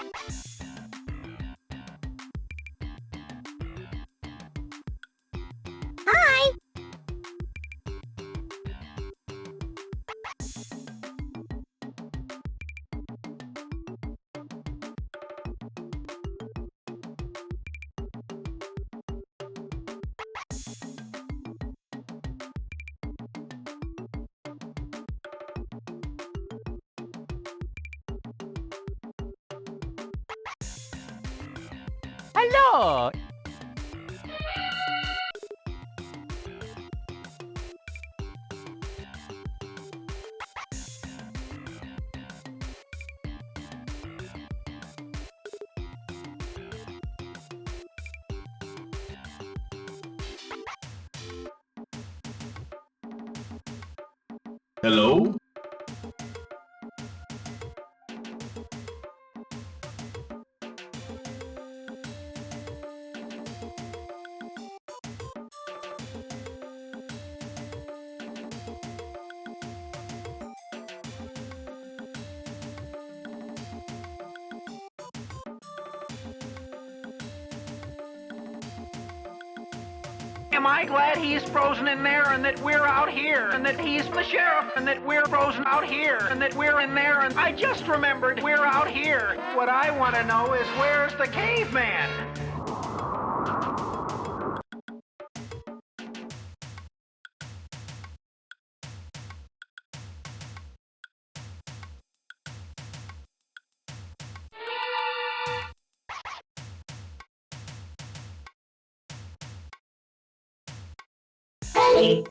Hi! Hello! Hello? Am I glad he's frozen in there and that we're out here and that he's the sheriff and that we're frozen out here and that we're in there and I just remembered we're out here. What I want to know is where's the caveman? Hey!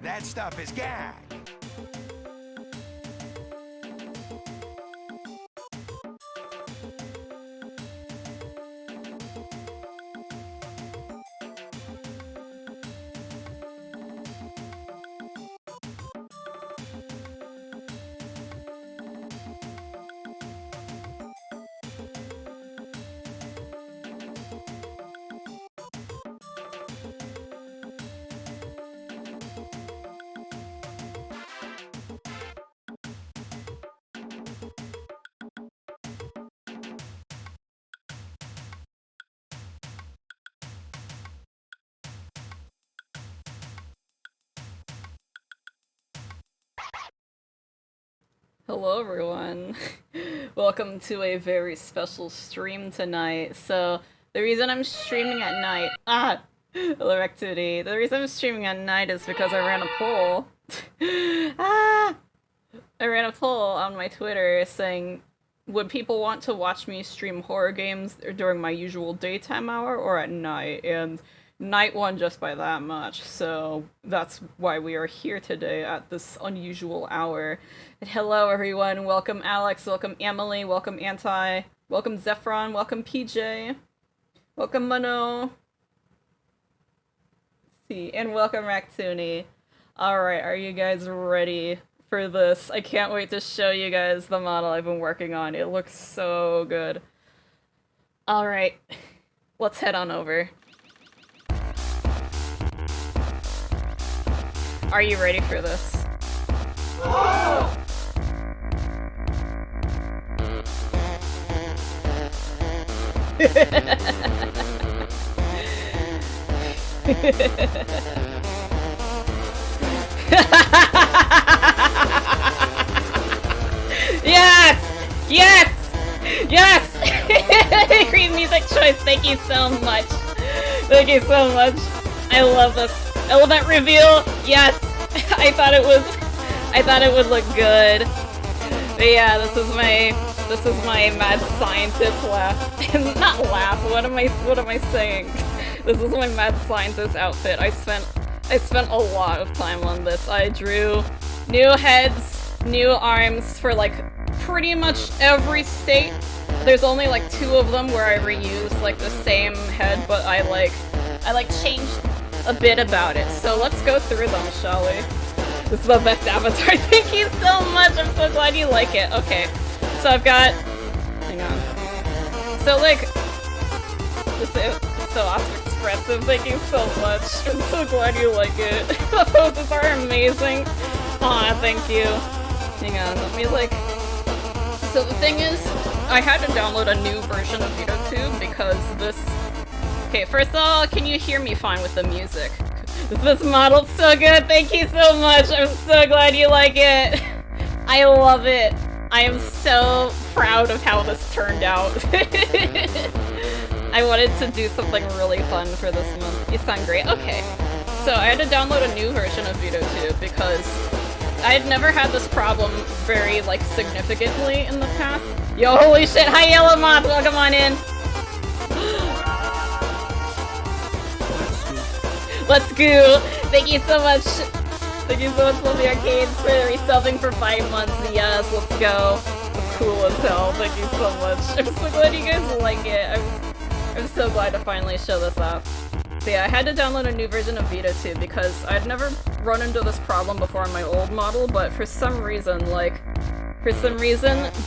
That stuff is gag. Hello everyone, welcome to a very special stream tonight. So, the reason I'm streaming at night- electricity. The reason I'm streaming at night is because I ran a poll. I ran a poll on my Twitter saying, would people want to watch me stream horror games during my usual daytime hour or at night? And night won just by that much, so that's why we are here today at this unusual hour. And hello everyone, welcome Alex, welcome Emily, welcome Anti, welcome Zephron, welcome PJ, welcome Mano, let's see, and welcome Ractoony. Alright, are you guys ready for this? I can't wait to show you guys the model I've been working on. It looks so good. Alright, let's head on over. Are you ready for this? Yes! Yes! Yes! Great music choice, thank you so much. Thank you so much. I love this. Element reveal, yes! I thought it would look good. But yeah, this is my mad scientist laugh. Not laugh, what am I saying? This is my mad scientist outfit. I spent a lot of time on this. I drew new heads, new arms for like pretty much every state. There's only like 2 of them where I reused like the same head, but I changed a bit about it. So let's go through them, shall we? This is the best avatar. Thank you so much. I'm so glad you like it. Okay, so I've got. Hang on. So like, this is so awesome expressive. Thank you so much. I'm so glad you like it. The poses are amazing. Aw, thank you. Hang on. Let me like. So the thing is, I had to download a new version of VOD because this. Okay, first of all, can you hear me fine with the music? This model's so good, thank you so much! I'm so glad you like it! I love it! I am so proud of how this turned out. I wanted to do something really fun for this month. You sound great. Okay. So I had to download a new version of VOD because I had never had this problem very, like, significantly in the past. Yo, holy shit! Hi, Yellow Moth! Welcome on in! Let's go! Thank you so much! Thank you so much, Lovely Arcades, for resubbing for 5 months. Yes, let's go. That's cool as hell. Thank you so much. I'm so glad you guys like it. I'm so glad to finally show this off. So yeah, I had to download a new version of VOD because I'd never run into this problem before on my old model, but for some reason,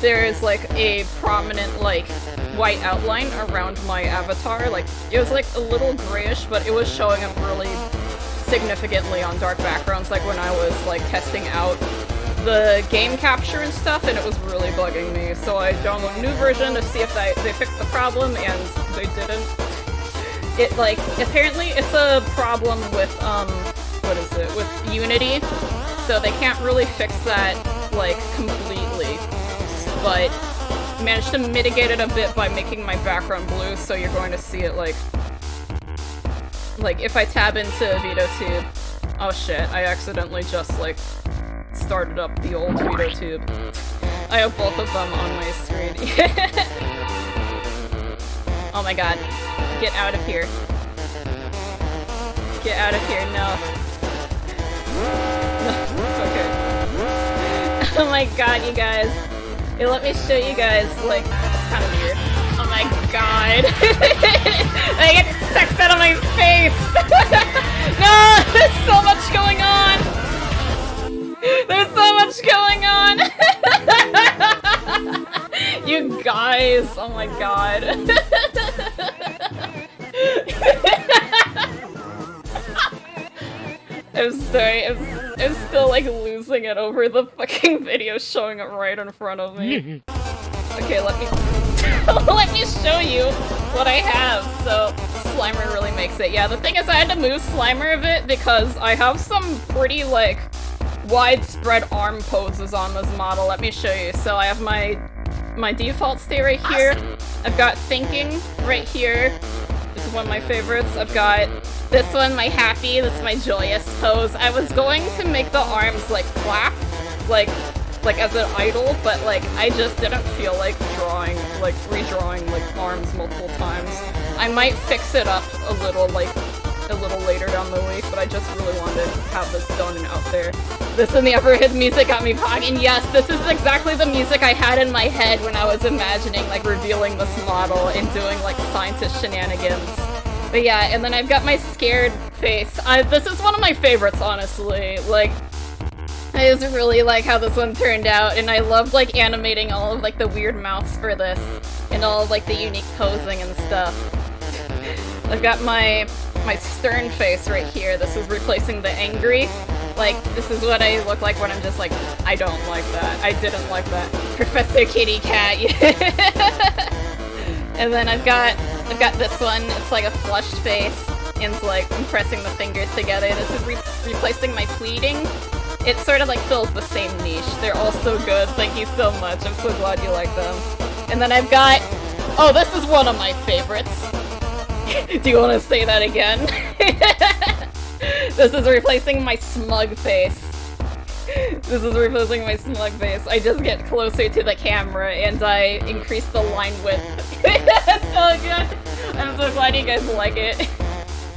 there's like a prominent like white outline around my avatar. Like, it was like a little grayish, but it was showing up really significantly on dark backgrounds, like when I was like testing out the game capture and stuff, and it was really bugging me. So I downloaded a new version to see if they fixed the problem, and they didn't. It like, apparently it's a problem with what is it, with Unity, so they can't really fix that like completely, but managed to mitigate it a bit by making my background blue, so you're going to see it like if I tab into VOD. Oh shit, I accidentally just like started up the old VOD. I have both of them on my screen. Oh my god. Get out of here. Get out of here, no. Okay. Oh my god, you guys. Hey, let me show you guys, like, it's kind of weird. Oh my god. I get sucked out of my face! No! There's so much going on! There's so much going on! You guys! Oh my god. I'm sorry, I'm still like losing it over the fucking video showing it right in front of me. Okay, let me let me show you what I have. So Slimer really makes it. Yeah, the thing is I had to move Slimer a bit because I have some pretty like widespread arm poses on this model. Let me show you. So I have my default state right here. I've got thinking right here. This is one of my favorites. I've got this one, my happy, this is my joyous pose. I was going to make the arms like clap, like as an idol, but like I just didn't feel like redrawing like arms multiple times. I might fix it up a little later down the week, but I just really wanted to have this done and out there. This and the Everhead music got me pogging. Yes, this is exactly the music I had in my head when I was imagining like revealing this model and doing like scientist shenanigans. But yeah, and then I've got my scared face. This is one of my favorites, honestly. Like, I just really like how this one turned out, and I love like animating all of like the weird mouths for this, and all of like the unique posing and stuff. I've got my stern face right here. This is replacing the angry. Like, this is what I look like when I'm just like, I don't like that. I didn't like that. Professor Kitty Cat. And then I've got this one. It's like a flushed face, and it's like I'm pressing the fingers together. This is replacing my pleading. It sort of like fills the same niche. They're all so good. Thank you so much. I'm so glad you like them. And then I've got, oh, this is one of my favorites. Do you want to say that again? This is replacing my smug face. This is replacing my smug face. I just get closer to the camera and I increase the line width. That's so good! I'm so glad you guys like it.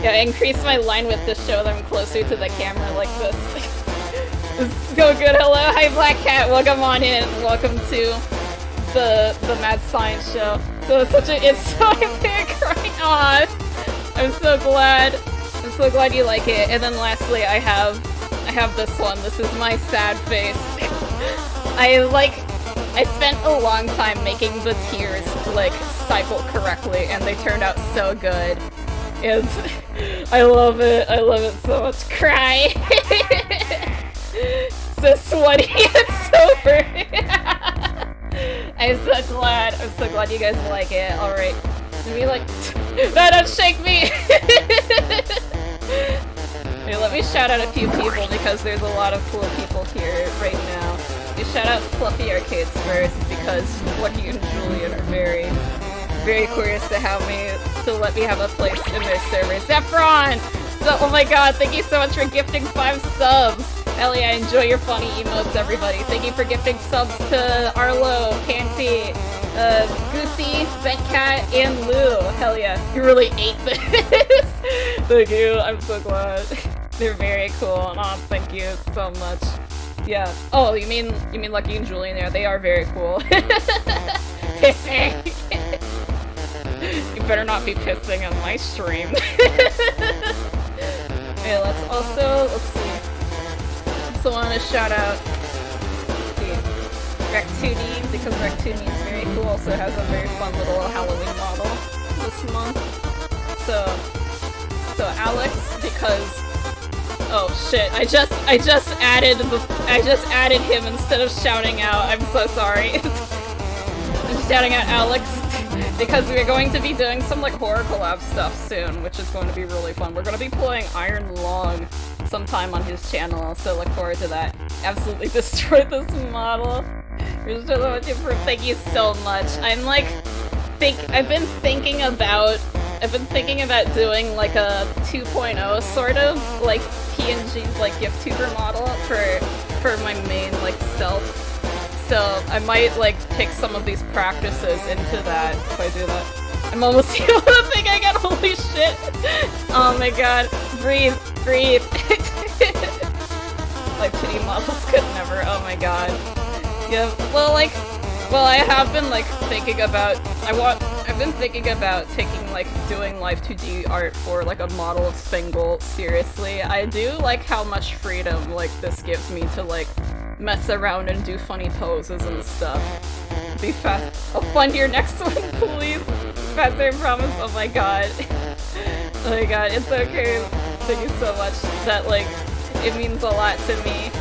Yeah, I increase my line width to show them closer to the camera like this. This is so good. Hello, hi Black Cat. Welcome on in. Welcome to the Mad Science Show. So it's so epic right on. I'm so glad. I'm so glad you like it. And then lastly, I have this one. This is my sad face. I spent a long time making the tears like cycle correctly, and they turned out so good. And I love it. I love it so much. Cry. So sweaty and sober. I'm so glad you guys like it. Alright. Maybe like no, don't shake me! Hey, let me shout out a few people because there's a lot of cool people here right now. You shout out Fluffy Arcades first because Lucky and Julian are very, very curious to let me have a place in their servers. Zephron! So, oh my god, thank you so much for gifting 5 subs! Hell yeah, enjoy your funny emotes, everybody. Thank you for gifting subs to Arlo, Panty, Goosey, Ventcat, and Lou. Hell yeah, you really ate this. Thank you, I'm so glad. They're very cool. Oh, thank you so much. Yeah. Oh, you mean Lucky and Julian there? They are very cool. Pissing. You better not be pissing on my stream. Okay, let's see. Also want to shout out Rectuni, because Rectuni is very cool. Also has a very fun little Halloween model this month. So Alex, because oh shit, I just added him instead of shouting out. I'm so sorry. I'm shouting out Alex because we're going to be doing some like horror collab stuff soon, which is going to be really fun. We're going to be playing Iron Lung sometime on his channel, so look forward to that. Absolutely destroyed this model. Thank you so much. I've been thinking about doing like a 2.0 sort of like PNG like VTuber model for my main like self. So I might like pick some of these practices into that if I do that. I'm almost able to think again. Holy shit! Oh my god! Breathe. Like 2D models could never. Oh my god. Yeah. Well, like, I have been like thinking about. I've been thinking about taking like doing live 2D art for like a model of Spangle. Seriously, I do like how much freedom like this gives me to like mess around and do funny poses and stuff. Be fast. I'll fund your next one, please. Faster, I promise. Oh my god. Oh my god, it's okay. Thank you so much. That like, it means a lot to me.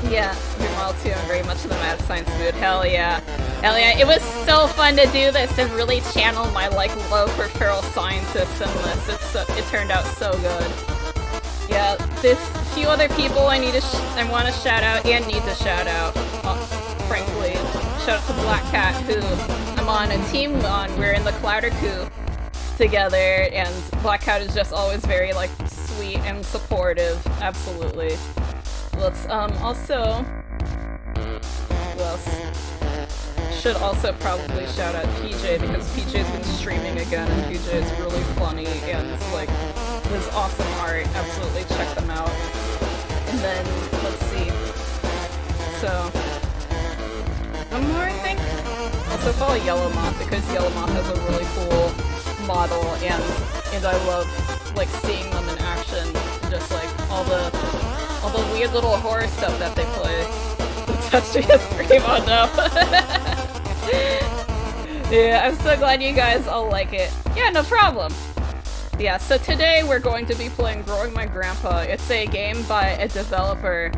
Yeah, your model too. I'm very much in the mad science mood. Hell yeah. Hell yeah. It was so fun to do this and really channel my like love for feral scientists in this. It turned out so good. Yeah, there's a few other people I want to shout out and need to shout out. Frankly, shout out to Black Cat, who I'm on a team on. We're in the Clouder Coup together, and Black Cat is just always very like sweet and supportive. Absolutely. Let's also, who else? Should also probably shout out PJ, because PJ's been streaming again, and PJ is really funny and like his awesome art. Absolutely check them out. And then let's see. So one more, I think. Also follow Yellow Moth, because Yellow Moth has a really cool model, and I love like seeing them in action. Just like all the weird little horror stuff that they play. Touching his scream, oh no. Yeah, I'm so glad you guys all like it. Yeah, no problem. Yeah, so today we're going to be playing Growing My Grandpa. It's a game by a developer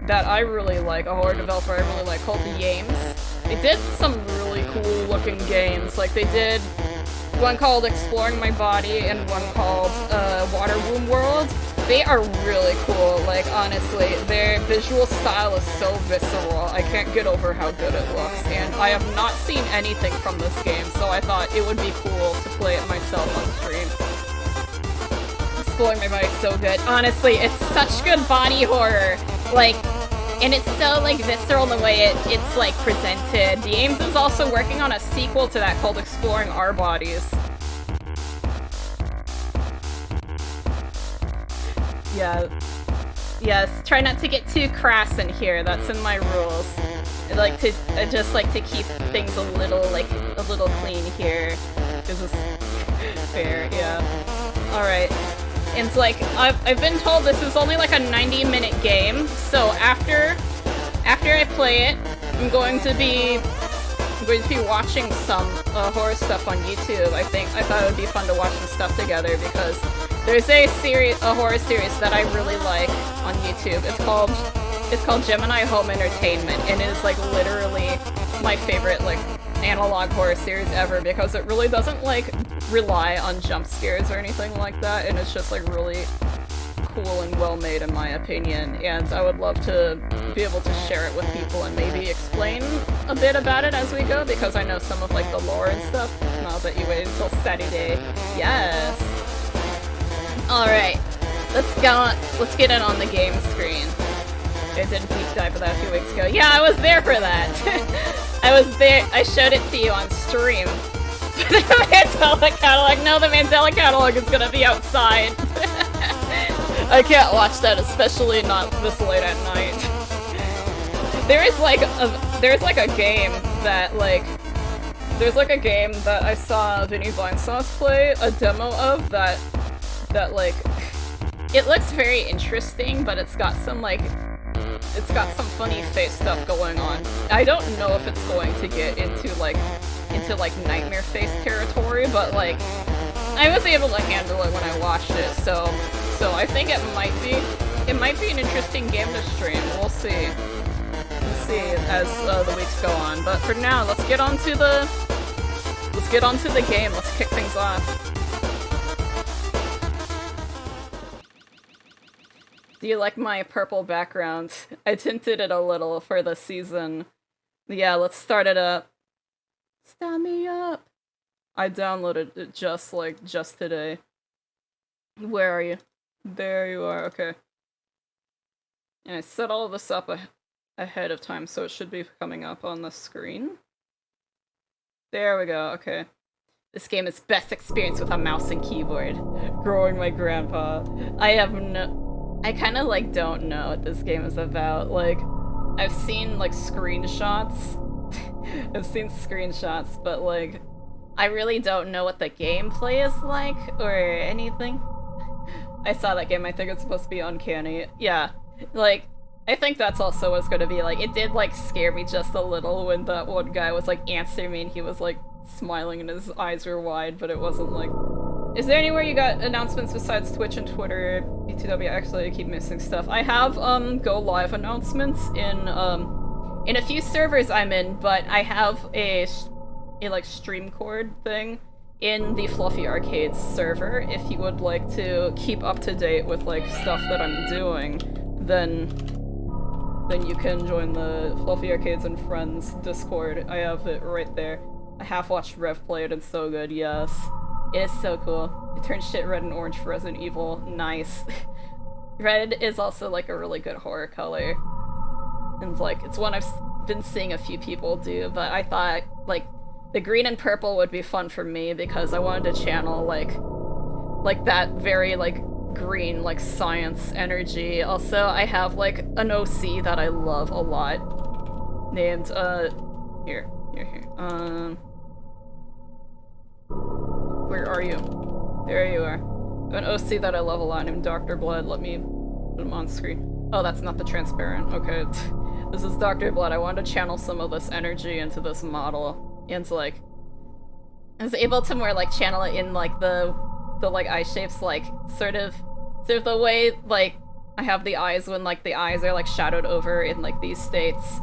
that I really like, a horror developer I really like, called The Yames. They did some really cool looking games. Like they did one called Exploring My Body and one called Water Womb World. They are really cool, like honestly, their visual style is so visceral, I can't get over how good it looks, and I have not seen anything from this game, so I thought it would be cool to play it myself on stream. Exploring My Body is so good. Honestly, it's such good body horror, like, and it's so like visceral in the way it's like presented. The Ames is also working on a sequel to that called Exploring Our Bodies. Yeah. Yes, try not to get too crass in here, that's in my rules. I just like to keep things a little clean here. This is fair, yeah. Alright. And it's like, I've been told this is only like a 90-minute game, so after I play it, I'm going to be watching some horror stuff on YouTube. I thought it would be fun to watch some stuff together, because there's a horror series that I really like on YouTube. It's called Gemini Home Entertainment, and it is like literally my favorite like analog horror series ever, because it really doesn't like rely on jump scares or anything like that, and it's just like really cool and well made in my opinion, and I would love to be able to share it with people and maybe explain a bit about it as we go, because I know some of like the lore and stuff. Now that you wait until Saturday. Yes. Alright, let's get in on the game screen. I did a deep dive of that a few weeks ago. Yeah, I was there for that! I was there, I showed it to you on stream. The Mandela catalog, no, the Mandela catalog is gonna be outside. I can't watch that, especially not this late at night. There's like a game that I saw Vinny Vinesauce play a demo of that like, it looks very interesting, but it's got some funny face stuff going on. I don't know if it's going to get into like nightmare face territory, but like, I was able to handle it when I watched it, so I think it might be an interesting game to stream. We'll see. We'll see as the weeks go on. But for now, let's get onto the game. Let's kick things off. Do you like my purple background? I tinted it a little for the season. Yeah, let's start it up. Start me up. I downloaded it just today. Where are you? There you are, okay. And I set all of this up ahead of time, so it should be coming up on the screen. There we go, okay. This game is best experienced with a mouse and keyboard. Growing My Grandpa. I have no... I kind of, like, don't know what this game is about. Like, I've seen, like, screenshots. I've seen screenshots, but, like, I really don't know what the gameplay is like, or anything. I saw that game, I think it's supposed to be uncanny. Yeah, like, I think that's also what it's gonna be like. It did, like, scare me just a little when that one guy was, like, answering me and he was, like, smiling and his eyes were wide, but it wasn't, like... Is there anywhere you got announcements besides Twitch and Twitter? BTW, actually, I keep missing stuff. I have, go live announcements in a few servers I'm in, but I have a like, stream cord thing in the Fluffy Arcades server. If you would like to keep up to date with, like, stuff that I'm doing, then you can join the Fluffy Arcades and Friends Discord. I have it right there. I half watched Rev play it, it's so good, yes. It is so cool. It turns shit red and orange for Resident Evil. Nice. Red is also, like, a really good horror color. And, like, it's one I've been seeing a few people do, but I thought, like, the green and purple would be fun for me because I wanted to channel, like that very, like, green, like, science energy. Also, I have, like, an OC that I love a lot. Named, here. Where are you? There you are. I have an OC that I love a lot named Dr. Blood. Let me put him on screen. Oh, that's not the transparent. Okay. This is Dr. Blood. I wanted to channel some of this energy into this model. And, like, I was able to more, like, channel it in, like, the like, eye shapes, like, sort of the way, like, I have the eyes when, like, the eyes are, like, shadowed over in, like, these states.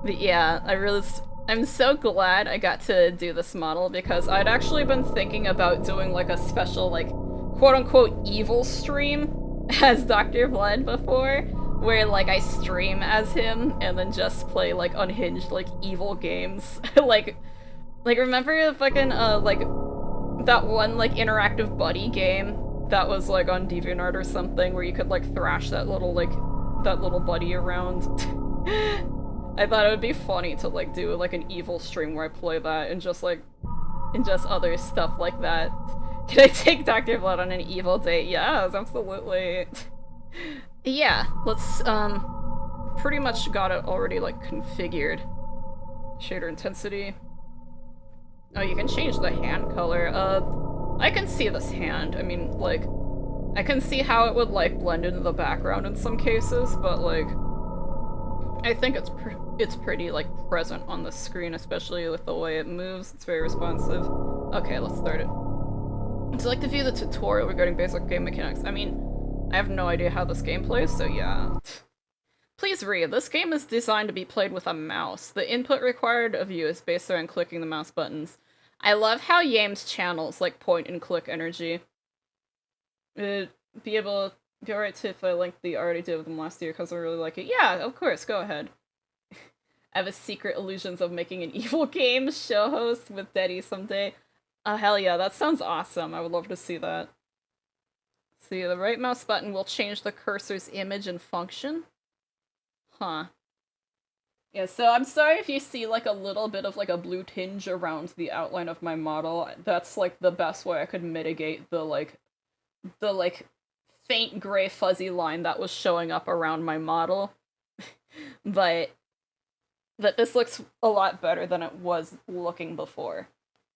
But yeah, I'm so glad I got to do this model because I'd actually been thinking about doing, like, a special, like, quote-unquote evil stream as Dr. Blood before, where, like, I stream as him and then just play, like, unhinged, like, evil games. like, remember fucking, like, that one, like, interactive buddy game that was, like, on DeviantArt or something where you could, like, thrash that little buddy around? I thought it would be funny to, like, do, like, an evil stream where I play that and just, like, and just other stuff like that. Can I take Dr. Blood on an evil date? Yes, absolutely. Yeah, let's, pretty much got it already, like, configured. Shader intensity. Oh, you can change the hand color. I can see this hand. I mean, like, I can see how it would, like, blend into the background in some cases, but, like, I think it's pretty, like, present on the screen, especially with the way it moves. It's very responsive. Okay, let's start it. Would you like to view the tutorial regarding basic game mechanics? I mean, I have no idea how this game plays, so yeah. Please read. This game is designed to be played with a mouse. The input required of you is based around clicking the mouse buttons. I love how Yames channels, like, point and click energy. Be alright if I link the already did with them last year because I really like it. Yeah, of course, go ahead. I have a secret illusions of making an evil game show host with Deddy someday. Oh, hell yeah, that sounds awesome. I would love to see that. See, the right mouse button will change the cursor's image and function. Huh. Yeah, so I'm sorry if you see, like, a little bit of, like, a blue tinge around the outline of my model. That's, like, the best way I could mitigate the faint gray fuzzy line that was showing up around my model. but this looks a lot better than it was looking before.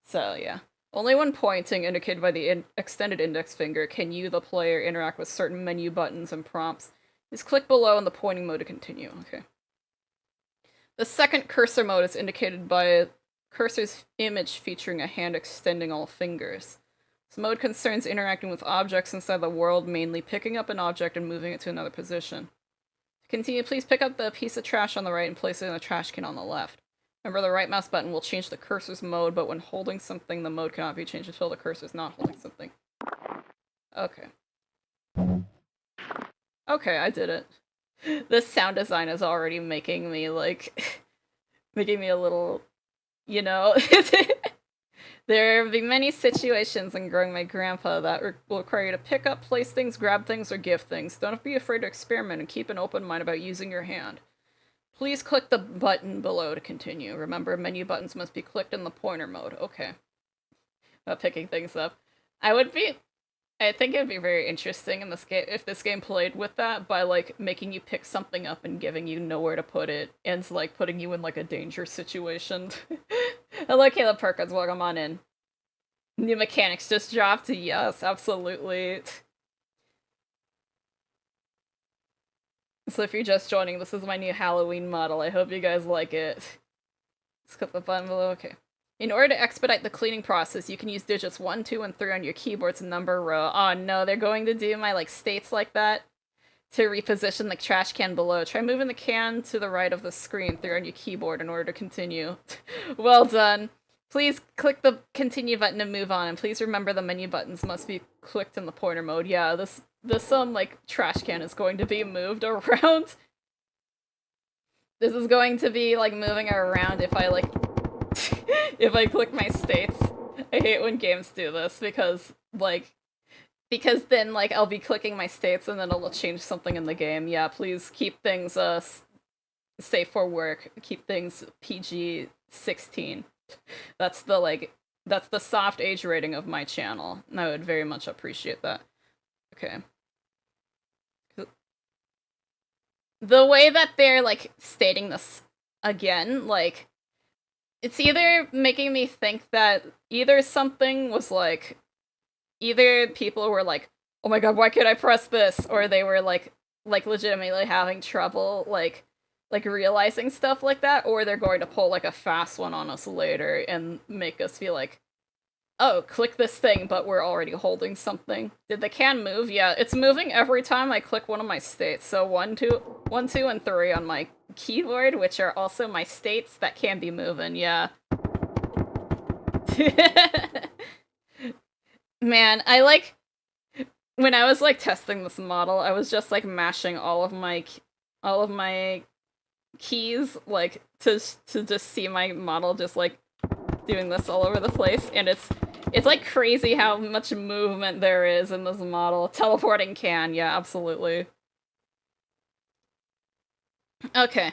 So, yeah. Only when pointing, indicated by the extended index finger, can you, the player, interact with certain menu buttons and prompts. Just click below in the pointing mode to continue. Okay. The second cursor mode is indicated by a cursor's image featuring a hand extending all fingers. This mode concerns interacting with objects inside the world, mainly picking up an object and moving it to another position. To continue, please pick up the piece of trash on the right and place it in the trash can on the left. Remember, the right mouse button will change the cursor's mode, but when holding something, the mode cannot be changed until the cursor is not holding something. Okay. Okay, I did it. This sound design is already making me, like, making me a little, you know? There will be many situations in growing my grandpa that will require you to pick up, place things, grab things, or give things. Don't be afraid to experiment and keep an open mind about using your hand. Please click the button below to continue. Remember, menu buttons must be clicked in the pointer mode. Okay. About picking things up. I would be I think it'd be very interesting in this game if this game played with that by like making you pick something up and giving you nowhere to put it and like putting you in like a danger situation. Hello, Caleb Perkins. Welcome on in. New mechanics just dropped. Yes, absolutely. So if you're just joining, this is my new Halloween model. I hope you guys like it. Just click the button below. Okay. In order to expedite the cleaning process, you can use digits 1, 2, and 3 on your keyboard's number row. Oh no, they're going to do my like states like that to reposition the trash can below. Try moving the can to the right of the screen 3 on your keyboard in order to continue. Well done. Please click the continue button to move on, and please remember the menu buttons must be clicked in the pointer mode. Yeah, this like trash can is going to be moved around. This is going to be like moving around if I like if I click my states. I hate when games do this because then like I'll be clicking my states and then it'll change something in the game. Yeah, please keep things safe for work. Keep things PG-16. That's the soft age rating of my channel. And I would very much appreciate that. Okay. The way that they're like stating this again, like it's either making me think that either something was like, either people were like, oh my god, why can't I press this? Or they were like legitimately having trouble like realizing stuff like that, or they're going to pull like a fast one on us later and make us feel like, oh, click this thing, but we're already holding something. Did the can move? Yeah, it's moving every time I click one of my states. So 1, 2, and 3 on my keyboard, which are also my states that can be moving, yeah. Man, I like, when I was like testing this model, I was just like mashing all of my keys, like to just see my model just like doing this all over the place, and it's like crazy how much movement there is in this model. Teleporting can, yeah, absolutely. Okay.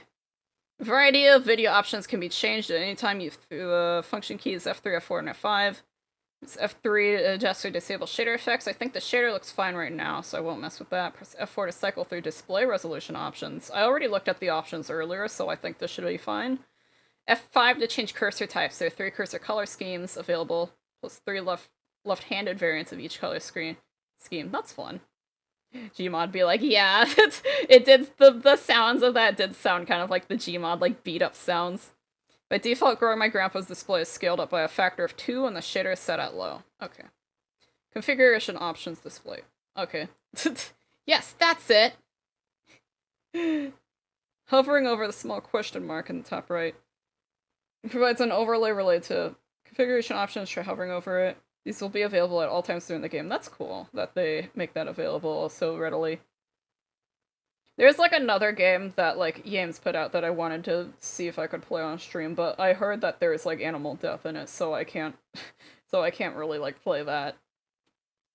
Variety of video options can be changed at any time. Function keys F3, F4, and F5. It's F3 to adjust or disable shader effects. I think the shader looks fine right now, so I won't mess with that. Press F4 to cycle through display resolution options. I already looked at the options earlier, so I think this should be fine. F5 to change cursor types. There are 3 cursor color schemes available, plus 3 left-handed variants of each color scheme. That's fun. Gmod be like, yeah, it did, the sounds of that did sound kind of like the Gmod, like, beat-up sounds. By default, Growing My Grandpa's display is scaled up by a factor of 2 and the shader is set at low. Okay. Configuration options display. Okay. Yes, that's it! Hovering over the small question mark in the top right. It provides an overlay related to configuration options. Try hovering over it. These will be available at all times during the game. That's cool that they make that available so readily. There's like another game that like Yames put out that I wanted to see if I could play on stream, but I heard that there's like animal death in it, so I can't really like play that.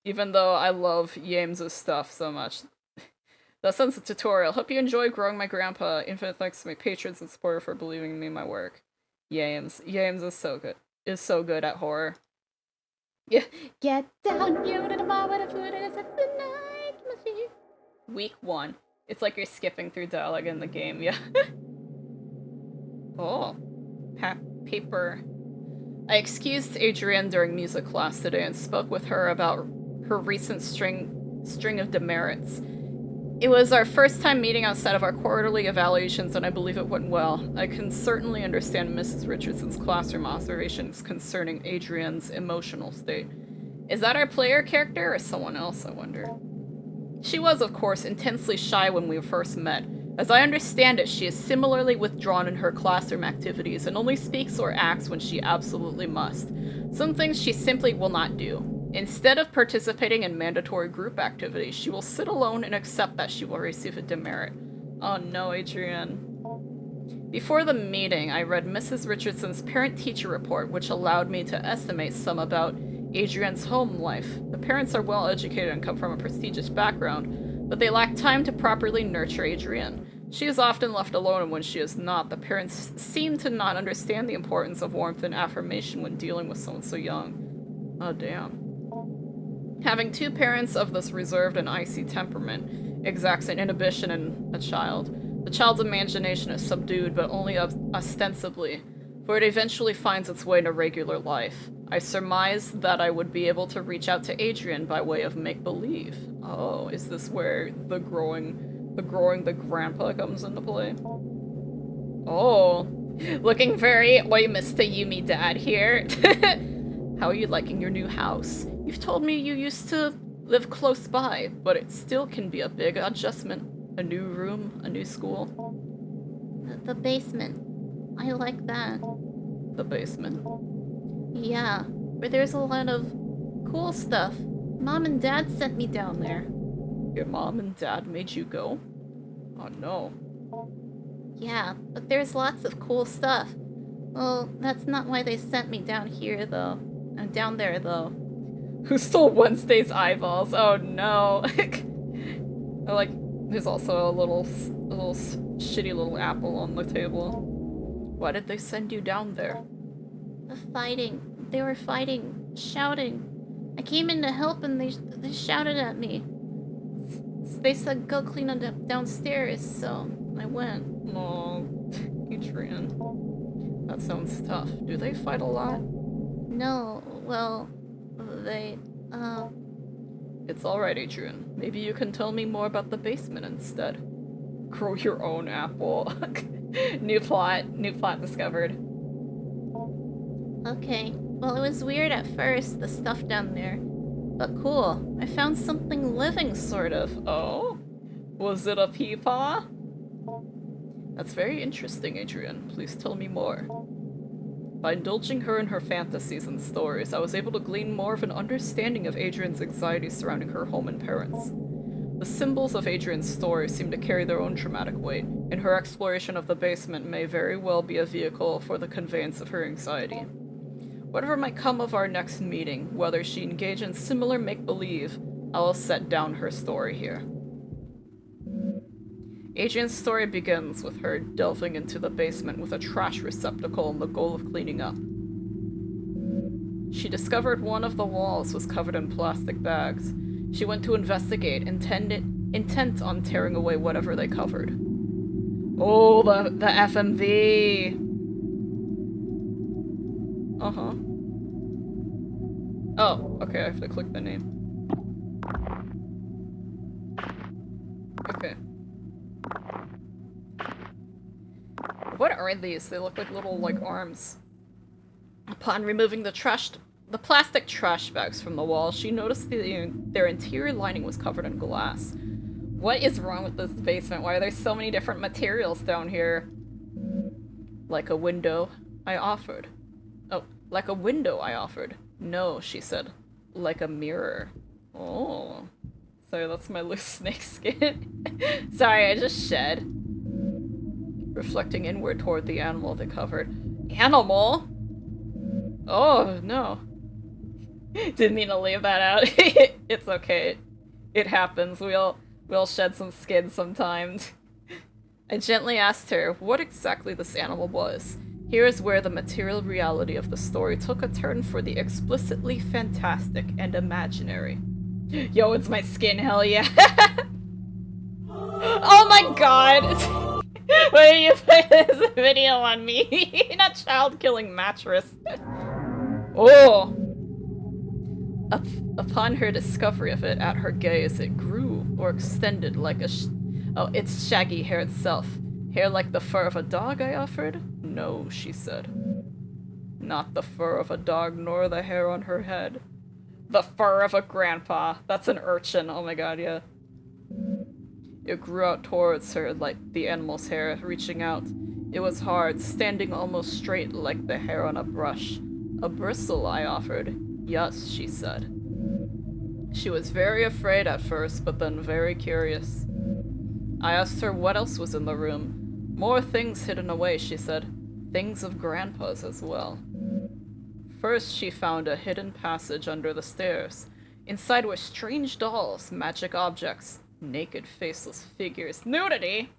Even though I love Yames' stuff so much. That ends the tutorial. Hope you enjoy Growing My Grandpa. Infinite thanks to my patrons and supporters for believing in me and my work. Yames is so good. Is so good at horror. Yeah. Get down, you to the bar where the food is at the night machine. Week 1. It's like you're skipping through dialogue in the game, yeah. Oh. Paper. I excused Adrienne during music class today and spoke with her about her recent string of demerits. It was our first time meeting outside of our quarterly evaluations, and I believe it went well. I can certainly understand Mrs. Richardson's classroom observations concerning Adrienne's emotional state. Is that our player character or someone else, I wonder? She was, of course, intensely shy when we first met. As I understand it, she is similarly withdrawn in her classroom activities and only speaks or acts when she absolutely must. Some things she simply will not do. Instead of participating in mandatory group activities, she will sit alone and accept that she will receive a demerit. Oh no, Adrienne. Before the meeting, I read Mrs. Richardson's parent-teacher report, which allowed me to estimate some about Adrienne's home life. The parents are well educated and come from a prestigious background, but they lack time to properly nurture Adrienne. She is often left alone when she is not. The parents seem to not understand the importance of warmth and affirmation when dealing with someone so young. Oh, damn. Having two parents of this reserved and icy temperament exacts an inhibition in a child. The child's imagination is subdued, but only ostensibly, for it eventually finds its way into regular life. I surmised that I would be able to reach out to Adrian by way of make-believe. Oh, is this where the growing the grandpa comes into play? Oh, looking very oi Mr. Yumi dad here. How are you liking your new house? You've told me you used to live close by, but it still can be a big adjustment. A new room, a new school. The basement. I like that. The basement. Yeah, where there's a lot of cool stuff. Mom and Dad sent me down there. Your mom and dad made you go? Oh no. Yeah, but there's lots of cool stuff. Well, that's not why they sent me down here, though. I'm down there, though. Who stole Wednesday's eyeballs? Oh no. I like, there's also a little shitty little apple on the table. Why did they send you down there? The fighting. They were fighting, shouting. I came in to help and they shouted at me. They said go clean up downstairs, so I went. Oh, Adrian. That sounds tough. Do they fight a lot? No, well, they, It's alright, Adrian. Maybe you can tell me more about the basement instead. Grow your own apple. New plot discovered. Okay. Well, it was weird at first, the stuff down there. But cool. I found something living, sort of. Oh? Was it a peepaw? That's very interesting, Adrian. Please tell me more. By indulging her in her fantasies and stories, I was able to glean more of an understanding of Adrian's anxiety surrounding her home and parents. The symbols of Adrian's story seem to carry their own traumatic weight, and her exploration of the basement may very well be a vehicle for the conveyance of her anxiety. Whatever might come of our next meeting, whether she engage in similar make-believe, I will set down her story here. Adrian's story begins with her delving into the basement with a trash receptacle and the goal of cleaning up. She discovered one of the walls was covered in plastic bags. She went to investigate, intent on tearing away whatever they covered. Oh, the FMV! Uh-huh. Oh, okay, I have to click the name. Okay. What are these? They look like little, like, arms. Upon removing the plastic trash bags from the wall, she noticed their interior lining was covered in glass. What is wrong with this basement? Why are there so many different materials down here? Like a window, I offered. Oh, like a window, I offered. No, she said. Like a mirror. Oh. Sorry, that's my loose snake skin. Sorry, I just shed. Reflecting inward toward the animal they covered. Animal? Oh, no. Didn't mean to leave that out. It's okay. It happens. We all shed some skin sometimes. I gently asked her what exactly this animal was. Here is where the material reality of the story took a turn for the explicitly fantastic and imaginary. Yo, it's my skin, hell yeah. Oh my god! Why do you put this video on me? Not child-killing mattress. Oh! Upon her discovery of it at her gaze, it grew or extended like a oh, its shaggy hair itself. Hair like the fur of a dog, I offered? No, she said. Not the fur of a dog, nor the hair on her head. The fur of a grandpa. That's an urchin, oh my god, yeah. It grew out towards her like the animal's hair, reaching out. It was hard, standing almost straight like the hair on a brush. A bristle, I offered. Yes, she said. She was very afraid at first, but then very curious. I asked her what else was in the room. More things hidden away, she said. Things of Grandpa's as well. First, she found a hidden passage under the stairs. Inside were strange dolls, magic objects, naked, faceless figures. Nudity?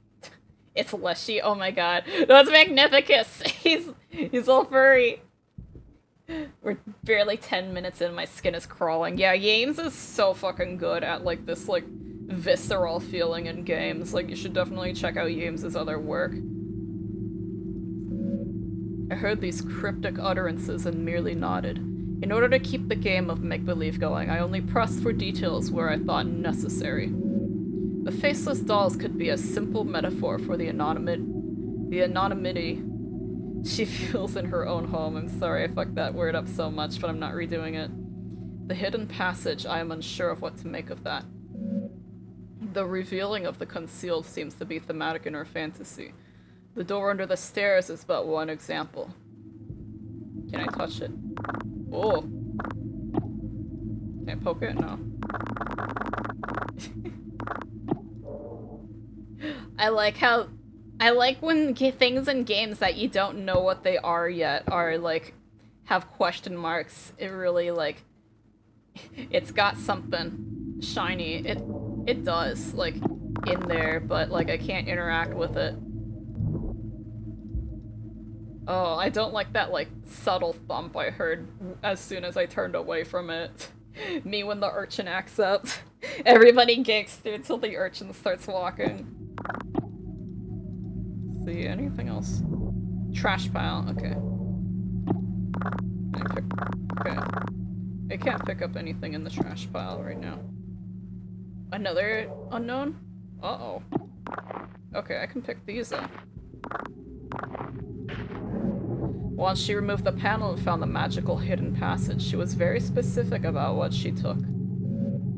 It's Leshy, oh my god. That's Magnificus! He's all furry. We're barely 10 minutes in, my skin is crawling. Yeah, Yames is so fucking good at, like, this, like, visceral feeling in games. Like, you should definitely check out Yames' other work. I heard these cryptic utterances and merely nodded. In order to keep the game of make-believe going, I only pressed for details where I thought necessary. The faceless dolls could be a simple metaphor for the anonymity she feels in her own home. I'm sorry I fucked that word up so much, but I'm not redoing it. The hidden passage, I am unsure of what to make of that. The revealing of the concealed seems to be thematic in her fantasy. The door under the stairs is but one example. Can I touch it? Oh. Can I poke it? No. I like when things in games that you don't know what they are yet are, like, have question marks. It really, like, it's got something shiny. It does, like, in there, but, like, I can't interact with it. Oh, I don't like that, like, subtle thump I heard as soon as I turned away from it. Me when the urchin acts up. Everybody gigs through until the urchin starts walking. See, anything else? Trash pile, okay. Okay. I can't pick up anything in the trash pile right now. Another unknown? Uh-oh. Okay, I can pick these up. Once she removed the panel and found the magical hidden passage, she was very specific about what she took.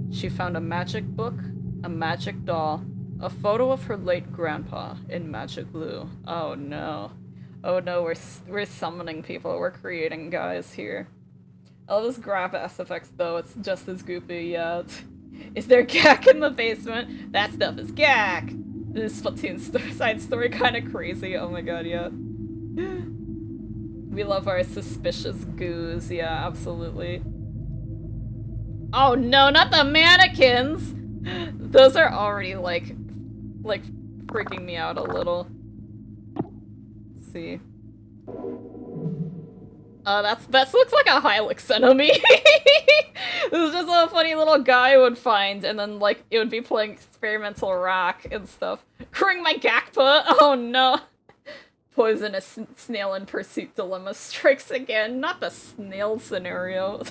She found a magic book, a magic doll, a photo of her late grandpa in magic glue. Oh no. Oh no, we're summoning people. We're creating guys here. I love this graph SFX though, it's just as goopy, yeah. Is there gack in the basement? That stuff is gack! This Splatoon side story kinda crazy, oh my god, yeah. We love our suspicious goos, yeah, absolutely. Oh no, not the mannequins! Those are already, like, freaking me out a little. Let's see. That looks like a Hylix enemy! This is just a funny little guy I would find, and then, like, it would be playing experimental rock and stuff. Crewing my Gakpa! Oh no! Poisonous snail in pursuit dilemma strikes again. Not the snail scenario.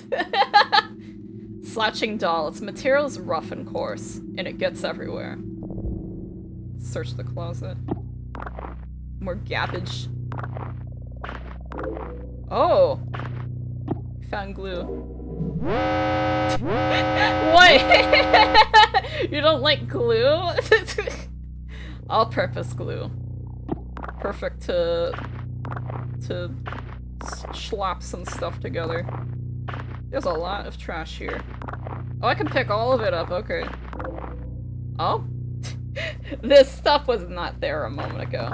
Slouching doll. Its material is rough and coarse, and it gets everywhere. Search the closet. More garbage. Oh! Found glue. What? You don't like glue? All-purpose glue. Perfect to slap some stuff together. There's a lot of trash here. Oh, I can pick all of it up, okay. Oh? This stuff was not there a moment ago.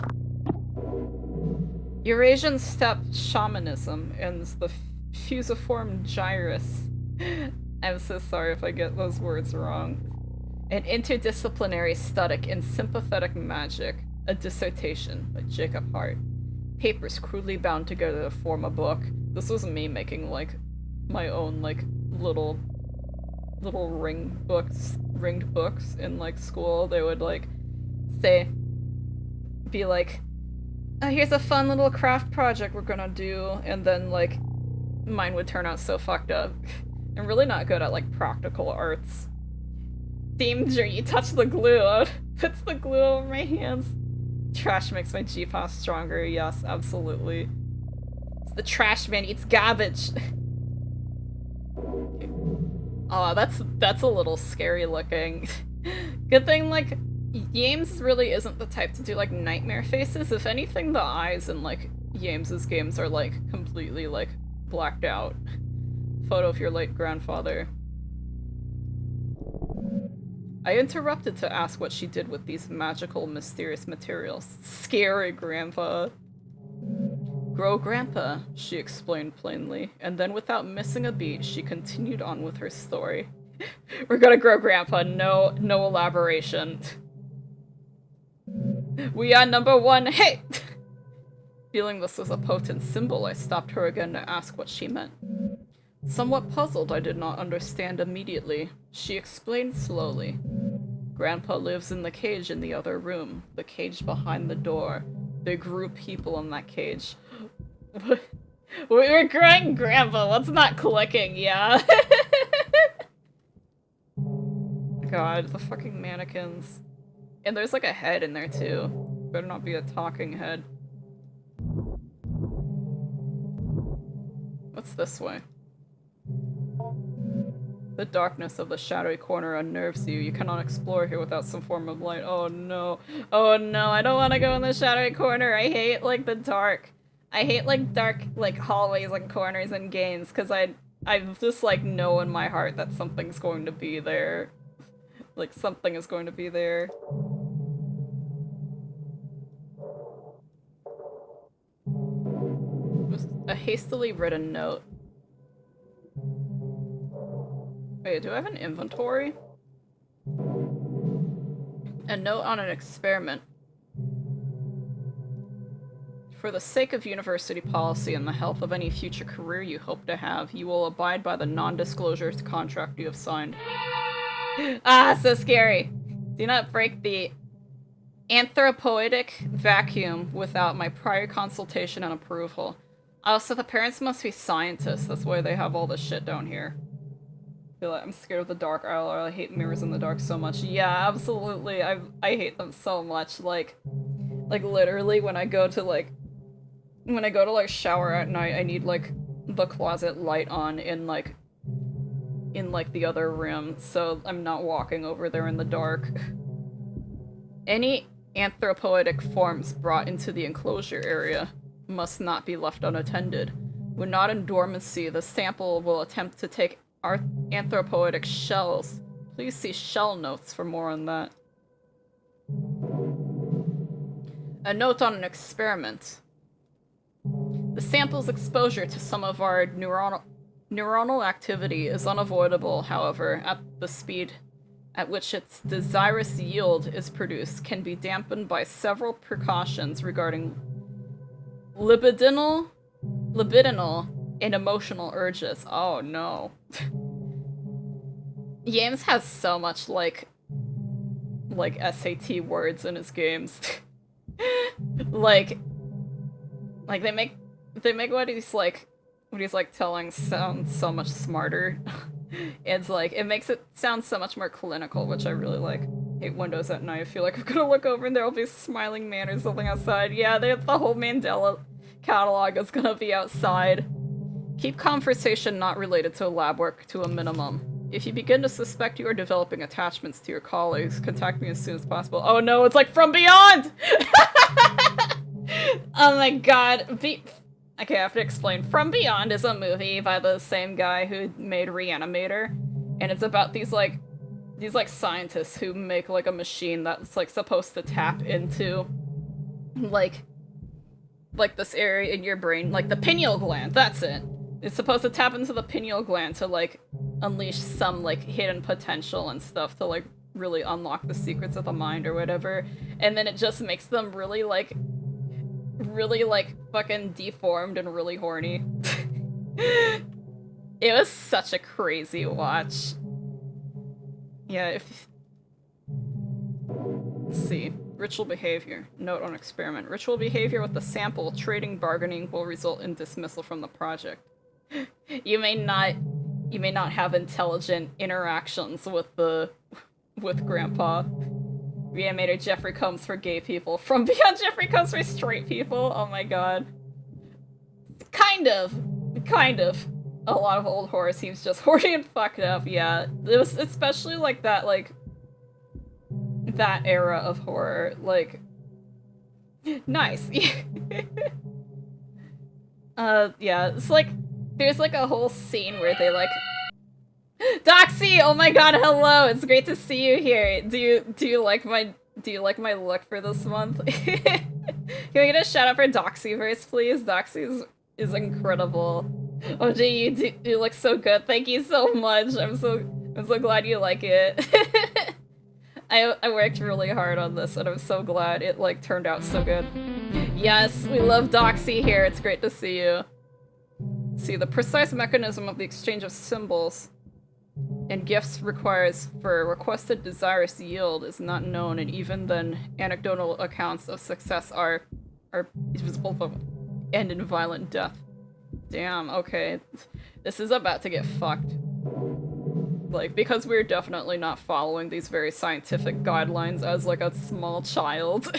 Eurasian steppe shamanism and the fusiform gyrus. I'm so sorry if I get those words wrong. An interdisciplinary studic in sympathetic magic. A dissertation by Jacob Hart. Papers crudely bound together to form a book. This was me making, like, my own, like, little ringed books in, like, school. They would, like, be like, oh, here's a fun little craft project we're gonna do, and then, like, mine would turn out so fucked up. I'm really not good at, like, practical arts. Danger, you touch the glue. Puts the glue over my hands. Trash makes my G-Pass stronger, yes, absolutely. It's the trash man eats garbage. Oh, that's a little scary looking. Good thing, like, Yames really isn't the type to do, like, nightmare faces. If anything, the eyes in, like, Yames' games are, like, completely, like, blacked out. Photo of your late grandfather. I interrupted to ask what she did with these magical, mysterious materials. Scary, Grandpa. Grow Grandpa, she explained plainly, and then without missing a beat, she continued on with her story. We're gonna grow Grandpa, no elaboration. We are #1, hey! Feeling this was a potent symbol, I stopped her again to ask what she meant. Somewhat puzzled, I did not understand immediately. She explained slowly. Grandpa lives in the cage in the other room, the cage behind the door. There grew people in that cage. We're crying Grandpa, what's not clicking, yeah? God, the fucking mannequins. And there's like a head in there too. Better not be a talking head. What's this way? The darkness of the shadowy corner unnerves you. You cannot explore here without some form of light. Oh no. Oh no, I don't want to go in the shadowy corner. I hate, like, the dark. I hate, like, dark, like, hallways and corners in games, because I just, like, know in my heart that something's going to be there. Like, something is going to be there. Just a hastily written note. Wait, do I have an inventory? A note on an experiment. For the sake of university policy and the health of any future career you hope to have, you will abide by the non-disclosure contract you have signed. Ah, so scary. Do not break the anthropoidic vacuum without my prior consultation and approval. Also, the parents must be scientists. That's why they have all this shit down here. I feel like I'm scared of the dark. I hate mirrors in the dark so much. Yeah, absolutely. I hate them so much. Like literally when I go to like shower at night, I need like the closet light on in like the other room, so I'm not walking over there in the dark. Any anthropoidic forms brought into the enclosure area must not be left unattended. When not in dormancy, the sample will attempt to take our anthropoidic shells. Please see shell notes for more on that. A note on an experiment. The sample's exposure to some of our neuronal activity is unavoidable, however, at the speed at which its desirous yield is produced can be dampened by several precautions regarding libidinal and emotional urges. Oh no. Yames has so much like SAT words in his games. like they make what he's like telling sound so much smarter. It's like, it makes it sound so much more clinical, which I really like. Hate windows at night. I feel like I'm gonna look over and there'll be a smiling man or something outside. Yeah, the whole Mandela catalog is gonna be outside. Keep conversation not related to lab work to a minimum. If you begin to suspect you are developing attachments to your colleagues, contact me as soon as possible. Oh no, it's like From Beyond! Oh my god. Okay, I have to explain. From Beyond is a movie by the same guy who made Reanimator, and it's about these scientists who make like a machine that's like supposed to tap into like this area in your brain, like the pineal gland. That's it. It's supposed to tap into the pineal gland to like unleash some like hidden potential and stuff to like really unlock the secrets of the mind or whatever, and then it just makes them really fucking deformed and really horny. It was such a crazy watch. Yeah, let's see. Ritual behavior. Note on experiment. Ritual behavior with the sample, trading, bargaining will result in dismissal from the project. You may not have intelligent interactions with Grandpa. Reanimator Jeffrey comes for gay people. From Beyond Jeffrey comes for straight people. Oh my god. Kind of. A lot of old horror seems just horny and fucked up, yeah. It was especially like that era of horror, like... Nice. Yeah, it's like, there's like a whole scene where they like... Doxy! Oh my god, hello! It's great to see you here. Do you like my look for this month? Can we get a shout out for Doxyverse, please? Doxy is incredible. Oh gee, you look so good. Thank you so much. I'm so glad you like it. I worked really hard on this, and I'm so glad it, like, turned out so good. Yes, we love Doxy here. It's great to see you. See, the precise mechanism of the exchange of symbols and gifts requires for requested desirous yield is not known, and even then, anecdotal accounts of success are visible of end in violent death. Damn, okay. This is about to get fucked. Like, because we're definitely not following these very scientific guidelines as, like, a small child.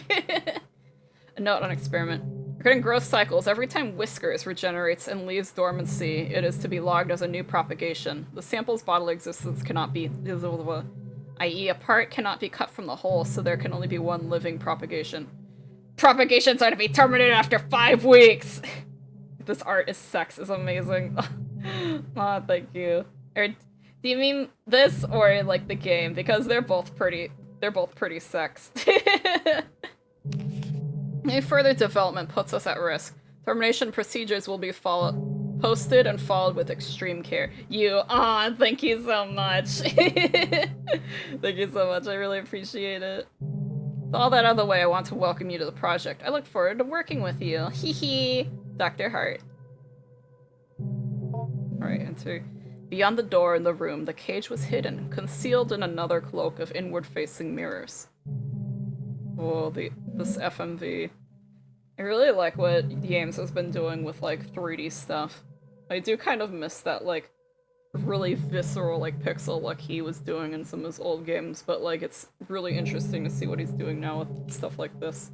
A note on experiment. Regarding growth cycles, every time Whiskers regenerates and leaves dormancy, it is to be logged as a new propagation. The sample's bodily existence cannot be, i.e. a part cannot be cut from the whole, so there can only be one living propagation. Propagations are to be terminated after 5 weeks! This art is sex is amazing. Aw, thank you. Or, do you mean this or, like, the game? Because they're both pretty sexed. Any further development puts us at risk. Termination procedures will be posted and followed with extreme care. Thank you so much. Thank you so much, I really appreciate it. With all that out of the way, I want to welcome you to the project. I look forward to working with you. Hee hee. Dr. Hart. Alright, enter. Beyond the door in the room, the cage was hidden, concealed in another cloak of inward-facing mirrors. Oh, this FMV. I really like what Games has been doing with, like, 3D stuff. I do kind of miss that, like, really visceral, like, pixel look he was doing in some of his old games, but, like, it's really interesting to see what he's doing now with stuff like this.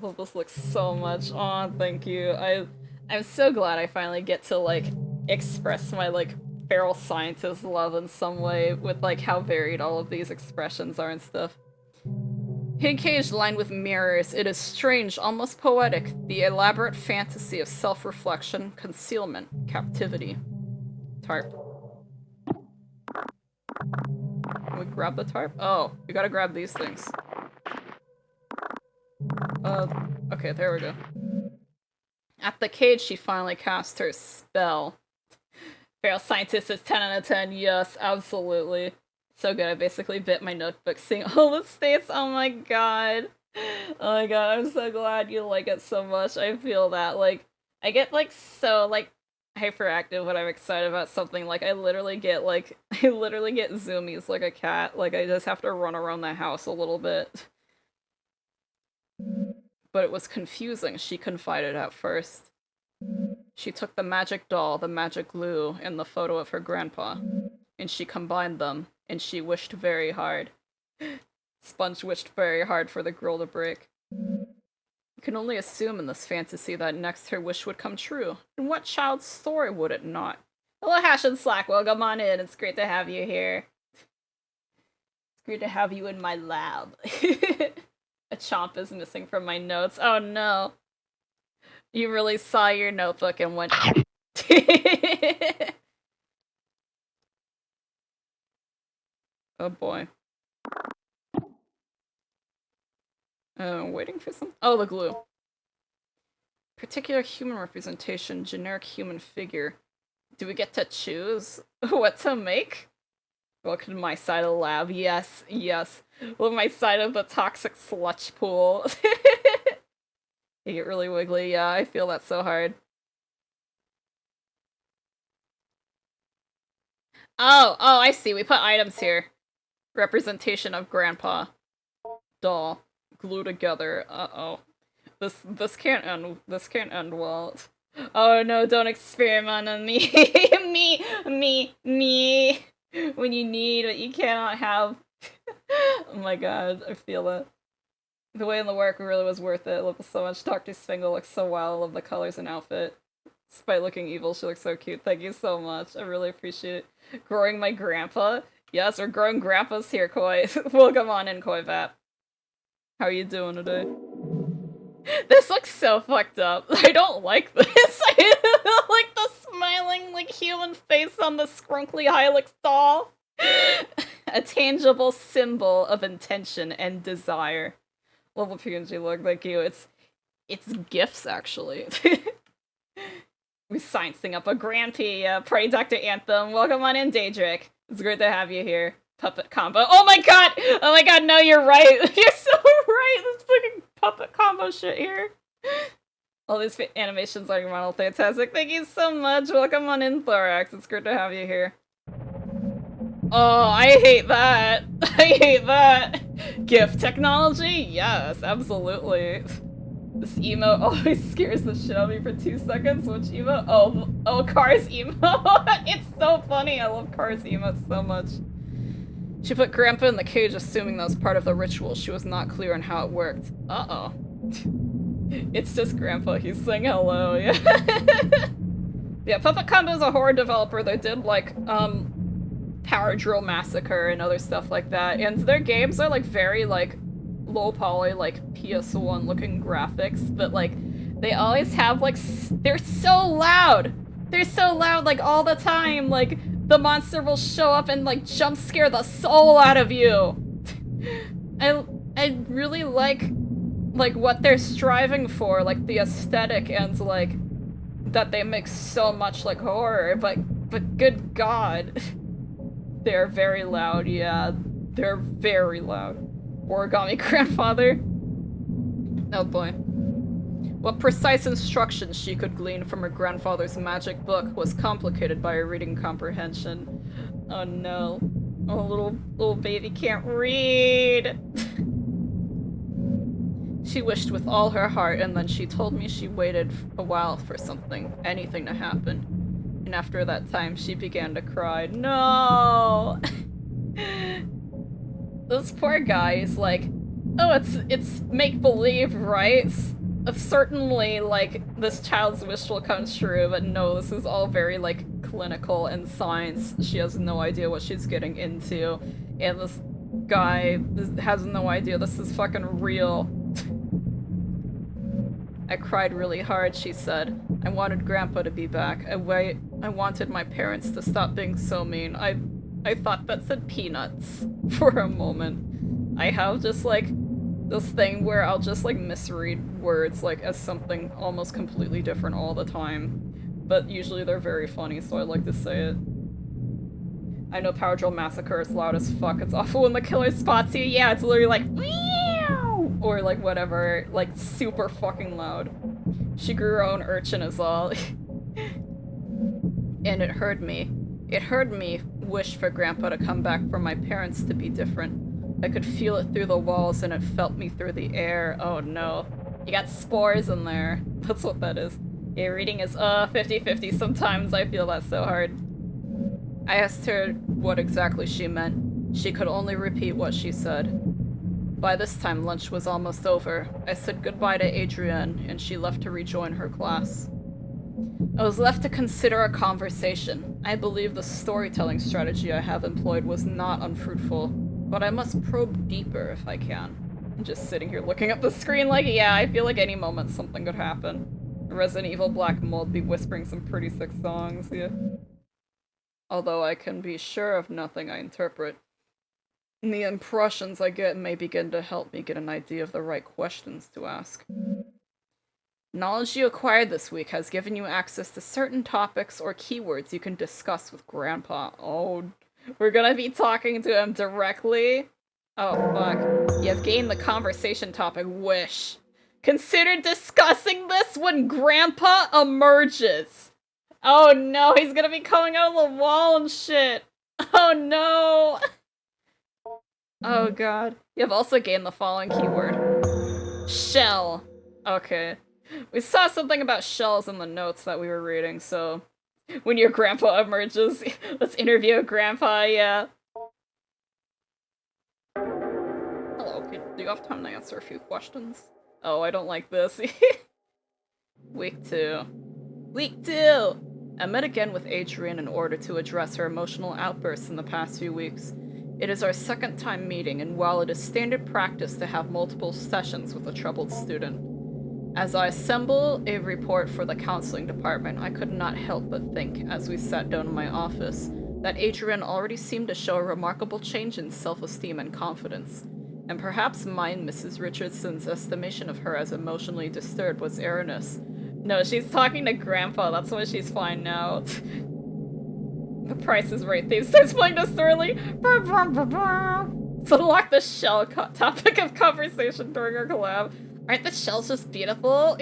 Oh, this looks so much. Aw, thank you. I'm so glad I finally get to, like, express my, like, feral scientist love in some way with, like, how varied all of these expressions are and stuff. Hidden cage lined with mirrors, it is strange, almost poetic, the elaborate fantasy of self-reflection, concealment, captivity. Tarp. Can we grab the tarp? Oh, we gotta grab these things. Okay, there we go. At the cage, she finally cast her spell. Feral scientist is 10 out of 10, yes, absolutely. So good, I basically bit my notebook seeing all the states. Oh my god. Oh my god, I'm so glad you like it so much. I feel that. Like, I get, like, so, like, hyperactive when I'm excited about something. Like, I literally get zoomies like a cat. Like, I just have to run around the house a little bit. But it was confusing, she confided at first. She took the magic doll, the magic glue, and the photo of her grandpa, and she combined them. And she wished very hard. Sponge wished very hard for the girl to break. You can only assume in this fantasy that next her wish would come true. In what child's story would it not? Hello, Hash and Slack. Welcome on in. It's great to have you here. It's great to have you in my lab. A chomp is missing from my notes. Oh no. You really saw your notebook and went... Oh boy. Waiting for some- oh, the glue. Particular human representation, generic human figure. Do we get to choose what to make? Welcome to my side of the lab. Yes, yes. Well, my side of the toxic sludge pool. You get really wiggly. Yeah, I feel that so hard. Oh, I see. We put items here. Representation of grandpa. Doll. Glue together. Uh-oh. This can't end well. Oh no, don't experiment on me. me. When you need what you cannot have. Oh my god, I feel that. The way in the work really was worth it. I love it so much. Dr. Sfingle looks so wild. I love the colors and outfit. Despite looking evil, she looks so cute. Thank you so much. I really appreciate it. Growing my grandpa? Yes, we're growing grandpas here, Koi. Welcome on in, Koi Vap. How are you doing today? This looks so fucked up. I don't like this. I don't like the smiling, like, human face on the scrunkly Hylix doll. A tangible symbol of intention and desire. Level PNG look, thank you. It's gifts, actually. We're sciencing up a Grand P, PartyCatAnthem. Welcome on in, Daedric. It's great to have you here. puppet combo. Oh my god! Oh my god, no, you're right. You're so right. This fucking puppet combo shit here. All these animations are model fantastic. Thank you so much. Welcome on in, Thorax. It's good to have you here. Oh, I hate that. I hate that. GIF technology? Yes, absolutely. This emote always scares the shit out of me for 2 seconds. Which emote? Oh, Cars emote. It's so funny. I love Cars emotes so much. She put Grandpa in the cage, assuming that was part of the ritual. She was not clear on how it worked. Uh-oh. It's just Grandpa. He's saying hello. Yeah. Yeah, Puppet Combo's a horror developer. They did, like, Power Drill Massacre and other stuff like that. And their games are, like, very, like, low poly, like, PS1 looking graphics. But, like, they always have, like, they're so loud! They're so loud, like, all the time. Like, the monster will show up and, like, jump scare the soul out of you! I really like what they're striving for, like the aesthetic and like that they make so much like horror, but good god. They're very loud, yeah. They're very loud. Origami grandfather. Oh boy. What precise instructions she could glean from her grandfather's magic book was complicated by her reading comprehension. Oh no. Oh, little baby can't read. She wished with all her heart, and then she told me she waited a while for anything to happen. And after that time, she began to cry. No! This poor guy is like, oh, it's make-believe, right? Certainly, like, this child's wish will come true, but no, this is all very, like, clinical and science. She has no idea what she's getting into, and this guy has no idea this is fucking real. I cried really hard, she said. I wanted Grandpa to be back. I wanted my parents to stop being so mean. I thought that said peanuts for a moment. I have just, like, this thing where I'll just, like, misread words, like, as something almost completely different all the time. But usually they're very funny, so I like to say it. I know Power Drill Massacre is loud as fuck. It's awful when the killer spots you. Yeah, it's literally like, meow! Or, like, whatever. Like, super fucking loud. She grew her own urchin as well. And it hurt me. It hurt me wish for Grandpa to come back, for my parents to be different. I could feel it through the walls and it felt me through the air. Oh no. You got spores in there. That's what that is. Yeah, reading is 50-50. Sometimes I feel that so hard. I asked her what exactly she meant. She could only repeat what she said. By this time, lunch was almost over. I said goodbye to Adrienne, and she left to rejoin her class. I was left to consider a conversation. I believe the storytelling strategy I have employed was not unfruitful, but I must probe deeper if I can. I'm just sitting here looking at the screen like, yeah, I feel like any moment something could happen. Resident Evil Black Mold be whispering some pretty sick songs, yeah. Although I can be sure of nothing I interpret. And the impressions I get may begin to help me get an idea of the right questions to ask. Knowledge you acquired this week has given you access to certain topics or keywords you can discuss with Grandpa. Oh, we're gonna be talking to him directly? Oh, fuck. You have gained the conversation topic, wish. Consider discussing this when Grandpa emerges. Oh no, he's gonna be coming out of the wall and shit. Oh no. Oh god. You have also gained the following keyword. Shell. Okay. We saw something about shells in the notes that we were reading, so when your grandpa emerges, let's interview Grandpa, yeah. Hello, do you have time to answer a few questions? Oh, I don't like this. Week 2. Week 2! I met again with Adrienne in order to address her emotional outbursts in the past few weeks. It is our second time meeting, and while it is standard practice to have multiple sessions with a troubled student, as I assemble a report for the counseling department, I could not help but think, as we sat down in my office, that Adrienne already seemed to show a remarkable change in self-esteem and confidence. And perhaps mine, Mrs. Richardson's estimation of her as emotionally disturbed was erroneous. No, she's talking to Grandpa, that's why she's fine now. The Price is Right theme starts playing this early. So unlock the shell topic of conversation during our collab. Aren't the shells just beautiful?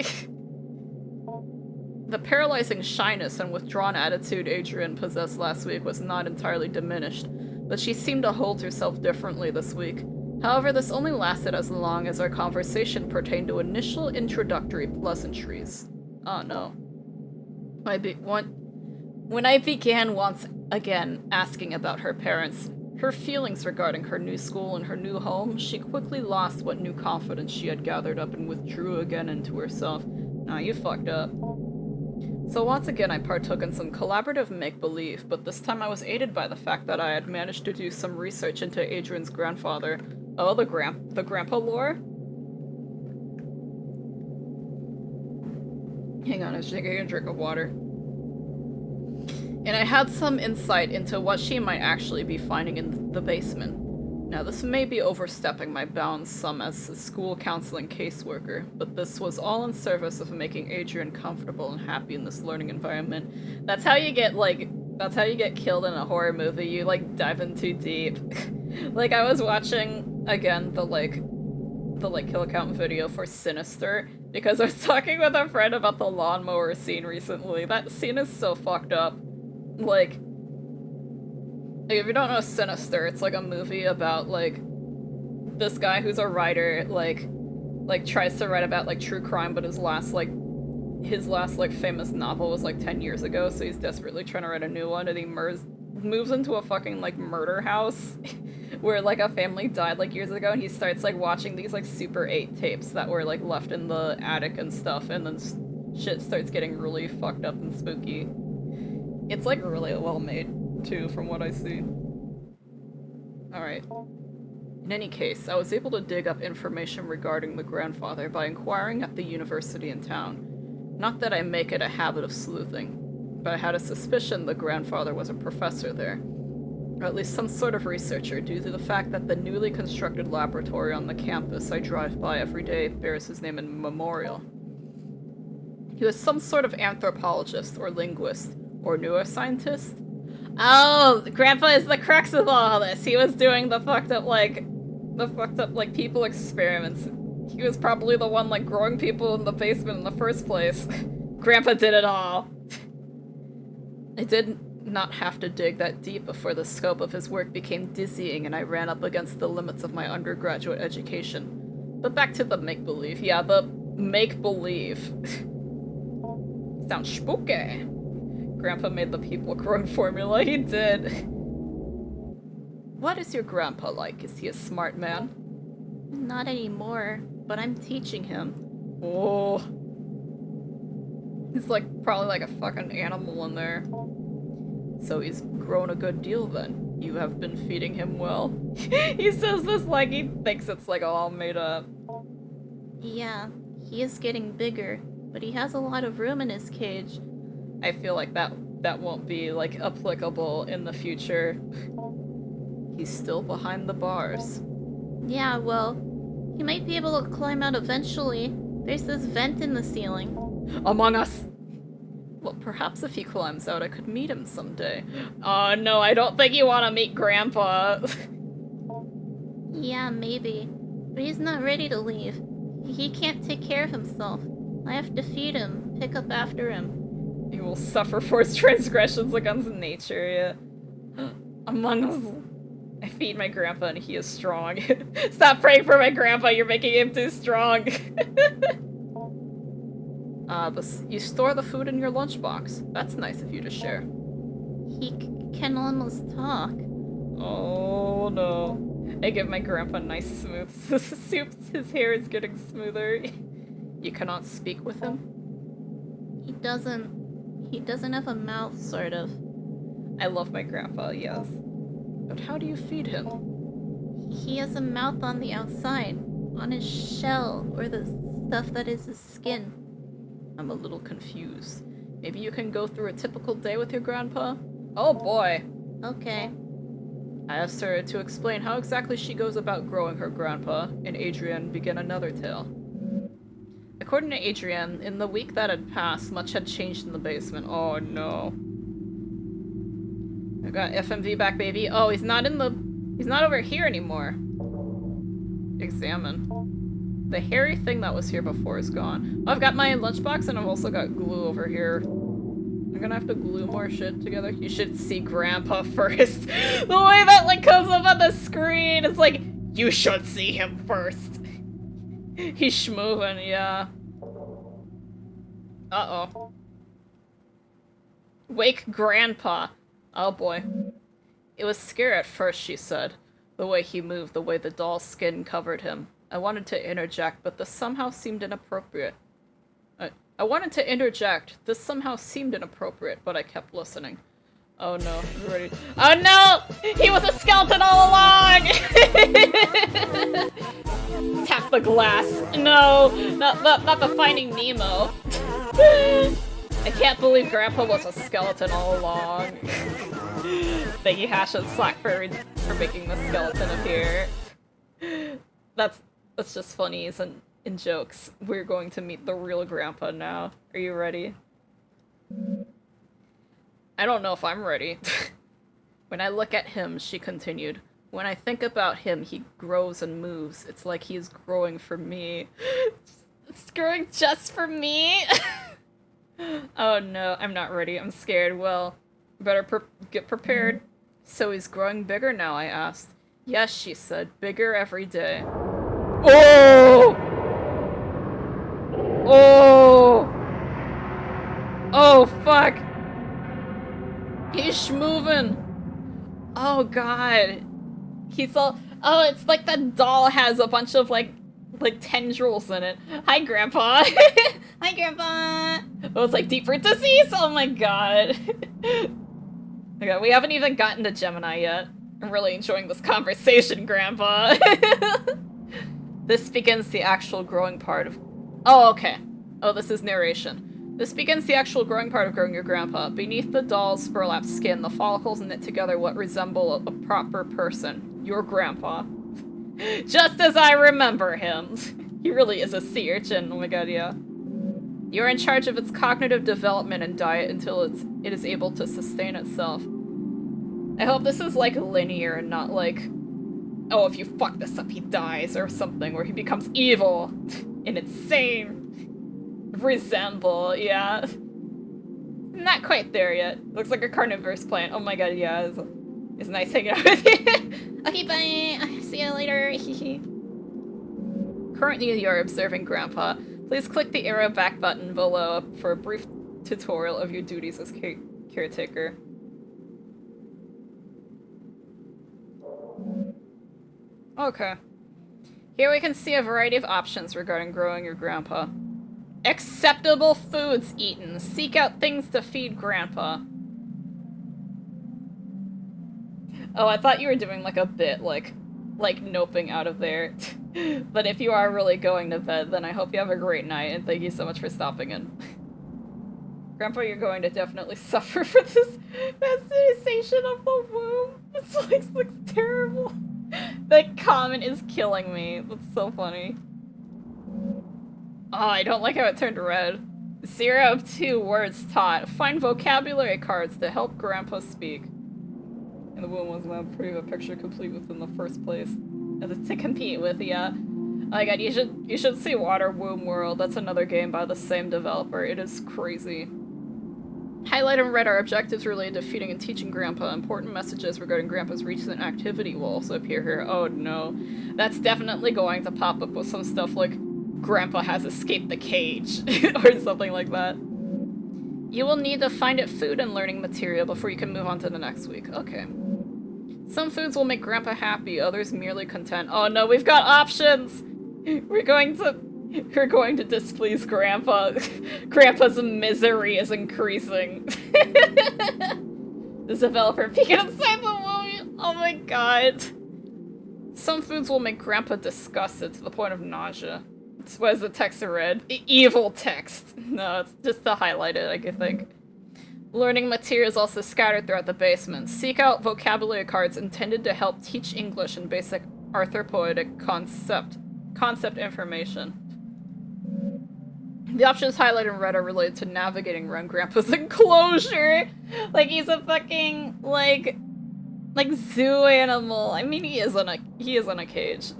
The paralyzing shyness and withdrawn attitude Adrian possessed last week was not entirely diminished, but she seemed to hold herself differently this week. However, this only lasted as long as our conversation pertained to initial introductory pleasantries. Oh no. When I began once again asking about her parents, her feelings regarding her new school and her new home, she quickly lost what new confidence she had gathered up and withdrew again into herself. Nah, you fucked up. So once again I partook in some collaborative make-believe, but this time I was aided by the fact that I had managed to do some research into Adrian's grandfather. Oh, the grandpa lore? Hang on, I was taking a drink of water. And I had some insight into what she might actually be finding in the basement. Now, this may be overstepping my bounds some as a school counseling caseworker, but this was all in service of making Adrian comfortable and happy in this learning environment. That's how you get killed in a horror movie. You, like, dive in too deep. Like, I was watching, again, the kill count video for Sinister, because I was talking with a friend about the lawnmower scene recently. That scene is so fucked up. Like, if you don't know Sinister, it's like a movie about, like, this guy who's a writer, like tries to write about, like, true crime, but his last famous novel was, like, 10 years ago, so he's desperately trying to write a new one, and he moves into a fucking, like, murder house where, like, a family died, like, years ago, and he starts, like, watching these, like, Super 8 tapes that were, like, left in the attic and stuff, and then shit starts getting really fucked up and spooky. It's, like, really well made, too, from what I see. Alright. In any case, I was able to dig up information regarding the grandfather by inquiring at the university in town. Not that I make it a habit of sleuthing, but I had a suspicion the grandfather was a professor there. Or at least some sort of researcher, due to the fact that the newly constructed laboratory on the campus I drive by every day bears his name in memorial. He was some sort of anthropologist or linguist or neuroscientist. Oh, Grandpa is the crux of all this. He was doing the fucked up people experiments. He was probably the one, like, growing people in the basement in the first place. Grandpa did it all. I did not have to dig that deep before the scope of his work became dizzying and I ran up against the limits of my undergraduate education. But back to the make-believe. Yeah, the make-believe. Sounds spooky. Grandpa made the people growing formula. He did. What is your grandpa like? Is he a smart man? Not anymore, but I'm teaching him. Oh. He's like probably like a fucking animal in there. So he's grown a good deal then. You have been feeding him well. He says this like he thinks it's like all made up. Yeah, he is getting bigger, but he has a lot of room in his cage. I feel like that won't be, like, applicable in the future. He's still behind the bars. Yeah, well, he might be able to climb out eventually. There's this vent in the ceiling. Among Us! Well, perhaps if he climbs out, I could meet him someday. Oh no, I don't think you want to meet Grandpa. Yeah, maybe. But he's not ready to leave. He can't take care of himself. I have to feed him, pick up after him. He will suffer for his transgressions against nature, yeah. Among Us. I feed my grandpa and he is strong. Stop praying for my grandpa, you're making him too strong. You store the food in your lunchbox. That's nice of you to share. He can almost talk. Oh no. I give my grandpa nice smooth soups. His hair is getting smoother. You cannot speak with him? He doesn't have a mouth, sort of. I love my grandpa, yes. But how do you feed him? He has a mouth on the outside, on his shell, or the stuff that is his skin. I'm a little confused. Maybe you can go through a typical day with your grandpa? Oh boy! Okay. I asked her to explain how exactly she goes about growing her grandpa, and Adrienne began another tale. According to Adrienne, in the week that had passed, much had changed in the basement. Oh no. got FMV back, baby. Oh, he's not over here anymore. Examine. The hairy thing that was here before is gone. Oh, I've got my lunchbox and I've also got glue over here. I'm gonna have to glue more shit together. You should see Grandpa first. The way that like comes up on the screen, it's like, you should see him first. He's schmoving, yeah. Uh-oh. Wake Grandpa. Oh boy. It was scary at first, she said. The way he moved, the way the doll's skin covered him. I wanted to interject, but this somehow seemed inappropriate. I wanted to interject. This somehow seemed inappropriate, but I kept listening. Oh no, I'm ready. Oh no! He was a skeleton all along! Tap the glass. No, not the Finding Nemo. I can't believe Grandpa was a skeleton all along. Thank you, Hash and Slack, for making the skeleton appear. That's just funnies and in jokes. We're going to meet the real Grandpa now. Are you ready? I don't know if I'm ready. When I look at him, she continued, when I think about him, he grows and moves. It's like he's growing for me. It's growing just for me? Oh no, I'm not ready. I'm scared. Well, better get prepared. So he's growing bigger now, I asked. Yes, she said. Bigger every day. Oh! Oh! Oh, fuck! He's moving. Oh god. He's all— oh, it's like the doll has a bunch of like tendrils in it. Hi, Grandpa. Hi, Grandpa. Oh, it's like deep root disease. Oh my god. Okay, we haven't even gotten to Gemini yet. I'm really enjoying this conversation, Grandpa. This begins the actual growing part of— oh, okay. Oh, this is narration. This begins the actual growing part of growing your grandpa. Beneath the doll's burlap skin, the follicles knit together what resemble a proper person. Your grandpa. Just as I remember him. He really is a sea urchin. Oh my god, yeah. You're in charge of its cognitive development and diet until it is able to sustain itself. I hope this is like linear and not like, oh, if you fuck this up, he dies or something, where he becomes evil and insane. Resemble, yeah. Not quite there yet. Looks like a carnivorous plant. Oh my god, yeah. It's nice hanging out with you. Okay, bye. See you later. Currently, you're observing Grandpa. Please click the arrow back button below for a brief tutorial of your duties as caretaker. Okay. Here we can see a variety of options regarding growing your grandpa. Acceptable foods eaten. Seek out things to feed Grandpa. Oh, I thought you were doing like a bit, like noping out of there. But if you are really going to bed, then I hope you have a great night, and thank you so much for stopping in. Grandpa, you're going to definitely suffer for this bastardization of the womb. This looks terrible. The comment is killing me. That's so funny. Oh, I don't like how it turned red. 0 of 2 words taught. Find vocabulary cards to help Grandpa speak. And the womb was not prove a picture complete within the first place. To compete with, yeah. Oh my god, you should see Water Womb World. That's another game by the same developer. It is crazy. Highlight in red are objectives related to feeding and teaching Grandpa. Important messages regarding Grandpa's recent activity will also appear here. Oh no. That's definitely going to pop up with some stuff like Grandpa has escaped the cage, or something like that. You will need to find it food and learning material before you can move on to the next week. Okay. Some foods will make Grandpa happy, others merely content. Oh no, we've got options! We're going to displease Grandpa. Grandpa's misery is increasing. The developer peeking inside the womb. Oh my god. Some foods will make Grandpa disgusted to the point of nausea. What is the text I read? Evil text. No, it's just to highlight it, I think. Learning materials also scattered throughout the basement. Seek out vocabulary cards intended to help teach English and basic arthropoetic concept information. The options highlighted in red are related to navigating around Grandpa's enclosure. Like he's a fucking, like, Like zoo animal. I mean, he is in a cage.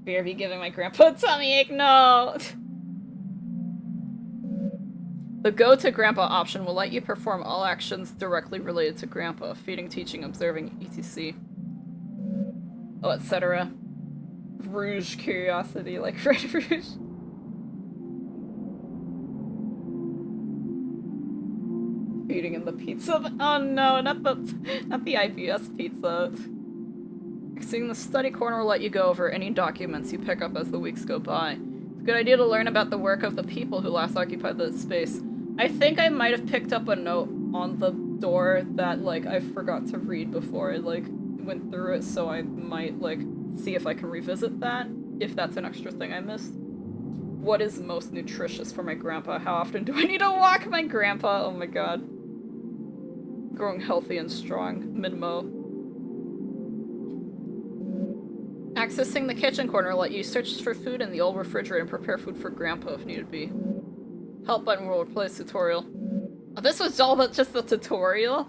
Fear of you giving my grandpa a tummy ache. No. The go to grandpa option will let you perform all actions directly related to grandpa: feeding, teaching, observing, etc. Oh, etc. Rouge curiosity, like Red Rouge. Feeding in the pizza. Oh no, not the IBS pizza. Seeing the study corner will let you go over any documents you pick up as the weeks go by. It's a good idea to learn about the work of the people who last occupied the space. I think I might have picked up a note on the door that, like, I forgot to read before I, like, went through it, so I might, like, see if I can revisit that, if that's an extra thing I missed. What is most nutritious for my grandpa? How often do I need to walk my grandpa? Oh my god. Growing healthy and strong. Minmo. Accessing the kitchen corner will let you search for food in the old refrigerator and prepare food for grandpa if needed be. Help button will replace tutorial. Oh, this was all just the tutorial?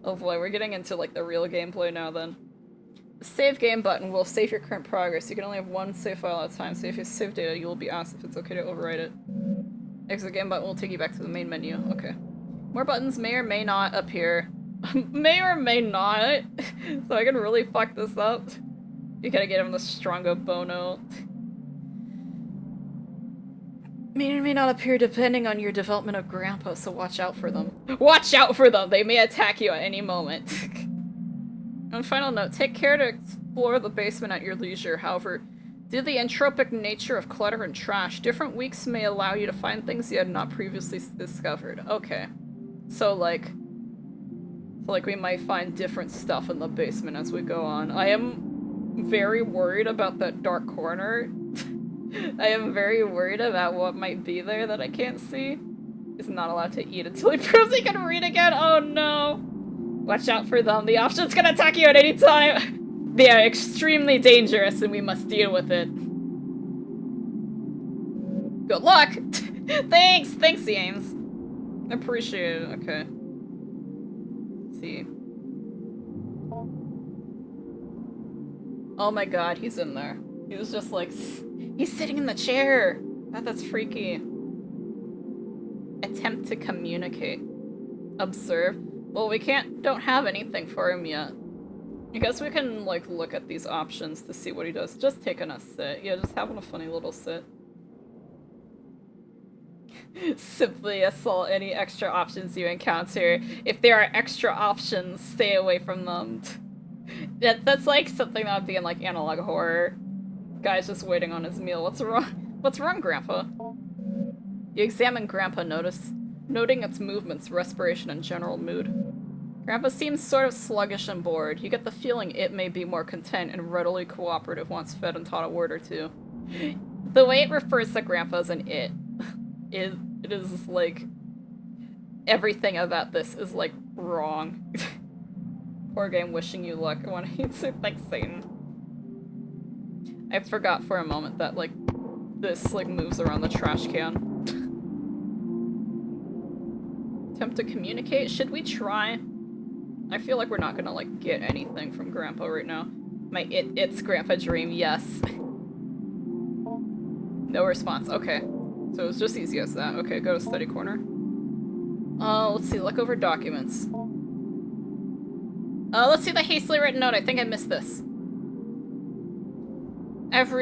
Oh boy, we're getting into like the real gameplay now then. The save game button will save your current progress. You can only have one save file at a time, so if you save data, you will be asked if it's okay to overwrite it. Exit game button will take you back to the main menu. Okay. More buttons may or may not appear. May or may not. So I can really fuck this up. You gotta get him the Strongo Bono. May or may not appear depending on your development of grandpa, so watch out for them. Watch out for them! They may attack you at any moment. And final note, take care to explore the basement at your leisure. However, due to the entropic nature of clutter and trash, different weeks may allow you to find things you had not previously discovered. Okay. So like we might find different stuff in the basement as we go on. I am very worried about that dark corner. I am very worried about what might be there that I can't see. He's not allowed to eat until he proves he can read again. Oh no. Watch out for them. The option's gonna attack you at any time. They are extremely dangerous and we must deal with it. Good luck. Thanks, James. I appreciate it. Okay. Let's see. Oh my god, he's in there. He was just like, he's sitting in the chair. That's freaky. Attempt to communicate. Observe. Well, we don't have anything for him yet. I guess we can, like, look at these options to see what he does. Just taking a sit. Yeah, just having a funny little sit. Simply assault any extra options you encounter. If there are extra options, stay away from them. That's like something that would be in like analog horror. Guy's just waiting on his meal. What's wrong? What's wrong, Grandpa? You examine Grandpa, noting its movements, respiration, and general mood. Grandpa seems sort of sluggish and bored. You get the feeling it may be more content and readily cooperative once fed and taught a word or two. The way it refers to Grandpa as an it is like everything about this is like wrong. Poor game, wishing you luck. I want to eat soup like Satan. I forgot for a moment that like this like moves around the trash can. Attempt to communicate? Should we try? I feel like we're not gonna like get anything from Grandpa right now. My it's Grandpa dream, yes. No response. Okay. So it's just easy as that. Okay, go to study corner. Let's see, look over documents. Let's see the hastily written note. I think I missed this. I've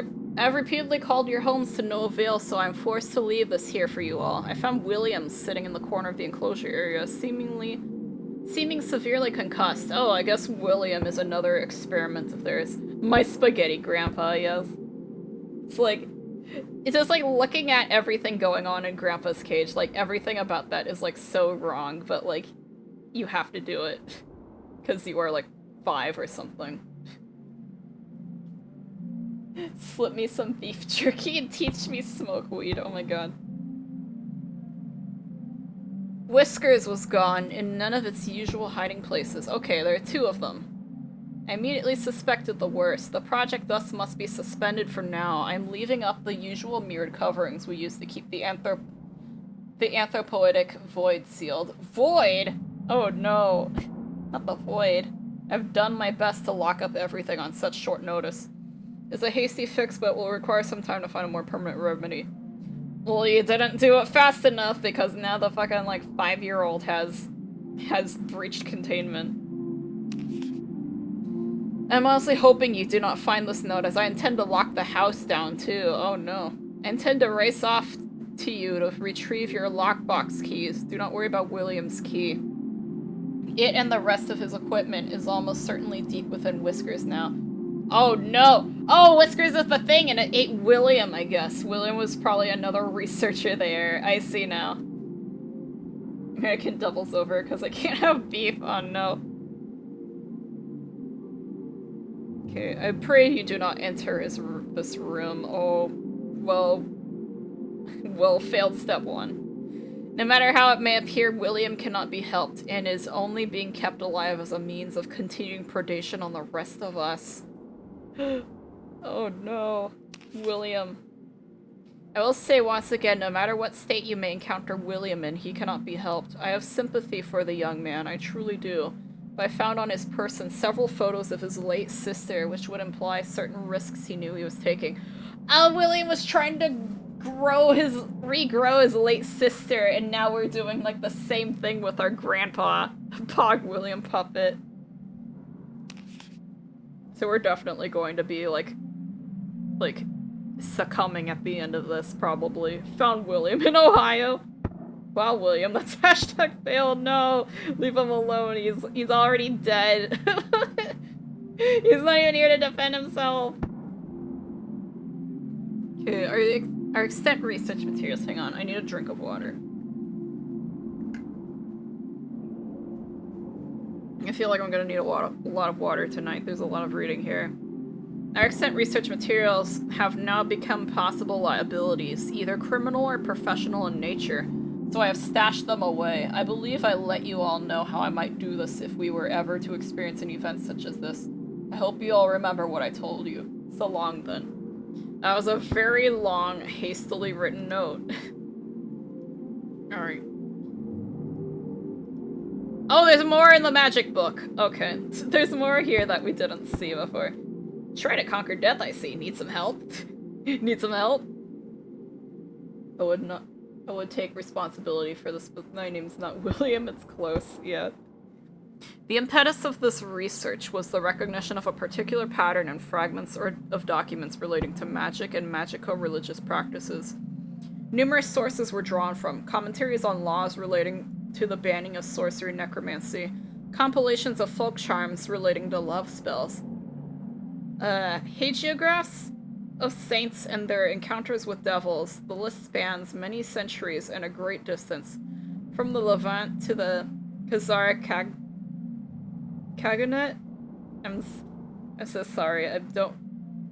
repeatedly called your homes to no avail, so I'm forced to leave this here for you all. I found William sitting in the corner of the enclosure area, seeming severely concussed. Oh, I guess William is another experiment of theirs. My spaghetti grandpa, yes. It's just like looking at everything going on in Grandpa's cage, like everything about that is like so wrong, but like you have to do it. Because you are like 5 or something. Slip me some beef jerky and teach me smoke weed. Oh my god. Whiskers was gone in none of its usual hiding places. Okay, there are 2 of them. I immediately suspected the worst. The project thus must be suspended for now. I'm leaving up the usual mirrored coverings we use to keep the anthropoidic void sealed. Void? Oh no. Not the void. I've done my best to lock up everything on such short notice. It's a hasty fix, but will require some time to find a more permanent remedy. Well, you didn't do it fast enough because now the fucking, like, 5-year-old has breached containment. I'm honestly hoping you do not find this note, as I intend to lock the house down, too. Oh no. I intend to race off to you to retrieve your lockbox keys. Do not worry about William's key. It and the rest of his equipment is almost certainly deep within Whiskers now. Oh no! Oh, Whiskers is the thing, and it ate William, I guess. William was probably another researcher there. I see now. American doubles over because I can't have beef. Oh no. Okay, I pray you do not enter this room. Oh, well, failed step 1. No matter how it may appear, William cannot be helped, and is only being kept alive as a means of continuing predation on the rest of us. Oh no. William. I will say once again, no matter what state you may encounter William in, he cannot be helped. I have sympathy for the young man, I truly do. But I found on his person several photos of his late sister, which would imply certain risks he knew he was taking. Oh, William was trying to regrow his late sister, and now we're doing, like, the same thing with our grandpa. Pog William puppet. So we're definitely going to be, like, succumbing at the end of this, probably. Found William in Ohio. Wow, William, that's hashtag fail. No, leave him alone. He's already dead. He's not even here to defend himself. Okay, our extent research materials. Hang on, I need a drink of water. I feel like I'm gonna need a lot of water tonight. There's a lot of reading here. Our extent research materials have now become possible liabilities, either criminal or professional in nature. So I have stashed them away. I believe I let you all know how I might do this if we were ever to experience an event such as this. I hope you all remember what I told you. So long then. That was a very long, hastily written note. Alright. Oh, there's more in the magic book. Okay. There's more here that we didn't see before. Try to conquer death, I see. Need some help? Need some help? I would take responsibility for this, but my name's not William, it's close, yeah. The impetus of this research was the recognition of a particular pattern in fragments of documents relating to magic and magico-religious practices. Numerous sources were drawn from: commentaries on laws relating to the banning of sorcery and necromancy, compilations of folk charms relating to love spells, hagiographs of saints and their encounters with devils. The list spans many centuries and a great distance, from the Levant to the Khazar Kaganet. I'm so sorry, I don't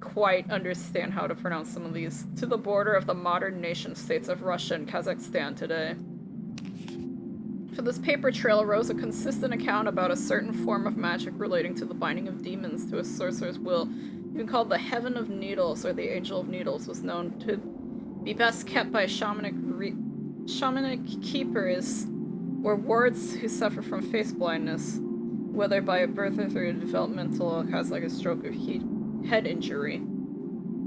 quite understand how to pronounce some of these. To the border of the modern nation-states of Russia and Kazakhstan today. For this paper trail arose a consistent account about a certain form of magic relating to the binding of demons to a sorcerer's will, even called the Heaven of Needles, or the Angel of Needles, was known to be best kept by shamanic keepers, or wards who suffer from face blindness, whether by birth or through developmental cause like a stroke or head injury.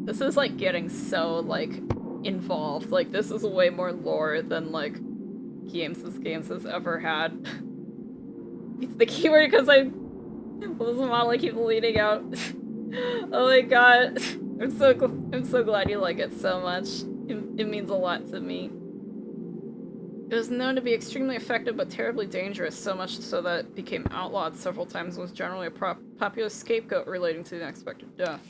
This is, like, getting so, like, involved. Like, this is way more lore than, like, games has ever had. It's the keyword because this model I keep leading out. Oh my god. I'm so glad you like it so much. It means a lot to me. It was known to be extremely effective but terribly dangerous, so much so that it became outlawed several times and was generally a popular scapegoat relating to the unexpected death.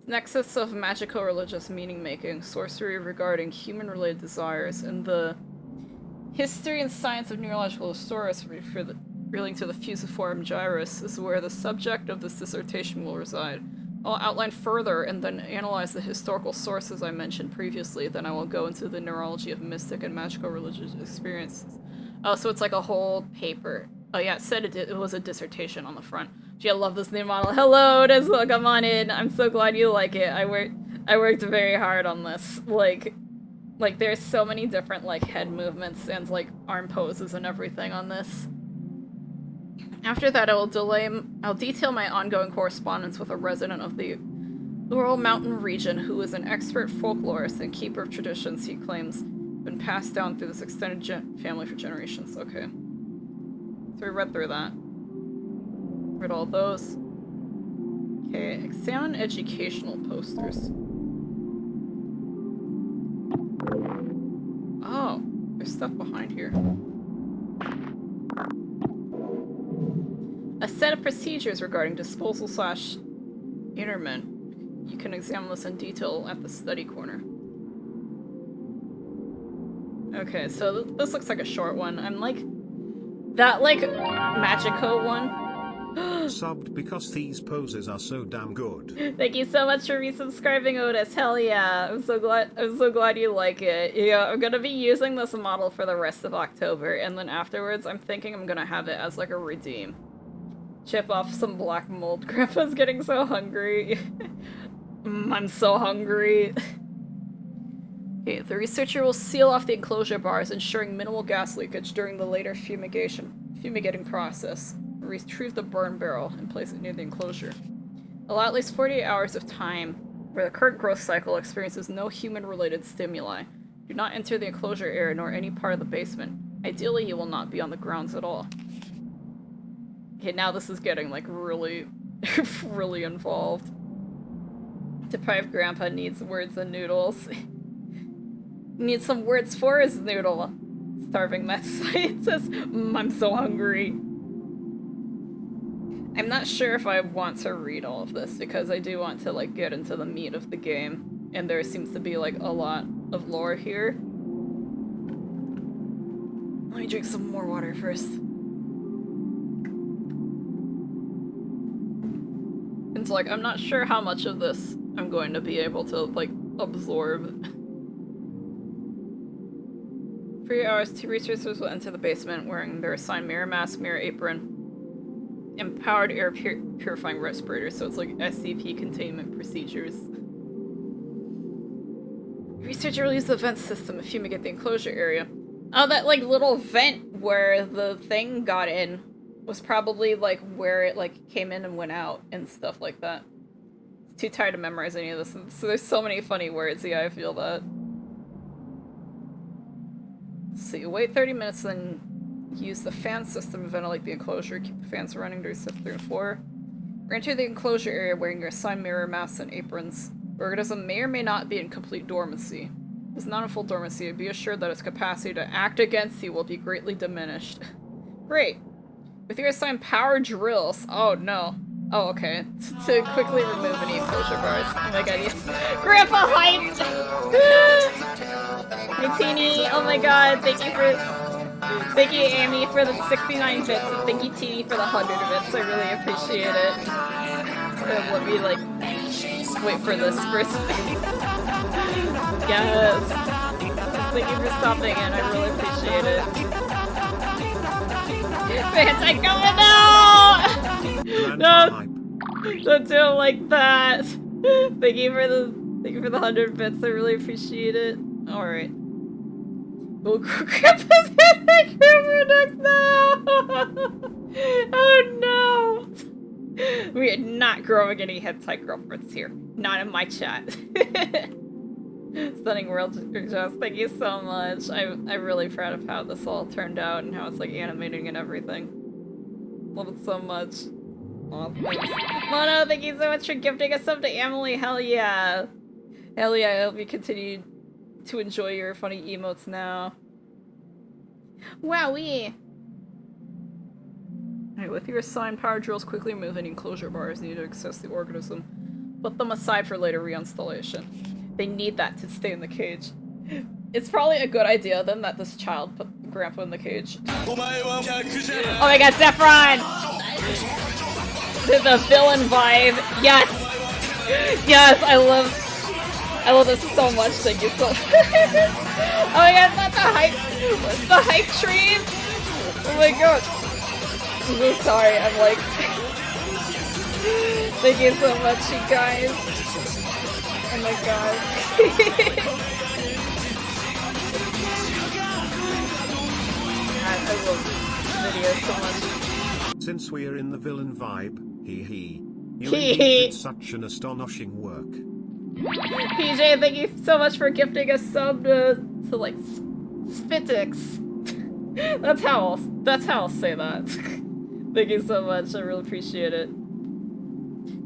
Nexus of magico-religious meaning-making, sorcery regarding human-related desires, and the history and science of neurological sorcery relating to the fusiform gyrus is where the subject of this dissertation will reside. I'll outline further and then analyze the historical sources I mentioned previously, then I will go into the neurology of mystic and magico-religious experiences. Oh, so it's like a whole paper. Oh yeah, it said it was a dissertation on the front. Gee, I love this new model. Hello, Desla, come on in. I'm so glad you like it. I worked very hard on this. Like there's so many different, like, head movements and, like, arm poses and everything on this. After that, I'll detail my ongoing correspondence with a resident of the Laurel Mountain region who is an expert folklorist and keeper of traditions he claims been passed down through this extended family for generations. Okay. So we read through that. Read all those. Okay, examine educational posters. Oh, there's stuff behind here. A set of procedures regarding disposal / interment. You can examine this in detail at the study corner. Okay, so this looks like a short one. I'm like... That, like, Magico one. Subbed because these poses are so damn good. Thank you so much for resubscribing, Otis. Hell yeah. I'm so glad you like it. Yeah, I'm gonna be using this model for the rest of October, and then afterwards I'm thinking I'm gonna have it as like a redeem. Chip off some black mold. Grandpa's getting so hungry. I'm so hungry. Okay, the researcher will seal off the enclosure bars, ensuring minimal gas leakage during the later fumigating process. Retrieve the burn barrel and place it near the enclosure. Allow at least 48 hours of time where the current growth cycle experiences no human-related stimuli. Do not enter the enclosure area nor any part of the basement. Ideally, you will not be on the grounds at all. Okay, now this is getting, like, really, really involved. Deprived Grandpa needs words and noodles. Needs some words for his noodle. Starving mad scientist. I'm so hungry. I'm not sure if I want to read all of this, because I do want to, like, get into the meat of the game. And there seems to be, like, a lot of lore here. Let me drink some more water first. It's like, I'm not sure how much of this I'm going to be able to, like, absorb. 3 hours, 2 researchers will enter the basement wearing their assigned mirror mask, mirror apron, and powered air purifying respirators, so it's like SCP containment procedures. Researcher will use the vent system to fumigate the enclosure area. Oh, that, like, little vent where the thing got in was probably, like, where it, like, came in and went out and stuff like that. It's too tired to memorize any of this, so there's so many funny words. Yeah, I feel that. So you wait 30 minutes, then use the fan system to ventilate the enclosure. Keep the fans running during step 3 and 4. Enter the enclosure area wearing your assigned mirror masks and aprons. The organism may or may not be in complete dormancy. If it's not in full dormancy, be assured that its capacity to act against you will be greatly diminished. Great. With your assigned power drills... Oh, no. Oh, okay. To quickly remove any enclosure bars. Oh my god, yes. Grandpa hyped! Hey, Teeny! Oh my god, thank you, Amy, for the 69 bits, and thank you, Teeny, for the 100 bits. I really appreciate it. Let me, like, wait for this first. Yes! Thank you for stopping in, I really appreciate it. No! Don't do it like that! Thank you for the 100 bits, I really appreciate it. Alright. Oh, Grandpa's getting camera next now! Oh no! We are not growing any hentai girlfriends here. Not in my chat. Stunning world, just thank you so much. I'm really proud of how this all turned out and how it's like animating and everything. Love it so much. Aw, thanks. Mono, thank you so much for gifting a sub to Emily. Hell yeah. Hell yeah, I hope you continue to enjoy your funny emotes now. Wowee! Alright, with your assigned power drills, quickly remove any enclosure bars needed to access the organism. Put them aside for later reinstallation. They need that to stay in the cage. It's probably a good idea then that this child put Grandpa in the cage. Oh my god, Zephron! The villain vibe. Yes! Yes, I love this so much. Thank you so much. Oh my god, that's the hype train! Oh my god. I'm so sorry, I'm like... Thank you so much, you guys. Oh my god. I love this video so much. since we're in the villain vibe, hee hee. You Hee indeed hee. did such an astonishing work. PJ, thank you so much for gifting a sub to like Spitix. That's how I'll say that. Thank you so much. I really appreciate it.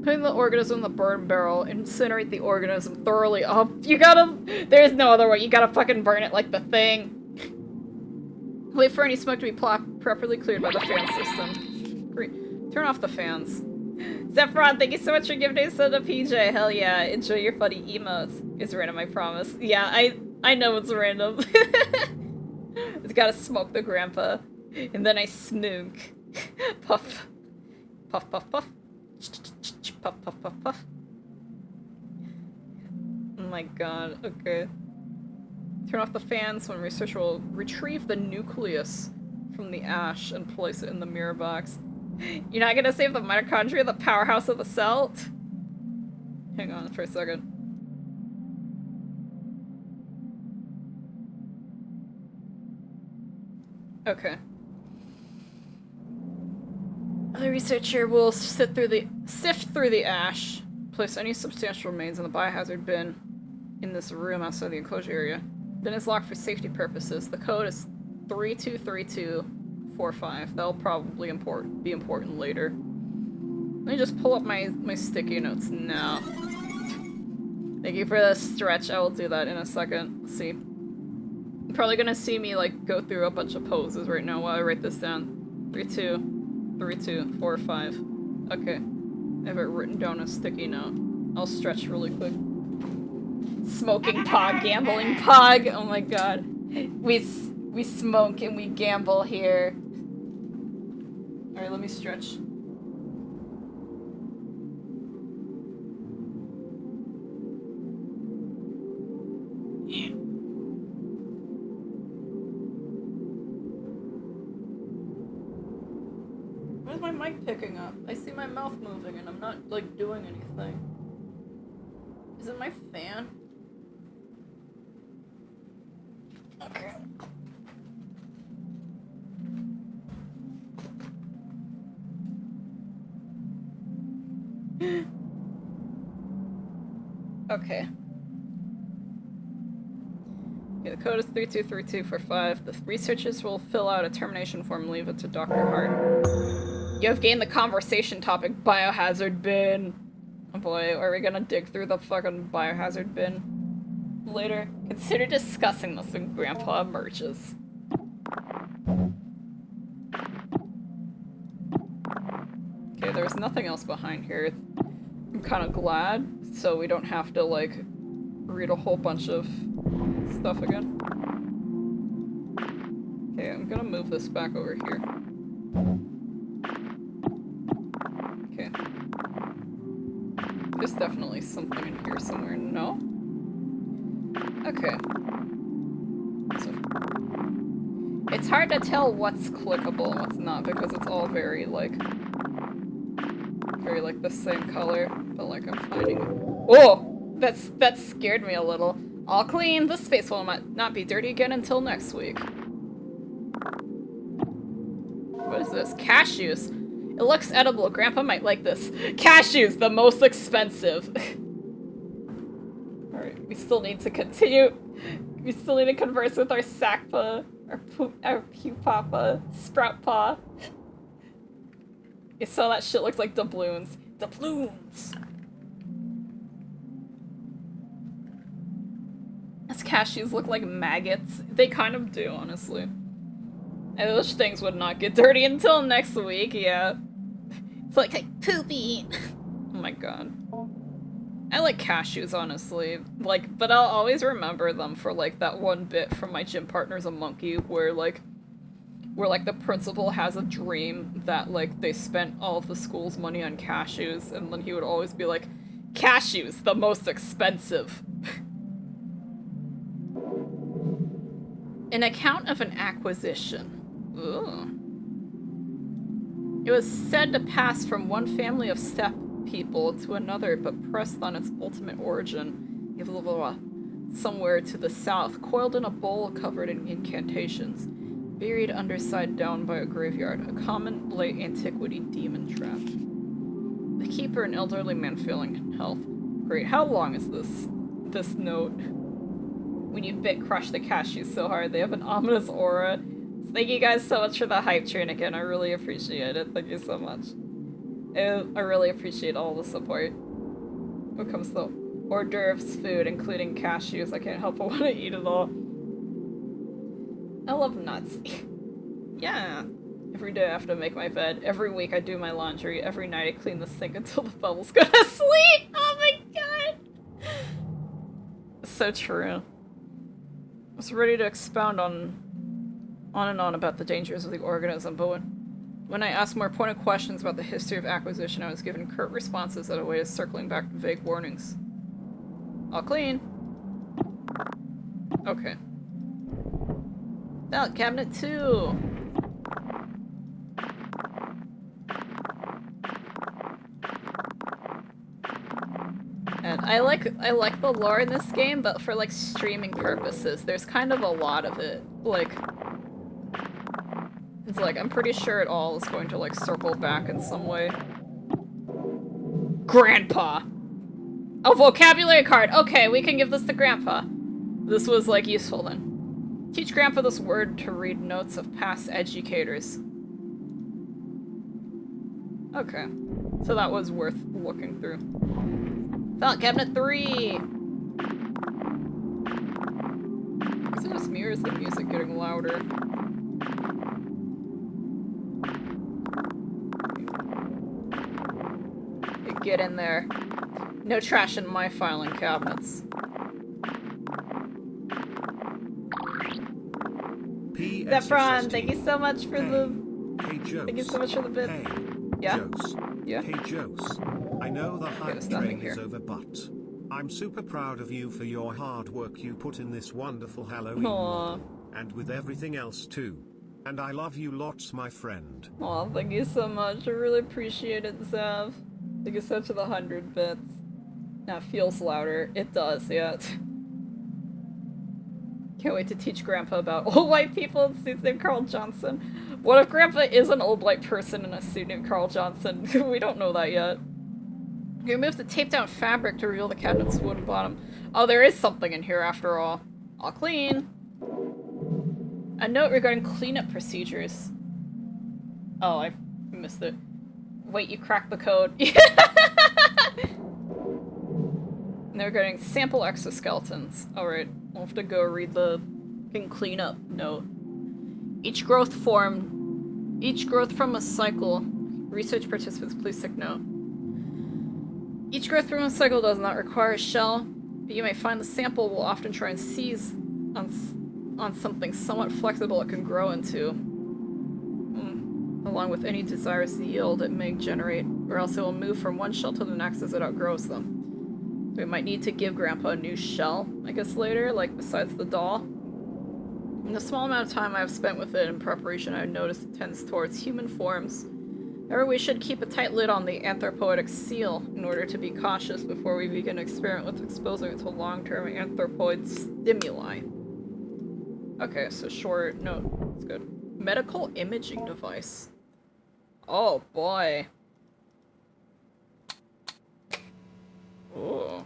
Putting the organism in the burn barrel, incinerate the organism thoroughly. Oh, you gotta. There's no other way. You gotta fucking burn it like the thing. Wait for any smoke to be properly cleared by the fan system. Great. Turn off the fans. Zephron, thank you so much for giving a sub to PJ. Hell yeah. Enjoy your funny emotes. It's random, I promise. Yeah, I know it's random. It's gotta smoke the grandpa. And then I snook. Puff. Puff, puff, puff. Puff, puff, puff, puff. Oh my god, okay. Turn off the fans when researcher will retrieve the nucleus from the ash and place it in the mirror box. You're not gonna save the mitochondria, the powerhouse of the cell? Hang on for a second. Okay. The researcher will sift through the ash, place any substantial remains in the biohazard bin in this room outside the enclosure area. Bin is locked for safety purposes. The code is 323245. That'll probably be important later. Let me just pull up my sticky notes now. Thank you for the stretch. I will do that in a second. Let's see. You're probably gonna see me like go through a bunch of poses right now while I write this down. 3245. Okay. I have it written down a sticky note. I'll stretch really quick. Smoking pog, gambling pog. Oh my god. We smoke and we gamble here. Alright, let me stretch. Yeah. Where's my mic picking up? I see my mouth moving and I'm not, like, doing anything. Is it my fan? Okay. Okay. Okay, the code is 323245. The researchers will fill out a termination form and leave it to Dr. Hart. You have gained the conversation topic, biohazard bin. Oh boy, are we gonna dig through the fucking biohazard bin later? Consider discussing this when Grandpa emerges. Okay, there's nothing else behind here. I'm kind of glad, so we don't have to, like, read a whole bunch of stuff again. Okay, I'm gonna move this back over here. Okay. There's definitely something in here somewhere. No? Okay. So, it's hard to tell what's clickable and what's not because it's all very, like, the same color, but, like, I'm finding... Oh! That scared me a little. All clean. This space will not be dirty again until next week. What is this? Cashews. It looks edible. Grandpa might like this. Cashews, the most expensive. Alright, we still need to continue. We still need to converse with our Sackpa, our Pewpapa, Sproutpaw. You saw that shit looks like doubloons. Doubloons! Those cashews look like maggots. They kind of do, honestly. I wish things would not get dirty until next week, yeah. It's like poopy. Oh my god. I like cashews, honestly. Like, but I'll always remember them for, like, that one bit from My Gym Partner's a Monkey where the principal has a dream that, like, they spent all of the school's money on cashews, and then he would always be like, cashews, the most expensive. An account of an acquisition. Ooh. It was said to pass from one family of steppe people to another, but pressed on its ultimate origin, somewhere to the south, coiled in a bowl covered in incantations. Buried underside down by a graveyard. A common late antiquity demon trap. The keeper, an elderly man failing health. Great. How long is this note? When you bit crush the cashews so hard, they have an ominous aura. So thank you guys so much for the hype train again. I really appreciate it. Thank you so much. I really appreciate all the support. When it comes to hors d'oeuvres food, including cashews, I can't help but want to eat it all. I love nuts. Yeah. Every day I have to make my bed. Every week I do my laundry. Every night I clean the sink until the bubbles go to sleep. Oh my god. So true. I was ready to expound on and on about the dangers of the organism, but when I asked more pointed questions about the history of acquisition, I was given curt responses that way of circling back to vague warnings. All clean. Okay. Ballot cabinet 2. And I like the lore in this game, but for like streaming purposes, there's kind of a lot of it. Like, it's like I'm pretty sure it all is going to like circle back in some way. Grandpa. Oh, vocabulary card. Okay, we can give this to Grandpa. This was like useful then. Teach Grandpa this word to read notes of past educators. Okay. So that was worth looking through. Felt cabinet 3! Is it just me or is the music getting louder? Get in there. No trash in my filing cabinets. Zephron, thank you so much for thank you so much for the bits. Hey, yeah? Jose. Yeah? Hey, Jose. I know the hype train is over, but I'm super proud of you for your hard work you put in this wonderful Halloween mod, and with everything else too. And I love you lots, my friend. Aw, thank you so much. I really appreciate it, Zev. Thank you so much for the 100 bits. Now it feels louder. It does, yeah. Can't wait to teach Grandpa about old white people in suits named Carl Johnson. What if Grandpa is an old white person in a suit named Carl Johnson? We don't know that yet. You remove the taped down fabric to reveal the cabinet's wooden bottom. Oh, there is something in here after all. All clean. A note regarding cleanup procedures. Oh, I missed it. Wait, you cracked the code. And they're getting sample exoskeletons. Alright, we'll have to go read the cleanup note. Each growth from a cycle. Research participants, please take note. Each growth from a cycle does not require a shell, but you may find the sample will often try and seize on something somewhat flexible it can grow into. Along with any desires yield it may generate, or else it will move from one shell to the next as it outgrows them. We might need to give Grandpa a new shell, I guess later, like besides the doll. In the small amount of time I have spent with it in preparation, I have noticed it tends towards human forms. However, we should keep a tight lid on the anthropoidic seal in order to be cautious before we begin to experiment with exposing it to long-term anthropoid stimuli. Okay, so short note. That's good. Medical imaging device. Oh boy. Ooh.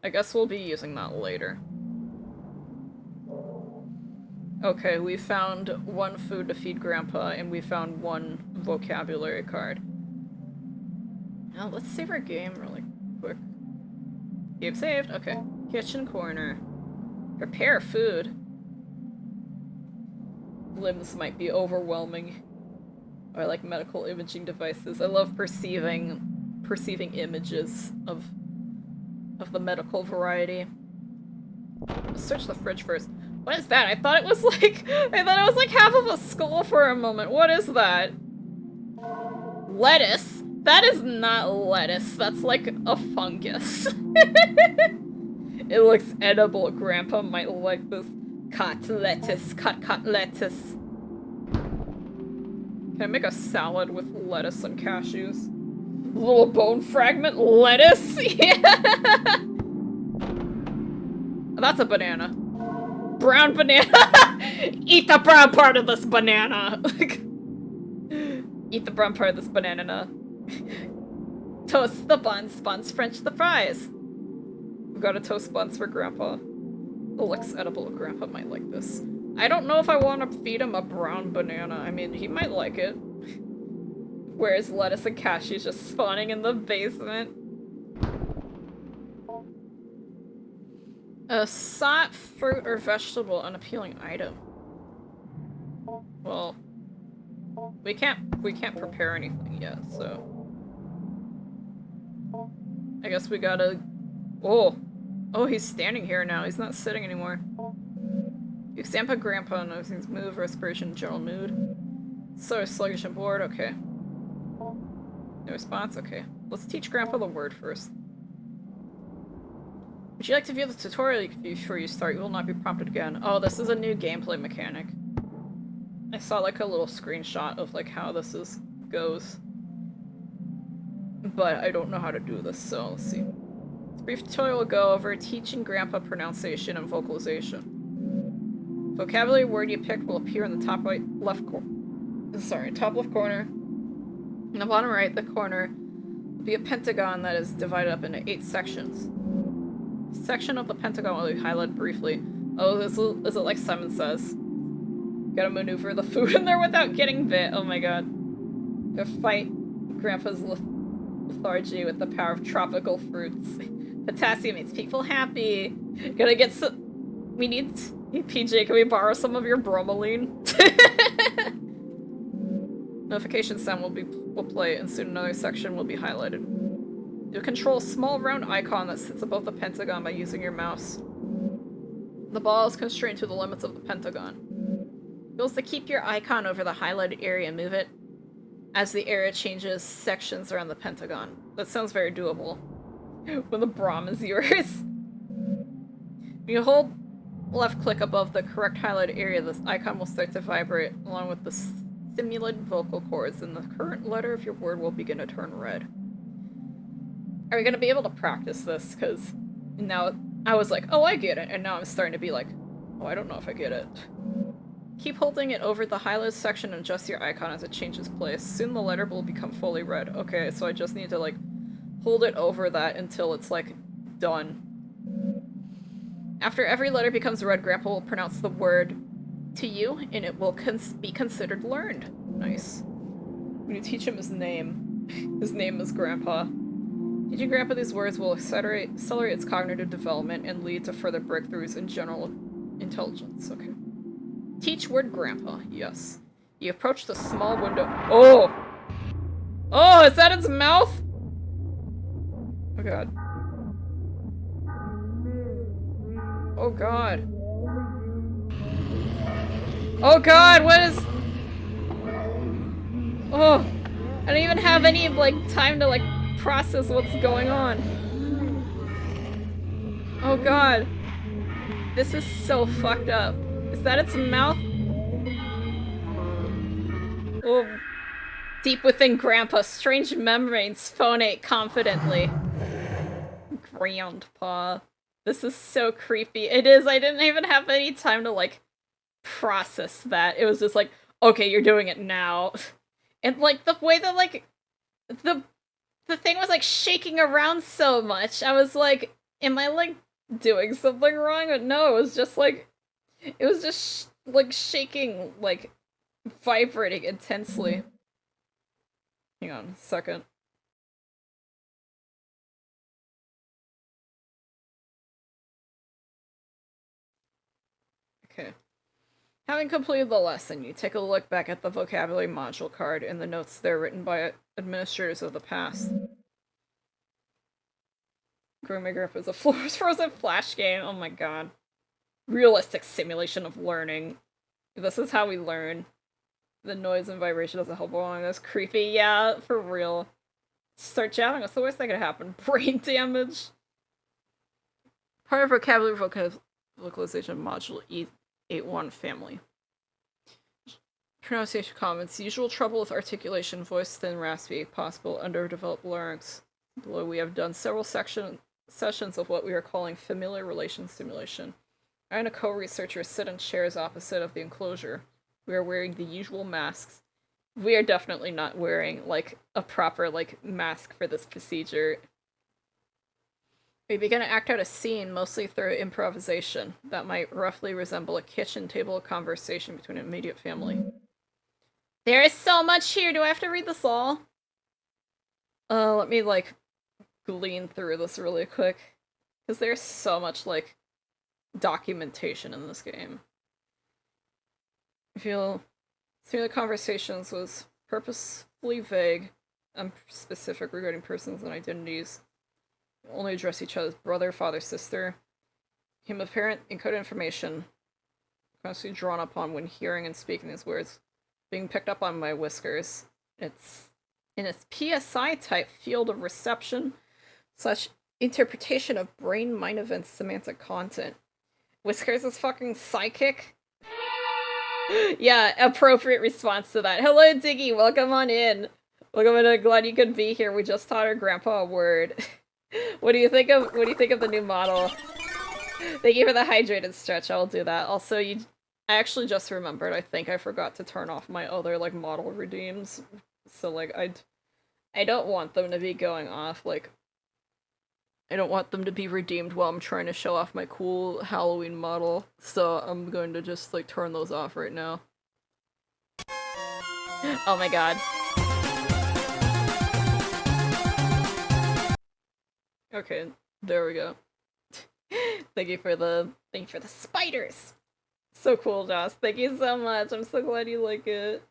I guess we'll be using that later. Okay, we found one food to feed Grandpa, and we found one vocabulary card. Now, let's save our game really quick. Game saved? Okay. Kitchen corner. Prepare food. Limbs might be overwhelming. I like medical imaging devices. I love perceiving images of the medical variety. Let's search the fridge first. What is that? I thought it was like half of a skull for a moment. What is that? Lettuce? That is not lettuce. That's like a fungus. It looks edible. Grandpa might like this. Cut lettuce. Cut lettuce. Can I make a salad with lettuce and cashews? Little bone fragment lettuce? Yeah! That's a banana. brown banana. Eat the brown part of this banana. Eat the brown part of this banana. Toast the buns, French the fries. We got a toast buns for Grandpa. It looks edible. Grandpa might like this. I don't know if I want to feed him a brown banana. I mean, he might like it. Where's lettuce and cashews just spawning in the basement? A sought fruit or vegetable unappealing item. Well, we can't prepare anything yet, so I guess we gotta. Oh, he's standing here now. He's not sitting anymore. You examine up Grandpa, noticing his move, respiration, general mood. So sluggish and bored. Okay. No response. Okay. Let's teach Grandpa the word first. Would you like to view the tutorial before you start? You will not be prompted again. Oh, this is a new gameplay mechanic. I saw like a little screenshot of like how this goes. But I don't know how to do this, so let's see. This brief tutorial will go over teaching Grandpa pronunciation and vocalization. Vocabulary word you picked will appear in the top left corner. In the bottom right, the corner will be a pentagon that is divided up into 8 sections. Section of the pentagon will be highlighted briefly. Oh, is it like Simon Says? Gotta maneuver the food in there without getting bit. Oh my god. Gotta fight Grandpa's lethargy with the power of tropical fruits. Potassium makes people happy. Gotta get some. We need. PJ, can we borrow some of your bromelain? Notification sound will play, and soon another section will be highlighted. You'll control a small round icon that sits above the pentagon by using your mouse. The ball is constrained to the limits of the pentagon. You'll to keep your icon over the highlighted area and move it as the area changes sections around the pentagon. That sounds very doable. When the Braum is yours. When you hold left click above the correct highlighted area, this icon will start to vibrate along with the simulated vocal cords, and the current letter of your word will begin to turn red. Are we gonna be able to practice this? Because now I was like, oh, I get it, and now I'm starting to be like, oh, I don't know if I get it. Keep holding it over the highlighted section and adjust your icon as it changes place. Soon the letter will become fully red. Okay, so I just need to like hold it over that until it's like done. After every letter becomes red, Grandpa will pronounce the word to you, and it will be considered learned. Nice. When you teach him his name is Grandpa. Teaching Grandpa these words will accelerate its cognitive development and lead to further breakthroughs in general intelligence. Okay. Teach word Grandpa. Yes. You approach the small window. Oh! Oh, is that its mouth? Oh god. Oh god. Oh god, what is... Oh! I don't even have any, like, time to, like, process what's going on. Oh god. This is so fucked up. Is that its mouth? Oh. Deep within Grandpa, strange membranes phonate confidently. Grandpa. This is so creepy. It is. I didn't even have any time to, like, process that. It was just like, okay, you're doing it now. And, like, the way that, like, the thing was, like, shaking around so much, I was like, am I, like, doing something wrong? But no, it was just, like, it was just, like, shaking, like, vibrating intensely. Hang on a second. Okay. Having completed the lesson, you take a look back at the vocabulary module card and the notes there written by administrators of the past. Growing Grip is a frozen flash game. Oh my god. Realistic simulation of learning. This is how we learn. The noise and vibration doesn't help along. That's creepy. Yeah, for real. Start jabbing. What's the worst that could happen? Brain damage. Part of vocabulary vocalization module E81 family. Pronunciation comments. Usual trouble with articulation, voice thin, raspy, possible underdeveloped larynx. Below we have done several sessions of what we are calling familiar relation simulation. I and a co-researcher sit in chairs opposite of the enclosure. We are wearing the usual masks. We are definitely not wearing, like, a proper, like, mask for this procedure. We begin to act out a scene, mostly through improvisation, that might roughly resemble a kitchen table conversation between an immediate family. There is so much here! Do I have to read this all? Let me, like, glean through this really quick. Because there's so much, like, documentation in this game. I feel some of the conversations was purposefully vague and specific regarding persons and identities. Only address each other's brother, father, sister. Became apparent encoded information constantly drawn upon when hearing and speaking these words, being picked up on my whiskers. It's in its PSI type field of reception / interpretation of brain mind events semantic content. Whiskers is fucking psychic. Yeah, appropriate response to that. Hello, Diggy. Welcome on in. Welcome in. Glad you could be here. We just taught our grandpa a word. What do you think of the new model? Thank you for the hydrated stretch. I'll do that. Also, I actually just remembered. I think I forgot to turn off my other like model redeems. So like I don't want them to be going off. Like I don't want them to be redeemed while I'm trying to show off my cool Halloween model. So I'm going to just like turn those off right now. Oh my god. Okay, there we go. Thank you for the spiders. So cool, Joss. Thank you so much. I'm so glad you like it.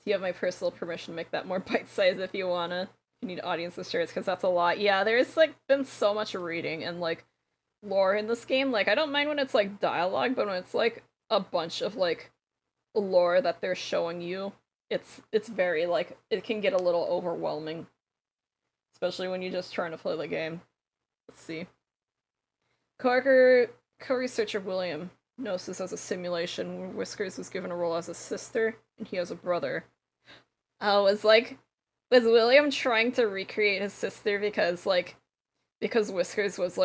You have my personal permission to make that more bite-sized if you wanna. You need audience assurance because that's a lot. Yeah, there's like been so much reading and like lore in this game. Like I don't mind when it's like dialogue, but when it's like a bunch of like lore that they're showing you, it's very like it can get a little overwhelming. Especially when you're just trying to play the game. Let's see. Co-researcher William knows this as a simulation where Whiskers was given a role as a sister and he has a brother. Oh, was William trying to recreate his sister because Whiskers was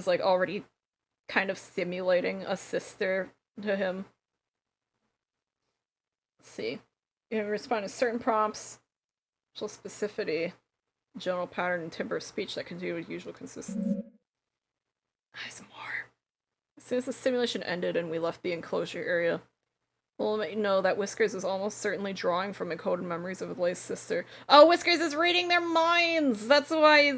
already kind of simulating a sister to him? Let's see. You respond to certain prompts, specificity, general pattern and timbre of speech that continue with usual consistency. Some more. As soon as the simulation ended and we left the enclosure area, we'll let you know that Whiskers is almost certainly drawing from encoded memories of Lay's sister. Oh, Whiskers is reading their minds! That's why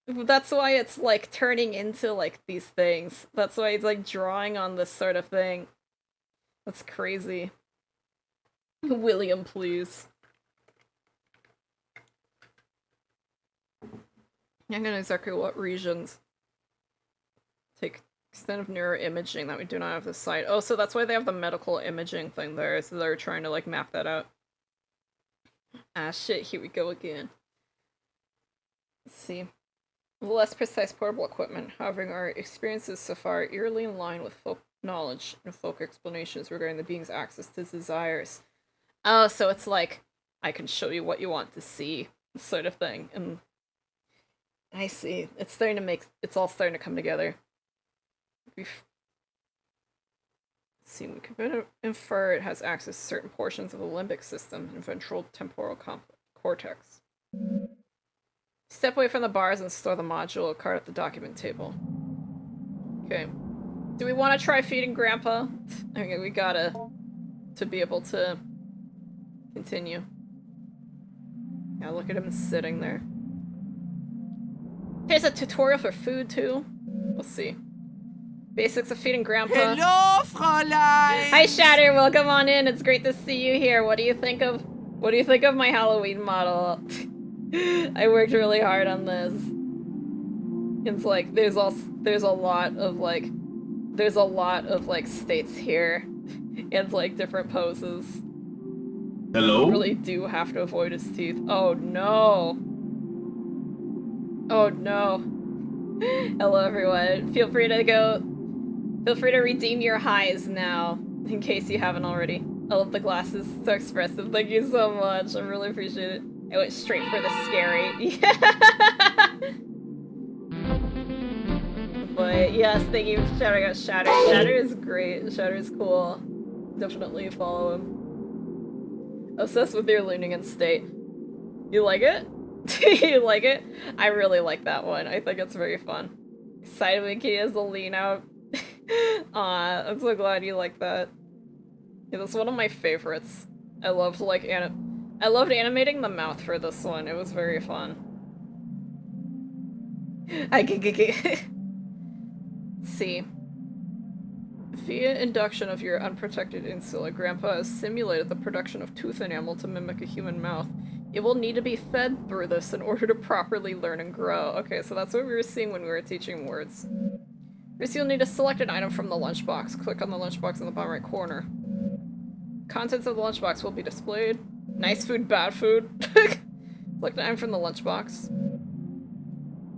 it's, like, turning into, like, these things. That's why he's, like, drawing on this sort of thing. That's crazy. William, please. I'm gonna exactly what regions. Take extent of neuroimaging that we do not have this site. Oh, so that's why they have the medical imaging thing there, so they're trying to, like, map that out. Ah, shit, here we go again. Let's see. Less precise portable equipment, however, our experiences so far are eerily in line with folk knowledge and folk explanations regarding the being's access to desires. Oh, so it's like, I can show you what you want to see, sort of thing. And I see. It's all starting to come together. Let's see, we can infer it has access to certain portions of the limbic system and ventral temporal cortex. Step away from the bars and store the module card at the document table. Okay. Do we want to try feeding Grandpa? Okay, we gotta to be able to continue. Yeah, look at him sitting there. There's a tutorial for food too. We'll see. Basics of feeding Grandpa. Hello, Fräulein! Hi, Shatter. Welcome on in. It's great to see you here. What do you think of my Halloween model? I worked really hard on this. It's like there's a lot of like states here and like different poses. Hello? You really do have to avoid his teeth. Oh no. Oh no. Hello everyone. Feel free to redeem your highs now, in case you haven't already. I love the glasses, so expressive. Thank you so much. I really appreciate it. I went straight for the scary. Yes, thank you for shouting out Shatter. Shatter is great. Shatter is cool. Definitely follow him. Obsessed with your leaning in state. You like it? You like it? I really like that one. I think it's very fun. Side of Mickey is a lean out. Aw, I'm so glad you like that. Yeah, that's one of my favorites. I loved I loved animating the mouth for this one. It was very fun. See. Via induction of your unprotected insula, Grandpa has simulated the production of tooth enamel to mimic a human mouth. It will need to be fed through this in order to properly learn and grow. Okay, so that's what we were seeing when we were teaching words. First, you'll need to select an item from the lunchbox. Click on the lunchbox in the bottom right corner. Contents of the lunchbox will be displayed. Nice food, bad food. Select an item from the lunchbox.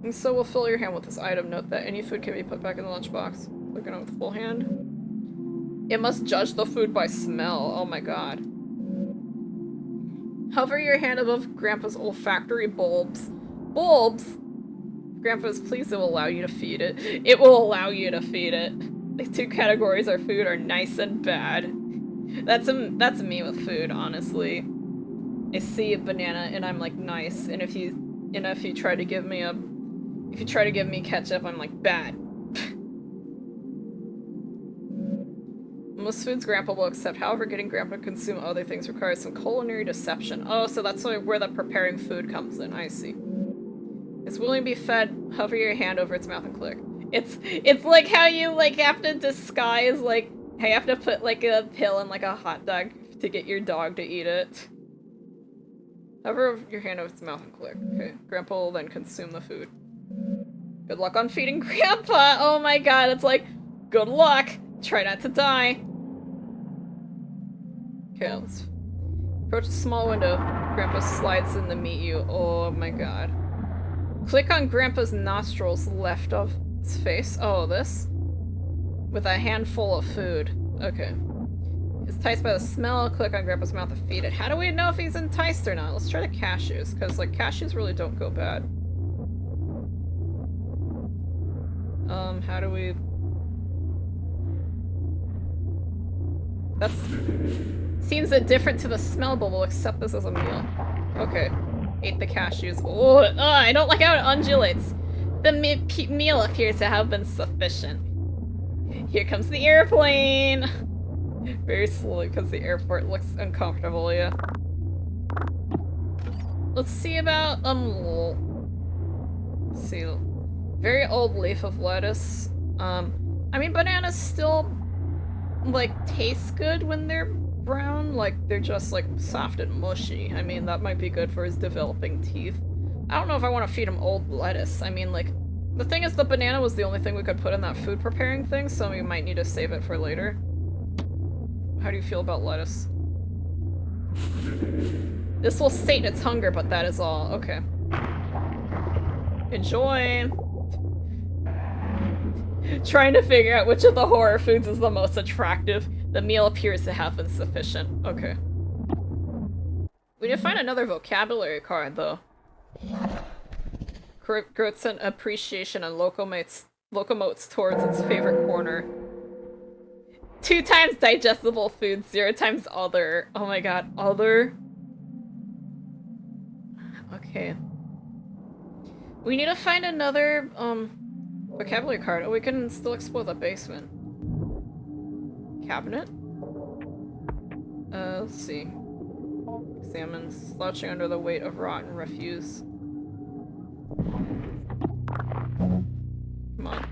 And so we'll fill your hand with this item. Note that any food can be put back in the lunchbox. Click on it with full hand. It must judge the food by smell. Oh my god. Hover your hand above Grandpa's olfactory bulbs. Bulbs? If Grandpa is pleased, it will allow you to feed it. It will allow you to feed it. The two categories of food are nice and bad. That's me with food, honestly. I see a banana and I'm like, nice. And if you try to give me ketchup, I'm like, bad. Most foods Grandpa will accept, however, getting Grandpa to consume other things requires some culinary deception. Oh, so that's where the preparing food comes in. I see. It's willing to be fed, hover your hand over its mouth and click. It's like how you, like, have to disguise, like, I have to put, like, a pill in, like, a hot dog to get your dog to eat it. Hover your hand over its mouth and click. Okay, Grandpa will then consume the food. Good luck on feeding Grandpa! Oh my god, it's like, good luck! Try not to die. Okay, let's approach a small window. Grandpa slides in to meet you. Oh my god. Click on Grandpa's nostrils left of his face. Oh, this? With a handful of food. Okay. He's enticed by the smell. Click on Grandpa's mouth to feed it. How do we know if he's enticed or not? Let's try the cashews, because, like, cashews really don't go bad. How do we... That seems different to the smell, but we'll accept this as a meal. Okay. Ate the cashews. Oh, I don't like how it undulates. The meal appears to have been sufficient. Here comes the airplane! Very slowly, because the airport looks uncomfortable, yeah. Let's see about, let's see. Very old leaf of lettuce. I mean, bananas still, like, taste good when they're brown. Like, they're just, like, soft and mushy. I mean, that might be good for his developing teeth. I don't know if I want to feed him old lettuce. I mean, like, the thing is the banana was the only thing we could put in that food preparing thing, so we might need to save it for later. How do you feel about lettuce? This will sate its hunger, but that is all. Okay. Enjoy! Trying to figure out which of the horror foods is the most attractive. The meal appears to have been sufficient. Okay. We need to find another vocabulary card, though. Growths an appreciation and locomotes towards its favorite corner. 2 times digestible food, 0 times other. Oh my god, other? Okay. We need to find another, vocabulary card. Oh, we can still explore the basement. Cabinet? Let's see. Examine, slouching under the weight of rotten refuse. Come on.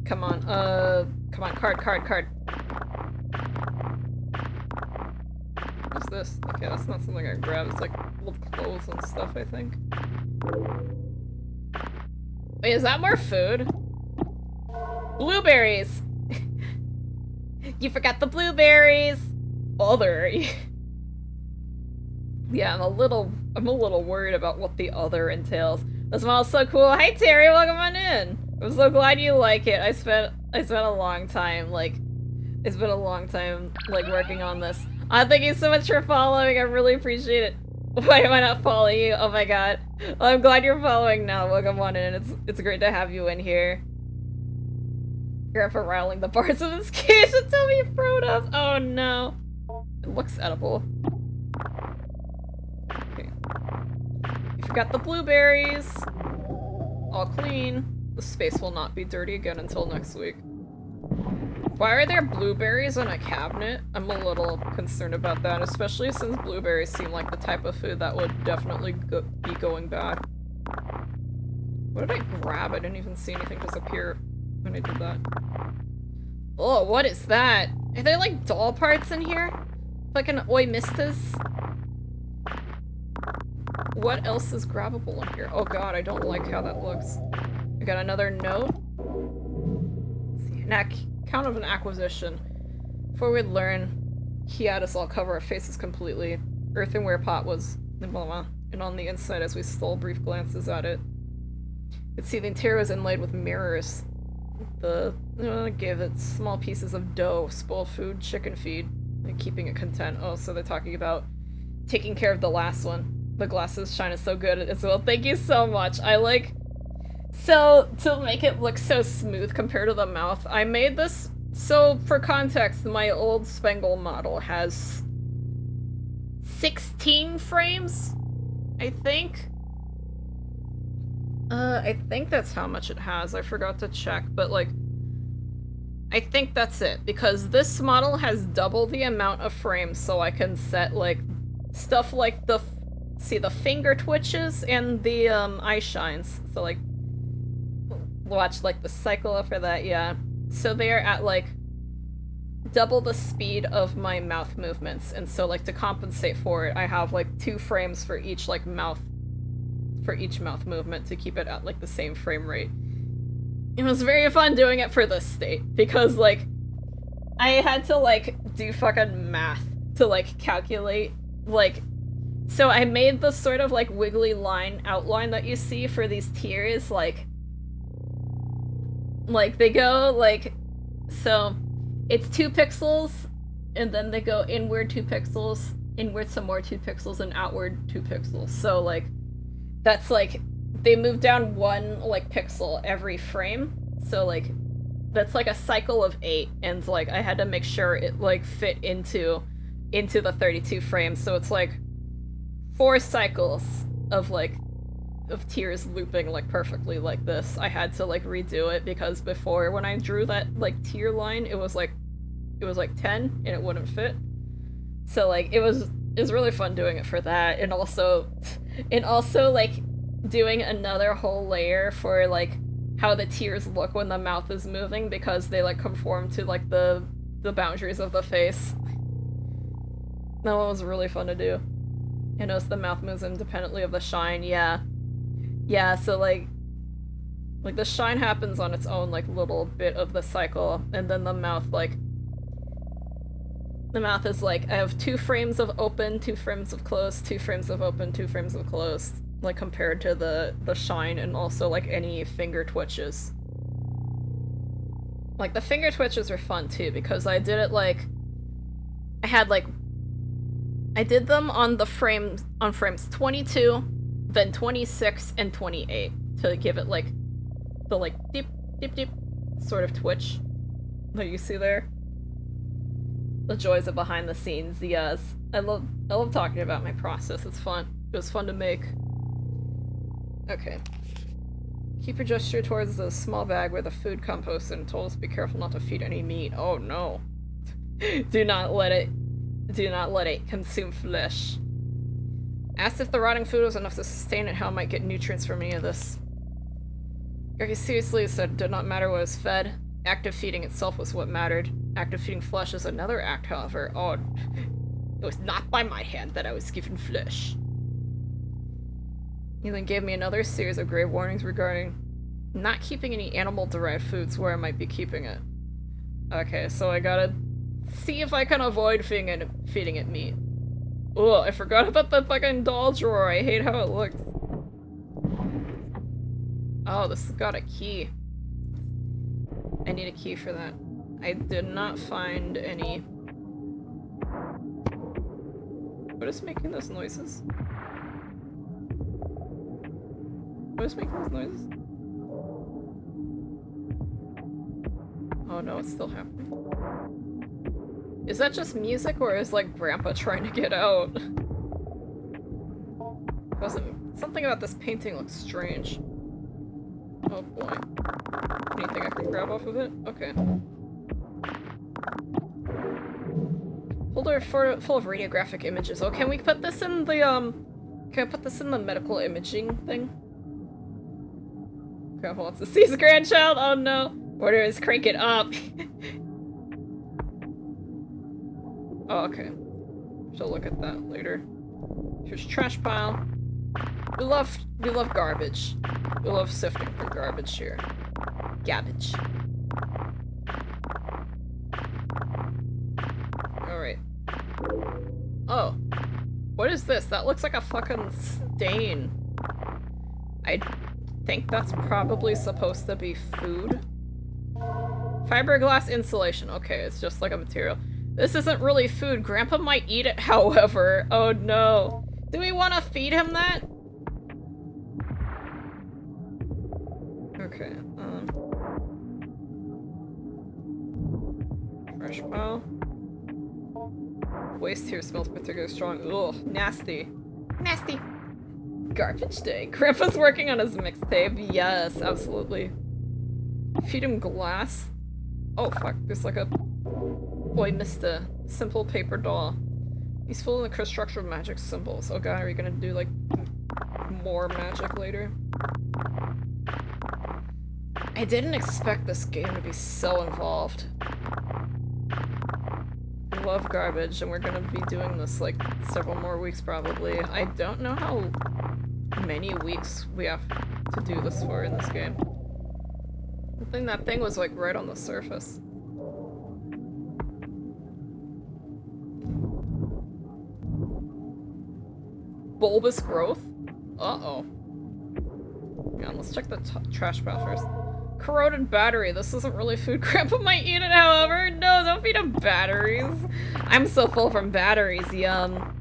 Come on, come on, card. What's this? Okay, that's not something I can grab. It's like old clothes and stuff, I think. Wait, is that more food? Blueberries! You forgot the blueberries! Other. Yeah, I'm a little worried about what the other entails. The smell's so cool. Hi Terry, welcome on in! I'm so glad you like it. I spent a long time, like, working on this. Thank you so much for following, I really appreciate it. Why am I not following you? Oh my god. Well, I'm glad you're following now. Welcome on in. It's great to have you in here. Grandpa rattling the bars of his cage until he froze up. Oh no. It looks edible. Okay. You forgot the blueberries. All clean. The space will not be dirty again until next week. Why are there blueberries in a cabinet? I'm a little concerned about that, especially since blueberries seem like the type of food that would definitely be going bad. What did I grab? I didn't even see anything disappear when I did that. Oh, what is that? Are there like doll parts in here? Fucking oi mistas? What else is grabbable in here? Oh god, I don't like how that looks. I got another note. Let's see. Count of an acquisition. Before we'd learn, he had us all cover our faces completely. Earthenware pot was blah, blah, blah, and on the inside as we stole brief glances at it. Could see the interior was inlaid with mirrors. Gave it small pieces of dough, spoiled food, chicken feed, and keeping it content. Oh, so they're talking about taking care of the last one. The glasses shine is so good as well. Thank you so much. I like... So, to make it look so smooth compared to the mouth, I made this... So, for context, my old Spangle model has 16 frames, I think. I think that's how much it has. I forgot to check, but like... I think that's it, because this model has double the amount of frames, so I can set, like, stuff like the... See, the finger twitches and the, eye shines. So, like... Watch, like, the cycle for that, yeah. So they are at, like, double the speed of my mouth movements, and so, like, to compensate for it, I have, like, 2 frames for each, like, mouth movement to keep it at, like, the same frame rate. It was very fun doing it for this state, because, like, I had to, like, do fucking math to, like, calculate, like... So I made the sort of, like, wiggly line outline that you see for these tiers, like, they go, like, so it's 2 pixels, and then they go inward 2 pixels, inward some more 2 pixels, and outward 2 pixels. So, like, that's, like, they move down 1, like, pixel every frame. So, like, that's, like, a cycle of 8, and, like, I had to make sure it, like, fit into the 32 frames. So it's, like, 4 cycles of, like, of tiers looping, like, perfectly like this. I had to, like, redo it, because before, when I drew that, like, tier line, it was, like, 10, and it wouldn't fit. So, like, it was really fun doing it for that, and also, like, doing another whole layer for, like, how the tiers look when the mouth is moving, because they, like, conform to, like, the boundaries of the face. That one was really fun to do. And notice the mouth moves independently of the shine, yeah. Yeah, so, like, the shine happens on its own, like, little bit of the cycle, and then the mouth, like... The mouth is, like, I have 2 frames of open, 2 frames of closed, 2 frames of open, 2 frames of closed, like, compared to the shine, and also, like, any finger twitches. Like, the finger twitches are fun, too, because I did it, like... I had, like... I did them on frames 22, then 26, and 28, to give it, like, the, like, deep, deep, deep sort of twitch that you see there. The joys of behind the scenes, yes. I love talking about my process, it's fun. It was fun to make. Okay. Keep your gesture towards the small bag where the food composts and told us to be careful not to feed any meat. Oh no. Do not let it consume flesh. Asked if the rotting food was enough to sustain it, how it might get nutrients from any of this. Greggy seriously said it did not matter what was fed. Active feeding itself was what mattered. Active feeding flesh is another act, however. Oh, it was not by my hand that I was given flesh. He then gave me another series of grave warnings regarding not keeping any animal-derived foods where I might be keeping it. Okay, so I gotta see if I can avoid feeding it meat. Oh, I forgot about the fucking doll drawer. I hate how it looks. Oh, this has got a key. I need a key for that. I did not find any. What is making those noises? What is making those noises? Oh no, it's still happening. Is that just music, or is, like, Grandpa trying to get out? Something about this painting looks strange. Oh boy. Anything I can grab off of it? Okay. Folder full of radiographic images. Oh, can we put this in the, can I put this in the medical imaging thing? Grandpa wants to see his grandchild? Oh no. Orders, crank it up. Oh, okay. She'll look at that later. Here's trash pile. We love garbage. We love sifting for garbage here. Gabbage. Alright. Oh. What is this? That looks like a fucking stain. I think that's probably supposed to be food. Fiberglass insulation. Okay, it's just like a material. This isn't really food. Grandpa might eat it, however. Oh no. Do we want to feed him that? Okay, trash pile. Waste here smells particularly strong. Ugh, nasty. Nasty. Garbage day. Grandpa's working on his mixtape. Yes, absolutely. Feed him glass. Oh fuck, there's like a... Oh, I missed a simple paper doll. He's full of the construction of magic symbols. Oh god, are we gonna do like more magic later? I didn't expect this game to be so involved. I love garbage, and we're gonna be doing this like several more weeks probably. I don't know how many weeks we have to do this for in this game. I think that thing was like right on the surface. Bulbous growth? Uh-oh. Yeah, let's check the trash pile first. Corroded battery. This isn't really food. Grandpa might eat it, however. No, don't feed him batteries. I'm so full from batteries. Yum.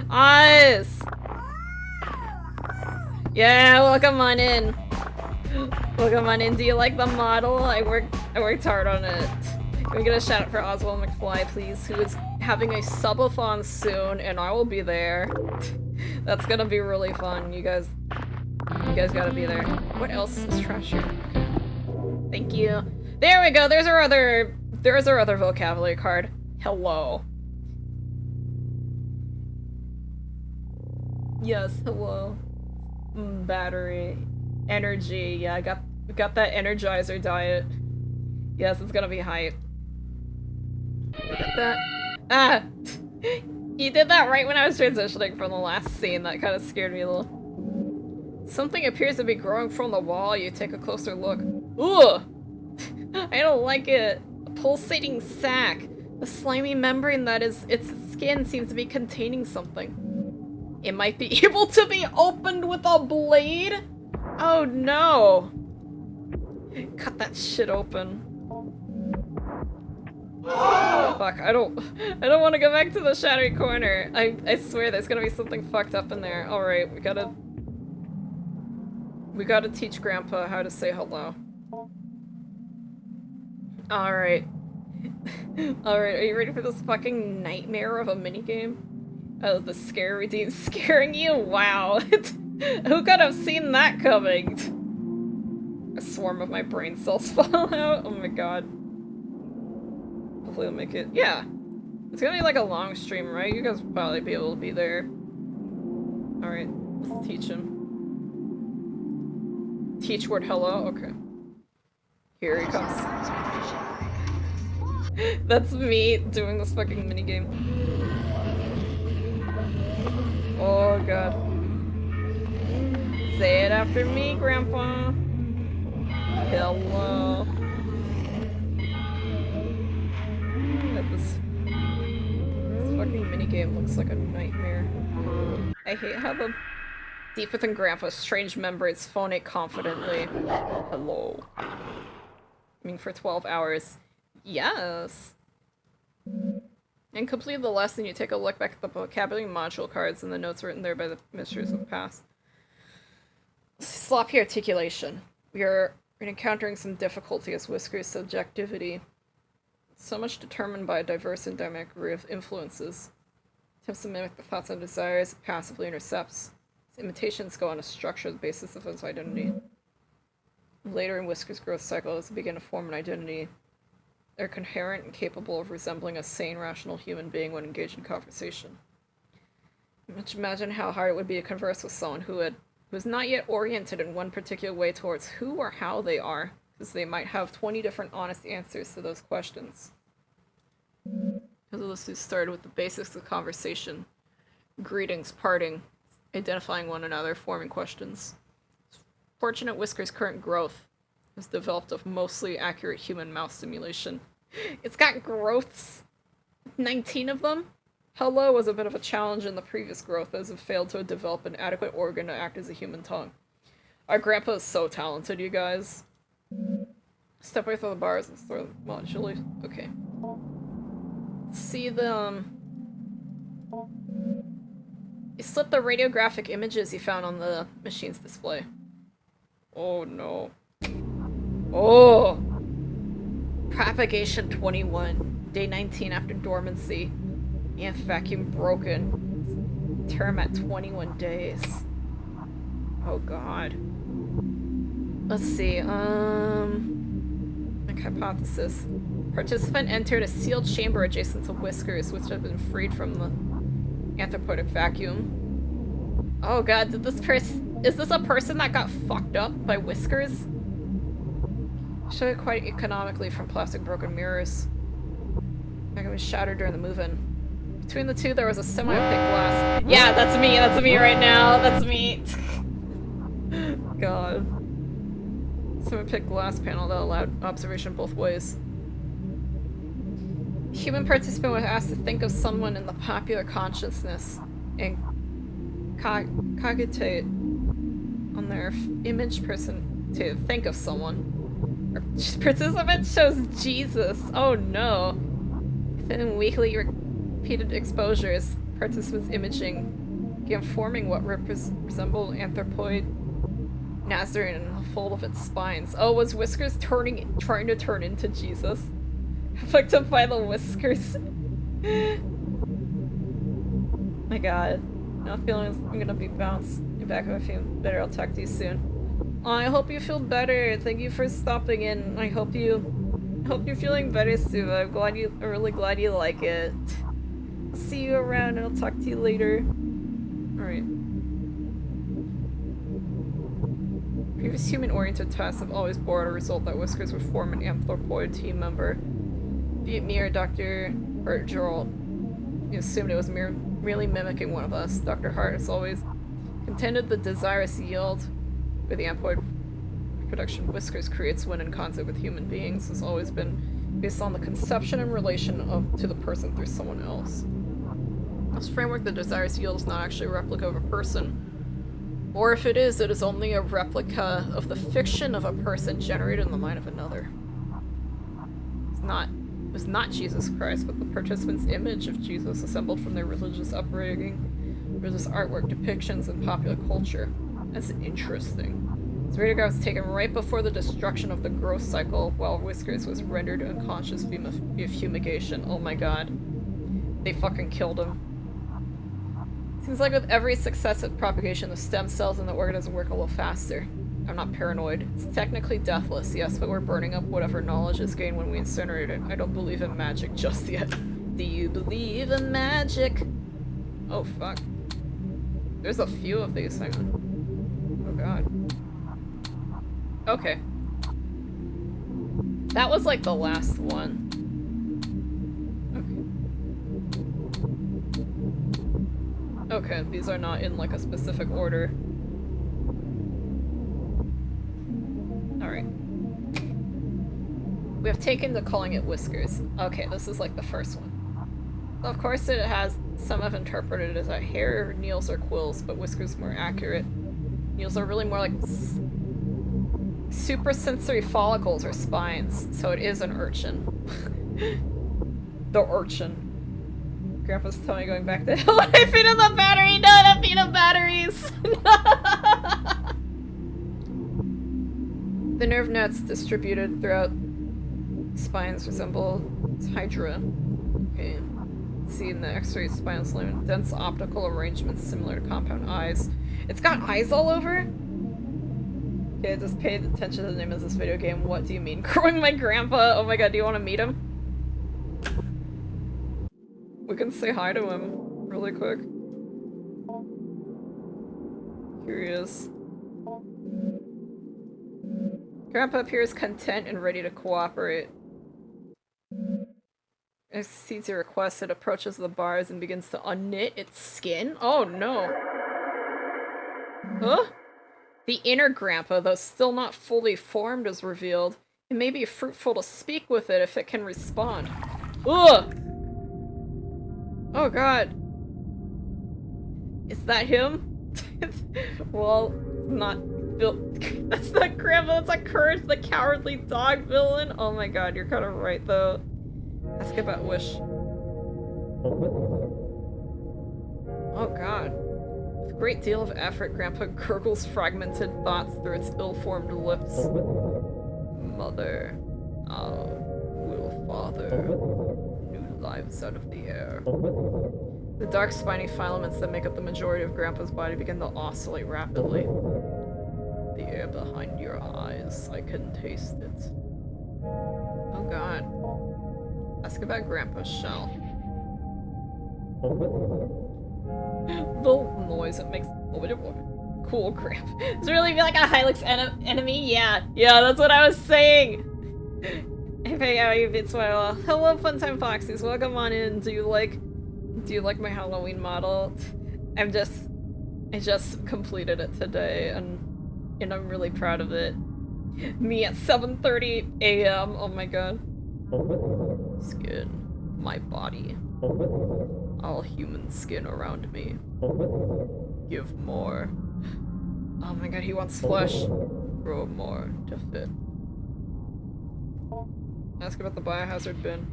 Eyes! Yeah, welcome on in. Welcome on in. Do you like the model? I worked hard on it. Can we get a shout out for Oswald McFly, please, who is having a subathon soon, and I will be there. That's gonna be really fun. You guys gotta be there. What else is trash here? Thank you. There we go. There's our other vocabulary card. Hello. Yes, hello. Battery. Energy. Yeah, I got that Energizer diet. Yes, it's gonna be hype. Look at that. Ah! You did that right when I was transitioning from the last scene. That kind of scared me a little. Something appears to be growing from the wall. You take a closer look. Ooh! I don't like it. A pulsating sac. The slimy membrane that is its skin seems to be containing something. It might be able to be opened with a blade? Oh no! Cut that shit open. Fuck, I don't want to go back to the shadowy corner. I swear there's gonna be something fucked up in there. Alright, we gotta teach Grandpa how to say hello. Alright. Alright, are you ready for this fucking nightmare of a minigame? Oh, the scare redeem scaring you? Wow. Who could have seen that coming? A swarm of my brain cells fall out? Oh my god. Hopefully we'll make it. Yeah. It's gonna be like a long stream, right? You guys will probably be able to be there. Alright, let's teach him. Teach word hello? Okay. Here he comes. That's me doing this fucking minigame. Oh god. Say it after me, Grandpa. Hello. This fucking minigame looks like a nightmare. I hate how the deep within Grandpa's strange membranes phonate confidently. Hello. I mean, for 12 hours. Yes. And complete the lesson, you take a look back at the vocabulary module cards and the notes written there by the misters of the past. Sloppy articulation. We are encountering some difficulty as Whisker's subjectivity So much determined by a diverse and dynamic array of influences. Attempts to mimic the thoughts and desires, it passively intercepts. Its imitations go on a structured basis of its identity. Later in Whisker's growth cycle, as they begin to form an identity, they're coherent and capable of resembling a sane, rational human being when engaged in conversation. Imagine how hard it would be to converse with someone who is not yet oriented in one particular way towards who or how they are, because they might have 20 different honest answers to those questions. Because this started with the basics of conversation. Greetings, parting, identifying one another, forming questions. Fortunate Whisker's current growth has developed a mostly accurate human mouth simulation. It's got growths. 19 of them? Hello was a bit of a challenge in the previous growth, as it failed to develop an adequate organ to act as a human tongue. Our grandpa is so talented, you guys. Step away from the bars and throw them modulate. Okay. See the, You slipped the radiographic images you found on the machine's display. Oh no. Oh! Propagation 21. Day 19 after dormancy. Nth vacuum broken. Term at 21 days. Oh god. Let's see, like hypothesis. Participant entered a sealed chamber adjacent to Whiskers, which had been freed from the anthropoid vacuum. Oh god, is this a person that got fucked up by Whiskers? Showed it quite economically from plastic broken mirrors. It was shattered during the move-in. Between the two, there was a semi-opaque glass. Yeah, that's me right now, that's me. God. Semi-opaque glass panel that allowed observation both ways. Human participant was asked to think of someone in the popular consciousness and cogitate on their image person to think of someone. Participant chose Jesus. Oh no. Within weekly repeated exposures, participants' imaging began forming what resembled anthropoid Nazarene in the fold of its spines. Oh, was Whiskers trying to turn into Jesus? Picked up by the Whiskers. My god. Now feeling I'm gonna be bounced. You're back if I feel better. I'll talk to you soon. I hope you feel better. Thank you for stopping in. I hope you're feeling better soon. I'm really glad you like it. I'll see you around and I'll talk to you later. Alright. Previous human-oriented tests have always borne a result that Whiskers would form an anthropoid team member. Be it me or Dr. Hart Gerald, you assumed it was merely mimicking one of us. Dr. Hart has always contended the desirous yield with the anthropoid production Whiskers creates when in contact with human beings has always been based on the conception and relation to the person through someone else. This framework, the desirous yield is not actually a replica of a person. Or if it is only a replica of the fiction of a person generated in the mind of another. It was not Jesus Christ, but the participant's image of Jesus assembled from their religious upbringing, religious artwork, depictions, and popular culture. That's interesting. This radiograph was taken right before the destruction of the growth cycle, while Whiskers was rendered unconscious via fumigation. Oh my god. They fucking killed him. Seems like with every successive propagation, the stem cells in the organism work a little faster. I'm not paranoid. It's technically deathless, yes, but we're burning up whatever knowledge is gained when we incinerate it. I don't believe in magic just yet. Do you believe in magic? Oh, fuck. There's a few of these. Hang on. Oh, god. Okay. That was like the last one. Okay, these are not in like a specific order. Alright. We have taken to calling it Whiskers. Okay, this is like the first one. Of course it has, some have interpreted it as a hair, nails, or quills, but Whiskers more accurate. Nails are really more like suprasensory follicles or spines, so it is an urchin. The urchin. Grandpa's telling me going back to hell when I feed him the battery! No, I don't feed him batteries! The nerve nets distributed throughout spines resemble It's Hydra. Okay. See in the X-ray spinal line, dense optical arrangements similar to compound eyes. It's got eyes all over? Okay, just pay attention to the name of this video game. What do you mean? Growing my grandpa? Oh my god, do you want to meet him? We can say hi to him really quick. Curious. Grandpa appears content and ready to cooperate. Accedes your request, it approaches the bars and begins to unknit its skin? Oh no. Huh? The inner grandpa, though still not fully formed, is revealed. It may be fruitful to speak with it if it can respond. Ugh! Oh god. Is that him? Well, not that's not grandpa, that's a Courage the Cowardly Dog villain. Oh my god, you're kind of right though. Ask about Wish. Oh god. With a great deal of effort, Grandpa gurgles fragmented thoughts through its ill-formed lips. Mother. Will father. New lives out of the air. The dark spiny filaments that make up the majority of Grandpa's body begin to oscillate rapidly. The air behind your eyes, I can taste it. Oh god. Ask about Grandpa's shell. The noise it makes. Cool, Grandpa. It's really like a Hylix enemy? Yeah. Yeah, that's what I was saying! Hey, how you been, Swell? Hello, Funtime Foxies. Welcome on in. Do you like my Halloween model? I just completed it today, and I'm really proud of it. Me at 7:30 a.m. Oh my god. Skin. My body. All human skin around me. Give more. Oh my god, he wants flesh. Grow more to fit. Ask about the biohazard bin.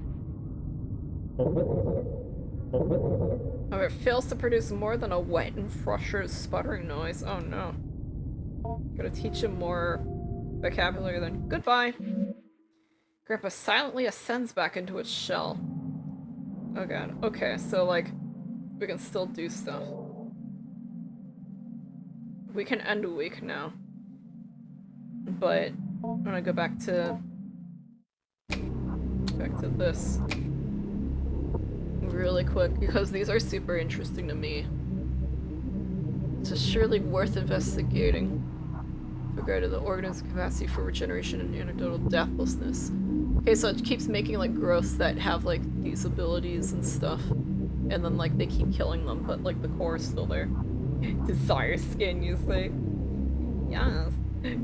However, it fails to produce more than a wet and frustrated sputtering noise. Oh no. Gotta teach him more vocabulary then. Goodbye! Grandpa silently ascends back into its shell. Oh god. Okay, so like, we can still do stuff. We can end a week now. But I'm gonna go back to this really quick because these are super interesting to me. It's surely worth investigating with regard to the organism's capacity for regeneration and anecdotal deathlessness. Okay, so it keeps making like growths that have like these abilities and stuff, and then like they keep killing them, but like the core is still there. Desire skin, you say? Yes.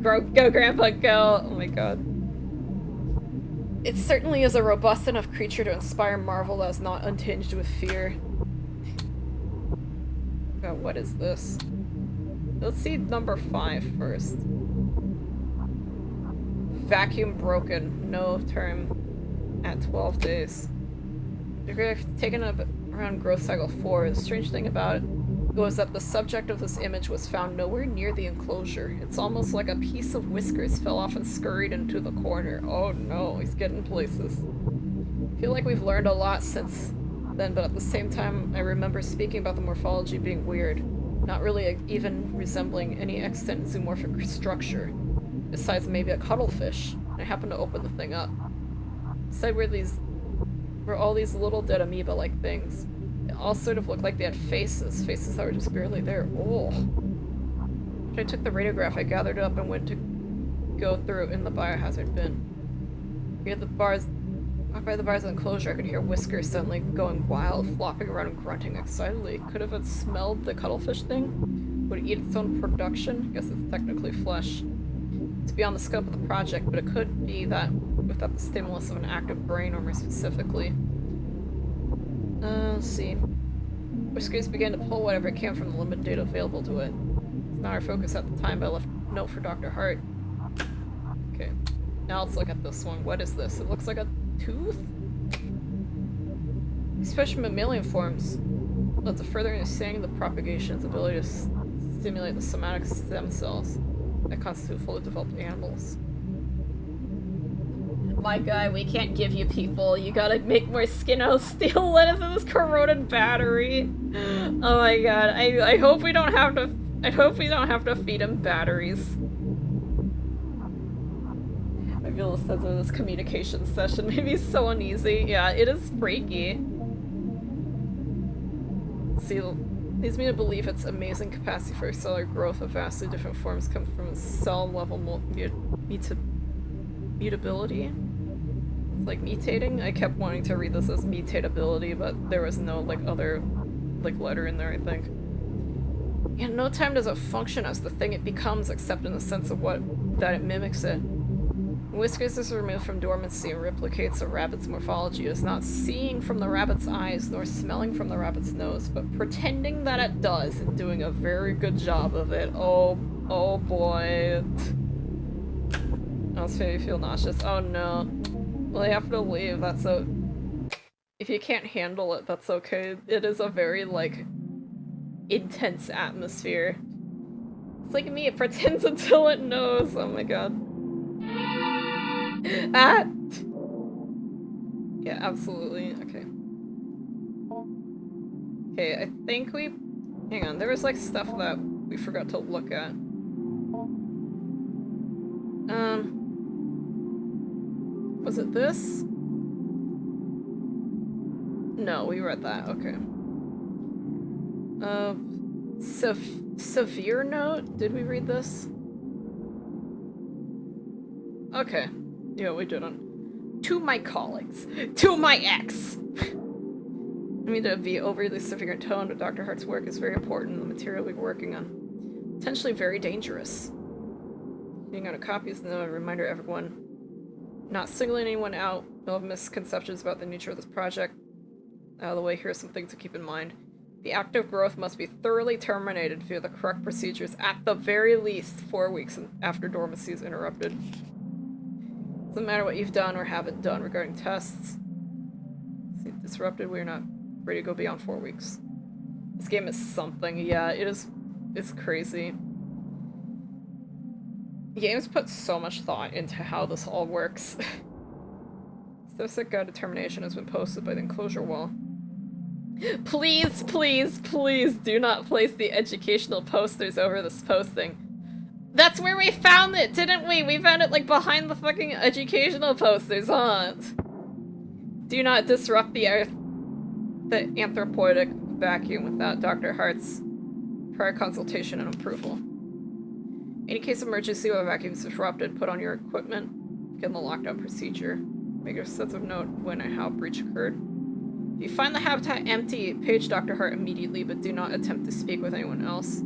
Go, Grandpa, go! Oh my god. It certainly is a robust enough creature to inspire marvel that is not untinged with fear. God, what is this? Let's see number 5 first. Vacuum broken. No term at 12 days. I've taken up around growth cycle 4. The strange thing about it was that the subject of this image was found nowhere near the enclosure. It's almost like a piece of whiskers fell off and scurried into the corner. Oh no, he's getting places. I feel like we've learned a lot since then, but at the same time, I remember speaking about the morphology being weird, not really even resembling any extant zoomorphic structure, besides maybe a cuttlefish. I happened to open the thing up. Inside were all these little dead amoeba-like things. They all sort of looked like they had faces that were just barely there. Oh. After I took the radiograph, I gathered it up and went to go through it in the biohazard bin. Near the bars, walked by the bars of the enclosure, I could hear Whisker suddenly going wild, flopping around and grunting excitedly. Could have it smelled the cuttlefish thing? Would it eat its own production? I guess it's technically flesh. It's beyond the scope of the project, but it could be that without the stimulus of an active brain, or more specifically. Let's see. Whiskers began to pull whatever it can from the limited data available to it. It's not our focus at the time, but I left a note for Dr. Hart. Okay. Now let's look at this one. What is this? It looks like a tooth? Especially mammalian forms led to further understanding the propagation's ability to stimulate the somatic stem cells that constitute fully developed animals. my god, we can't give you people. You gotta make more skin out of steel lettuce in this corroded battery. Oh my god, I hope we don't have to. I hope we don't have to feed him batteries. I feel the sense of this communication session may be so uneasy. Yeah, it is freaky. See, leads me to believe its amazing capacity for cellular growth of vastly different forms comes from its cell-level mutability. It's like mutating. I kept wanting to read this as mutatability, but there was no like other like letter in there, I think. In no time does it function as the thing it becomes, except in the sense of that it mimics it. When Whiskers is removed from dormancy and replicates a rabbit's morphology, it is not seeing from the rabbit's eyes nor smelling from the rabbit's nose, but pretending that it does and doing a very good job of it. Oh boy. Else you feel nauseous. Oh no. Well, I have to leave. That's a... If you can't handle it, that's okay. It is a very, like, intense atmosphere. It's like me, it pretends until it knows. Oh my god. Ah! Yeah, absolutely. Okay. Okay, I think we... Hang on, there was like stuff that we forgot to look at. Was it this? No, we read that. Okay. Severe note? Did we read this? Okay. Yeah, we didn't. To my colleagues. To my ex! I mean, to be overly severe tone, but Dr. Hart's work is very important. The material we're working on. Potentially very dangerous. Being out of copies, and a reminder to everyone. Not singling anyone out. No misconceptions about the nature of this project. Out of the way, here's some things to keep in mind. The active growth must be thoroughly terminated via the correct procedures at the very least 4 weeks after dormancy is interrupted. Doesn't matter what you've done or haven't done regarding tests. See, disrupted, we're not ready to go beyond 4 weeks. This game is something. Yeah, it is. It's crazy. The game's put so much thought into how this all works. Specific determination has been posted by the enclosure wall. Please, please, please do not place the educational posters over this posting. That's where we found it, didn't we? We found it, like, behind the fucking educational posters, huh? Do not disrupt the anthropoidic vacuum without Dr. Hart's prior consultation and approval. In case of emergency or vacuum is disrupted, put on your equipment, begin the lockdown procedure. Make a sense of note when and how breach occurred. If you find the habitat empty, page Dr. Hart immediately, but do not attempt to speak with anyone else.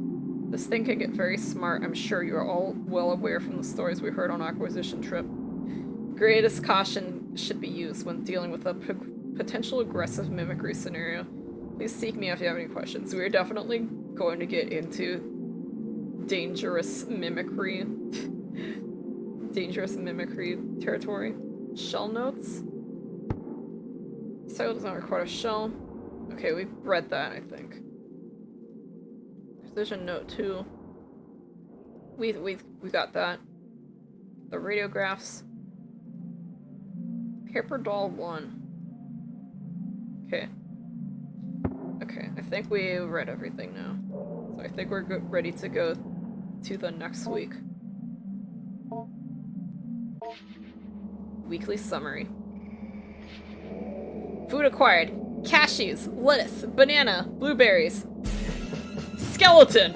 This thing can get very smart. I'm sure you are all well aware from the stories we heard on acquisition trip. Greatest caution should be used when dealing with a potential aggressive mimicry scenario. Please seek me if you have any questions. We are definitely going to get into dangerous mimicry. Dangerous mimicry territory. Shell notes? Cycle does not record a shell. Okay, we read that, I think. Precision note 2. We got that. The radiographs. Paper doll 1. Okay. Okay, I think we read everything now. So I think we're ready to go to the next week. Weekly summary. Food acquired. Cashews, lettuce, banana, blueberries. Skeleton!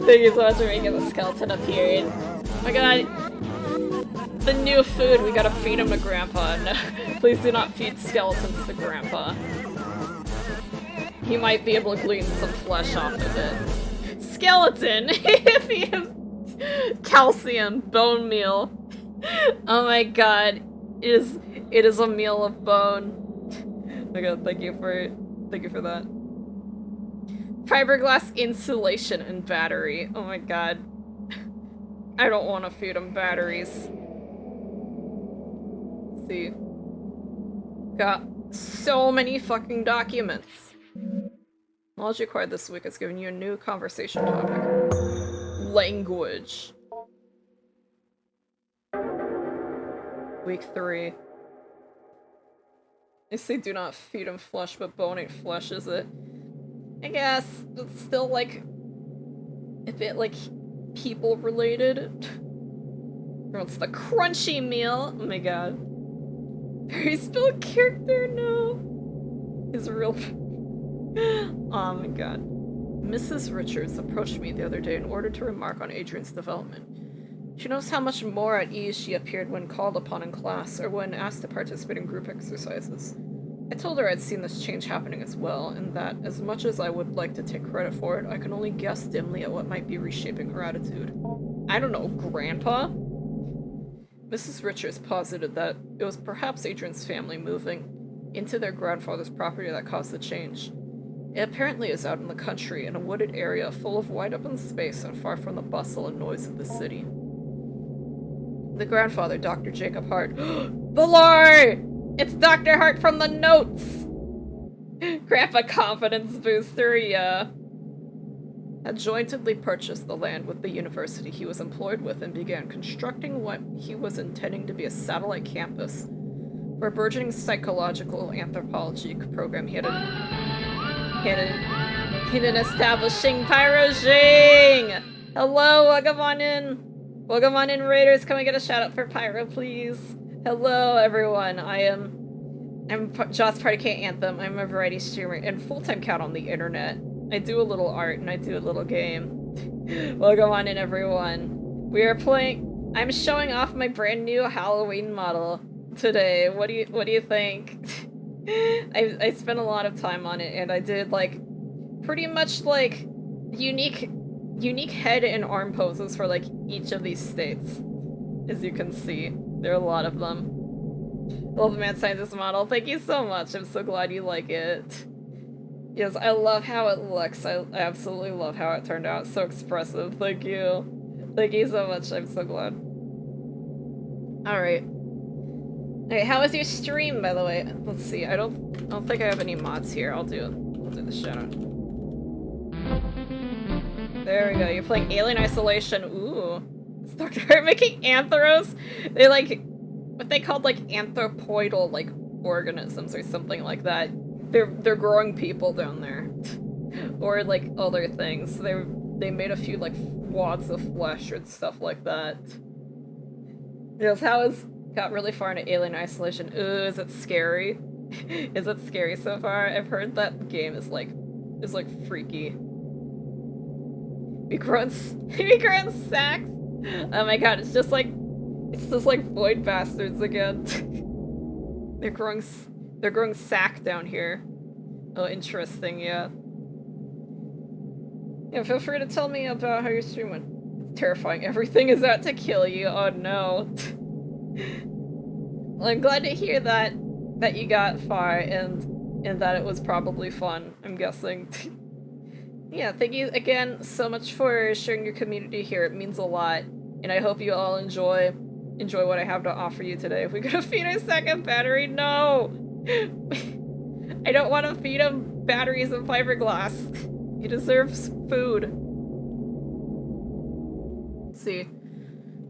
Thank you so much for making the skeleton appear. Oh my god. The new food, we gotta feed him to Grandpa. No, please do not feed skeletons to Grandpa. He might be able to glean some flesh off of it. Skeleton! If he has calcium, bone meal. Oh my god. It is a meal of bone. Oh my god, thank you for that. Fiberglass insulation and battery. Oh my god. I don't want to feed him batteries. Let's see. Got so many fucking documents. Knowledge acquired this week has given you a new conversation topic. Language. Week 3. They say do not feed him flesh, but bone ain't flesh, is it? I guess it's still like a bit like people related. What's the crunchy meal? Oh my god. Very spelled character, no. Is real. Oh my god. Mrs. Richards approached me the other day in order to remark on Adrian's development. She knows how much more at ease she appeared when called upon in class or when asked to participate in group exercises. I told her I'd seen this change happening as well, and that, as much as I would like to take credit for it, I can only guess dimly at what might be reshaping her attitude. I don't know, Grandpa? Mrs. Richards posited that it was perhaps Adrian's family moving into their grandfather's property that caused the change. It apparently is out in the country, in a wooded area full of wide open space and far from the bustle and noise of the city. The grandfather, Dr. Jacob Hart. Below! It's Dr. Hart from the notes! Grandpa confidence booster, yeah. Had jointly purchased the land with the university he was employed with and began constructing what he was intending to be a satellite campus for a burgeoning psychological anthropology program he had an establishing Pyrojing! Hello, welcome on in! Welcome on in, Raiders. Can we get a shout out for Pyro, please? Hello, everyone. I'm Joss PartyCatAnthem. I'm a variety streamer and full-time cat on the internet. I do a little art and I do a little game. Welcome on in, everyone. We are playing. I'm showing off my brand new Halloween model today. What do you think? I spent a lot of time on it, and I did like pretty much like unique head and arm poses for like each of these states. As you can see, there are a lot of them. Love the mad scientist model. Thank you so much. I'm so glad you like it. Yes, I love how it looks. I absolutely love how it turned out. So expressive. Thank you. Thank you so much. I'm so glad. Alright. Okay, how was your stream, by the way? Let's see. I don't think I have any mods here. I'll do the shout out. There we go. You're playing Alien Isolation. Ooh. Is Dr. Hart making anthros? They like what they called like anthropoidal like organisms or something like that. They're growing people down there. Or like other things. They made a few like wads of flesh and stuff like that. Yes, how is got really far into Alien Isolation. Ooh, is it scary? Is it scary so far? I've heard that game is like freaky. We grown sacks. Oh my god, it's just like void bastards again. They're growing sack down here. Oh, interesting, yeah. Yeah, feel free to tell me about how your stream went. It's terrifying. Everything is out to kill you. Oh no. Well, I'm glad to hear that you got far and that it was probably fun, I'm guessing. Yeah, thank you again so much for sharing your community here. It means a lot. And I hope you all enjoy what I have to offer you today. If we could feed our second battery, no! I don't want to feed him batteries and fiberglass. He deserves food. Let's see.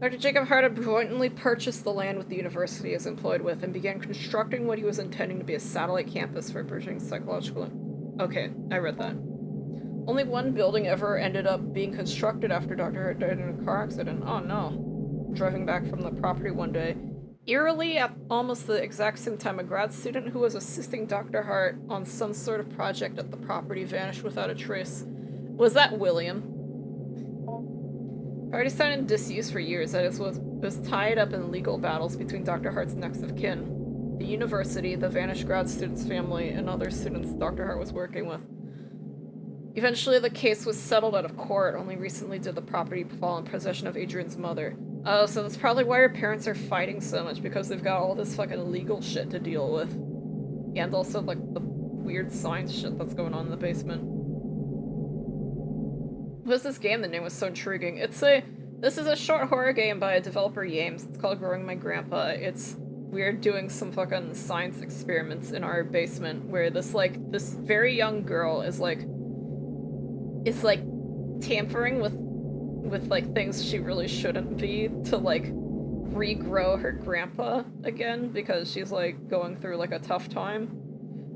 Dr. Jacob Hart had jointly purchased the land with the university he was employed with and began constructing what he was intending to be a satellite campus for burgeoning psychological... Okay, I read that. Only one building ever ended up being constructed after Dr. Hart died in a car accident. Oh no. Driving back from the property one day. Eerily, at almost the exact same time, a grad student who was assisting Dr. Hart on some sort of project at the property vanished without a trace. Was that William? Already signed in disuse for years, that it was tied up in legal battles between Dr. Hart's next of kin, the university, the vanished grad student's family, and other students Dr. Hart was working with. Eventually, the case was settled out of court. Only recently did the property fall in possession of Adrian's mother. Oh, so that's probably why her parents are fighting so much, because they've got all this fucking legal shit to deal with. And also, like, the weird science shit that's going on in the basement. What was this game? The name was so intriguing. This is a short horror game by a developer Yames. It's called Growing My Grandpa. We're doing some fucking science experiments in our basement where this very young girl is tampering with like things she really shouldn't be to like regrow her grandpa again because she's, like, going through, like, a tough time.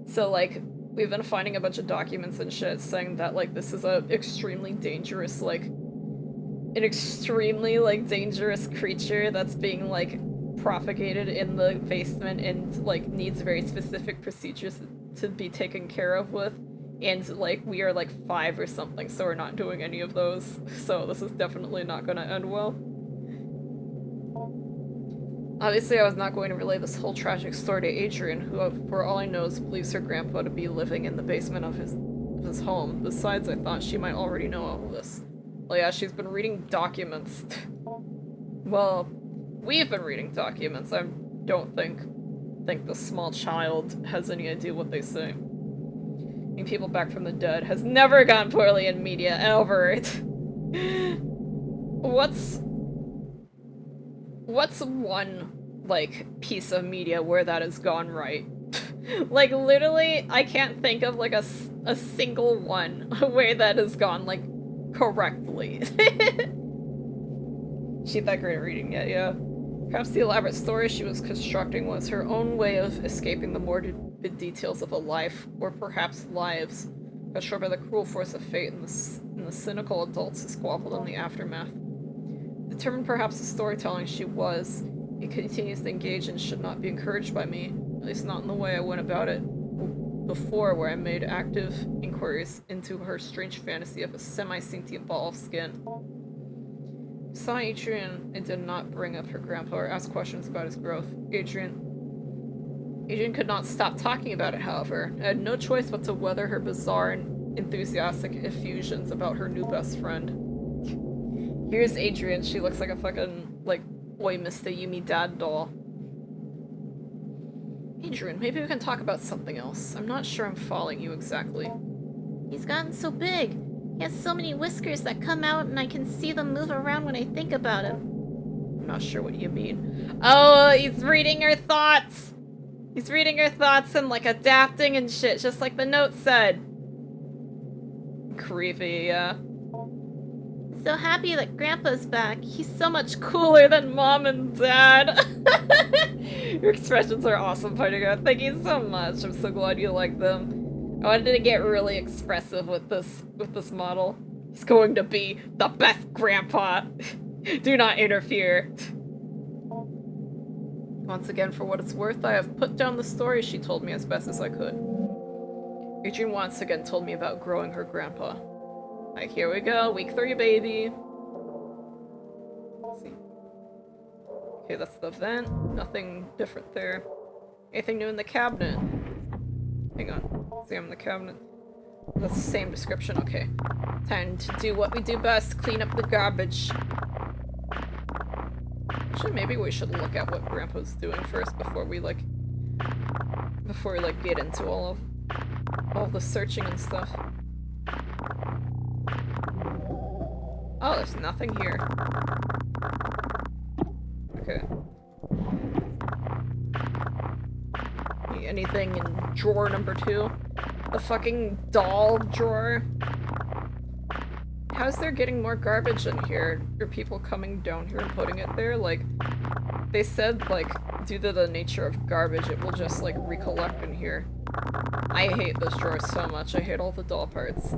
So, like, we've been finding a bunch of documents and shit saying that, like, this is a extremely dangerous, like, an extremely, like, dangerous creature that's being, like, propagated in the basement and, like, needs very specific procedures to be taken care of with. And, like, we are, like, 5 or something, so we're not doing any of those. So this is definitely not gonna end well. Obviously, I was not going to relay this whole tragic story to Adrian, who, for all I know, believes her grandpa to be living in the basement of his home. Besides, I thought she might already know all of this. Well, yeah, she's been reading documents. Well, we've been reading documents. I don't think the small child has any idea what they say. Bringing people back from the dead has never gone poorly in media, ever. What's one, like, piece of media where that has gone right? Like, literally, I can't think of, like, a single one where that has gone, like, correctly. She that great at reading yet, yeah. Perhaps the elaborate story she was constructing was her own way of escaping the morbid details of a life, or perhaps lives, cut short by the cruel force of fate and the cynical adults who squabbled in the aftermath. Determined perhaps the storytelling she was, it continues to engage and should not be encouraged by me, at least not in the way I went about it before, where I made active inquiries into her strange fantasy of a semi-sentient ball of skin. I saw Adrian and did not bring up her grandpa or ask questions about his growth. Adrian could not stop talking about it, however. I had no choice but to weather her bizarre and enthusiastic effusions about her new best friend. Here's Adrian. She looks like a fucking, like, Oi Mr. Yumi dad doll. Adrian, maybe we can talk about something else. I'm not sure I'm following you exactly. He's gotten so big. He has so many whiskers that come out and I can see them move around when I think about him. I'm not sure what you mean. Oh, he's reading her thoughts! He's reading her thoughts and, like, adapting and shit, just like the note said. Creepy, yeah. So happy that Grandpa's back. He's so much cooler than Mom and Dad. Your expressions are awesome, PartyCat. Thank you so much. I'm so glad you like them. I wanted to get really expressive with this model. He's going to be the best grandpa. Do not interfere. Once again, for what it's worth, I have put down the story she told me as best as I could. Adrian once again told me about growing her grandpa. Like, here we go, week 3, baby. Let's see. Okay, that's the vent. Nothing different there. Anything new in the cabinet? Hang on. Examine the cabinet. That's the same description. Okay. Time to do what we do best. Clean up the garbage. Actually, maybe we should look at what Grandpa's doing first before we, like, get into all the searching and stuff. Oh, there's nothing here. Okay. Anything in drawer number 2? The fucking doll drawer? How's there getting more garbage in here? Are people coming down here and putting it there? Like, they said, like, due to the nature of garbage, it will just, like, recollect in here. I hate this drawer so much. I hate all the doll parts.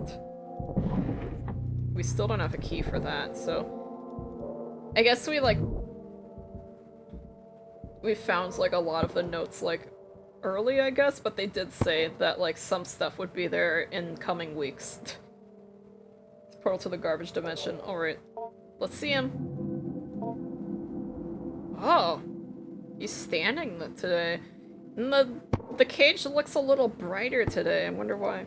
We still don't have a key for that, so... I guess we found, like, a lot of the notes, like, early, I guess, but they did say that, like, some stuff would be there in coming weeks. Portal to the garbage dimension. Alright. Let's see him. Oh! He's standing today. And the cage looks a little brighter today. I wonder why.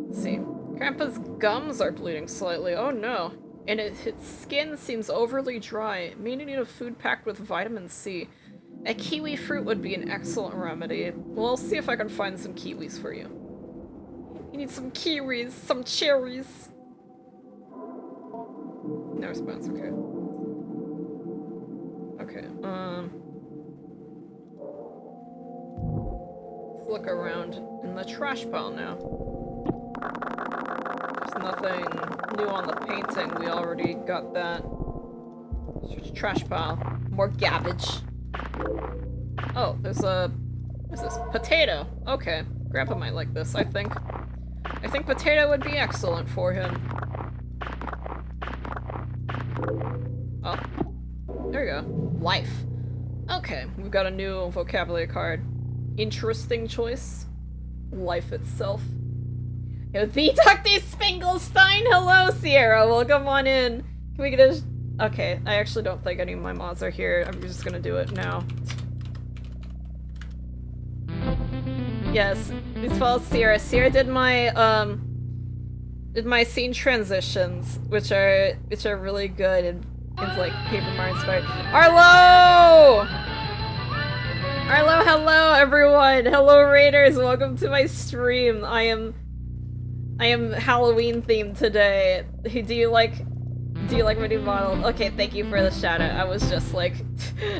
Let's see. Grandpa's gums are bleeding slightly. Oh no. And his skin seems overly dry. May need a food packed with vitamin C. A kiwi fruit would be an excellent remedy. Well, I'll see if I can find some kiwis for you. You need some kiwis, some cherries. No response, okay. Okay, let's look around in the trash pile now. There's nothing new on the painting, we already got that. Trash pile. More garbage. Oh, there's a... What's this? Potato. Okay. Grandpa might like this, I think. I think potato would be excellent for him. Oh. There you go. Life. Okay, we've got a new vocabulary card. Interesting choice. Life itself. Yo, the Dr. Spingelstein! Hello, Sierra! Welcome on in. Can we get a... Okay, I actually don't think any of my mods are here. I'm just gonna do it now. Yes, please follow Sierra. Sierra did my scene transitions, which are really good and it's like Paper Mario inspired. Arlo! Arlo, hello everyone! Hello Raiders, welcome to my stream. I am Halloween themed today. Do you like my new model? Okay, thank you for the shout out. I was just like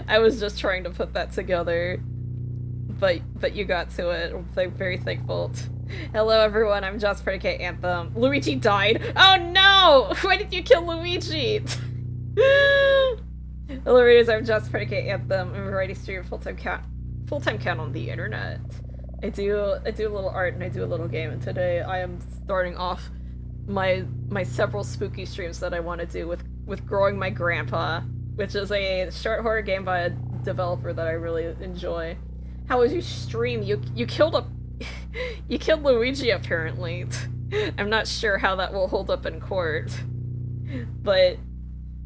I was just trying to put that together. But you got to it. I'm very thankful. Hello everyone, I'm just PartyCatAnthem. Luigi died. Oh no! Why did you kill Luigi? Hello readers, I'm just PartyCatAnthem. I'm a variety streamer, full-time cat on the internet. I do a little art and I do a little game, and today I am starting off my several spooky streams that I want to do with Growing My Grandpa, which is a short horror game by a developer that I really enjoy. How was your stream? You killed you killed Luigi apparently. I'm not sure how that will hold up in court. But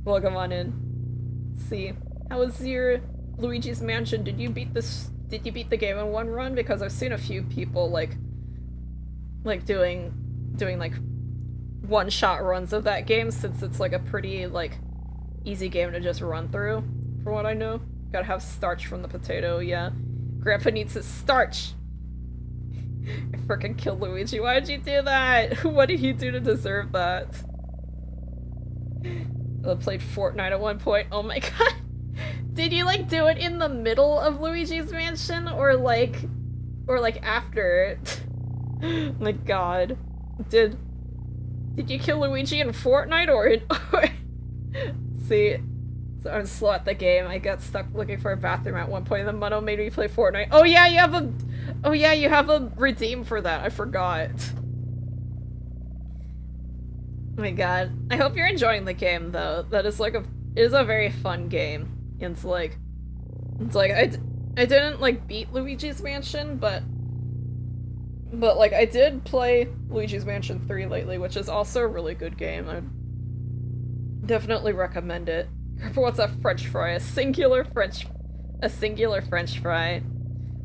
welcome on in. Let's see. How was your Luigi's Mansion? Did you beat the game in one run? Because I've seen a few people like doing like one-shot runs of that game, since it's like a pretty like easy game to just run through, from what I know. Gotta have starch from the potato, yeah. Grandpa needs his starch. I frickin' killed Luigi. Why did you do that? What did he do to deserve that? I played Fortnite at one point. Oh my god. Did you like do it in the middle of Luigi's Mansion or like after it? Oh my god. Did you kill Luigi in Fortnite or in See, so I'm slow at the game. I got stuck looking for a bathroom at one point and then Muno made me play Fortnite. Oh yeah, you have a redeem for that. I forgot. Oh my god. I hope you're enjoying the game though. That is like it is a very fun game. It's like I didn't like beat Luigi's Mansion, but like I did play Luigi's Mansion 3 lately, which is also a really good game. I definitely recommend it. What's a French fry? A singular French fry.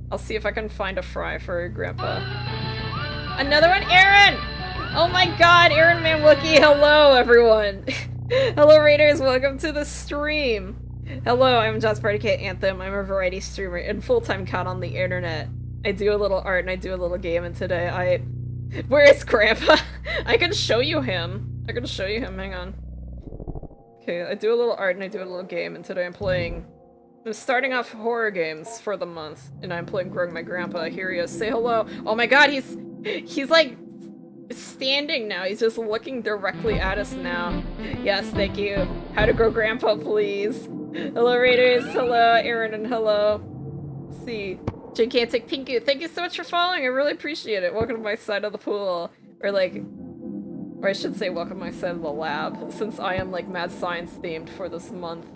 I'll see if I can find a fry for Grandpa. Another one, Aaron! Oh my god, Aaron Man Wookie, hello everyone! Hello Raiders, welcome to the stream! Hello, I'm just PartyCatAnthem. I'm a variety streamer and full-time cat on the internet. I do a little art and I do a little game, and today Where is Grandpa? I can show you him. Hang on. Okay, I do a little art and I do a little game, and today I'm starting off horror games for the month, and I'm playing Growing My Grandpa. Here he is. Say hello. Oh my god, he's like standing now. He's just looking directly at us now. Yes, thank you. How to grow Grandpa, please. Hello, Raiders. Hello, Aaron, and hello. Let's see. Gigantic Pinku, thank you so much for following. I really appreciate it. Welcome to my side of the pool. Or I should say welcome to my side of the lab, since I am like mad science themed for this month.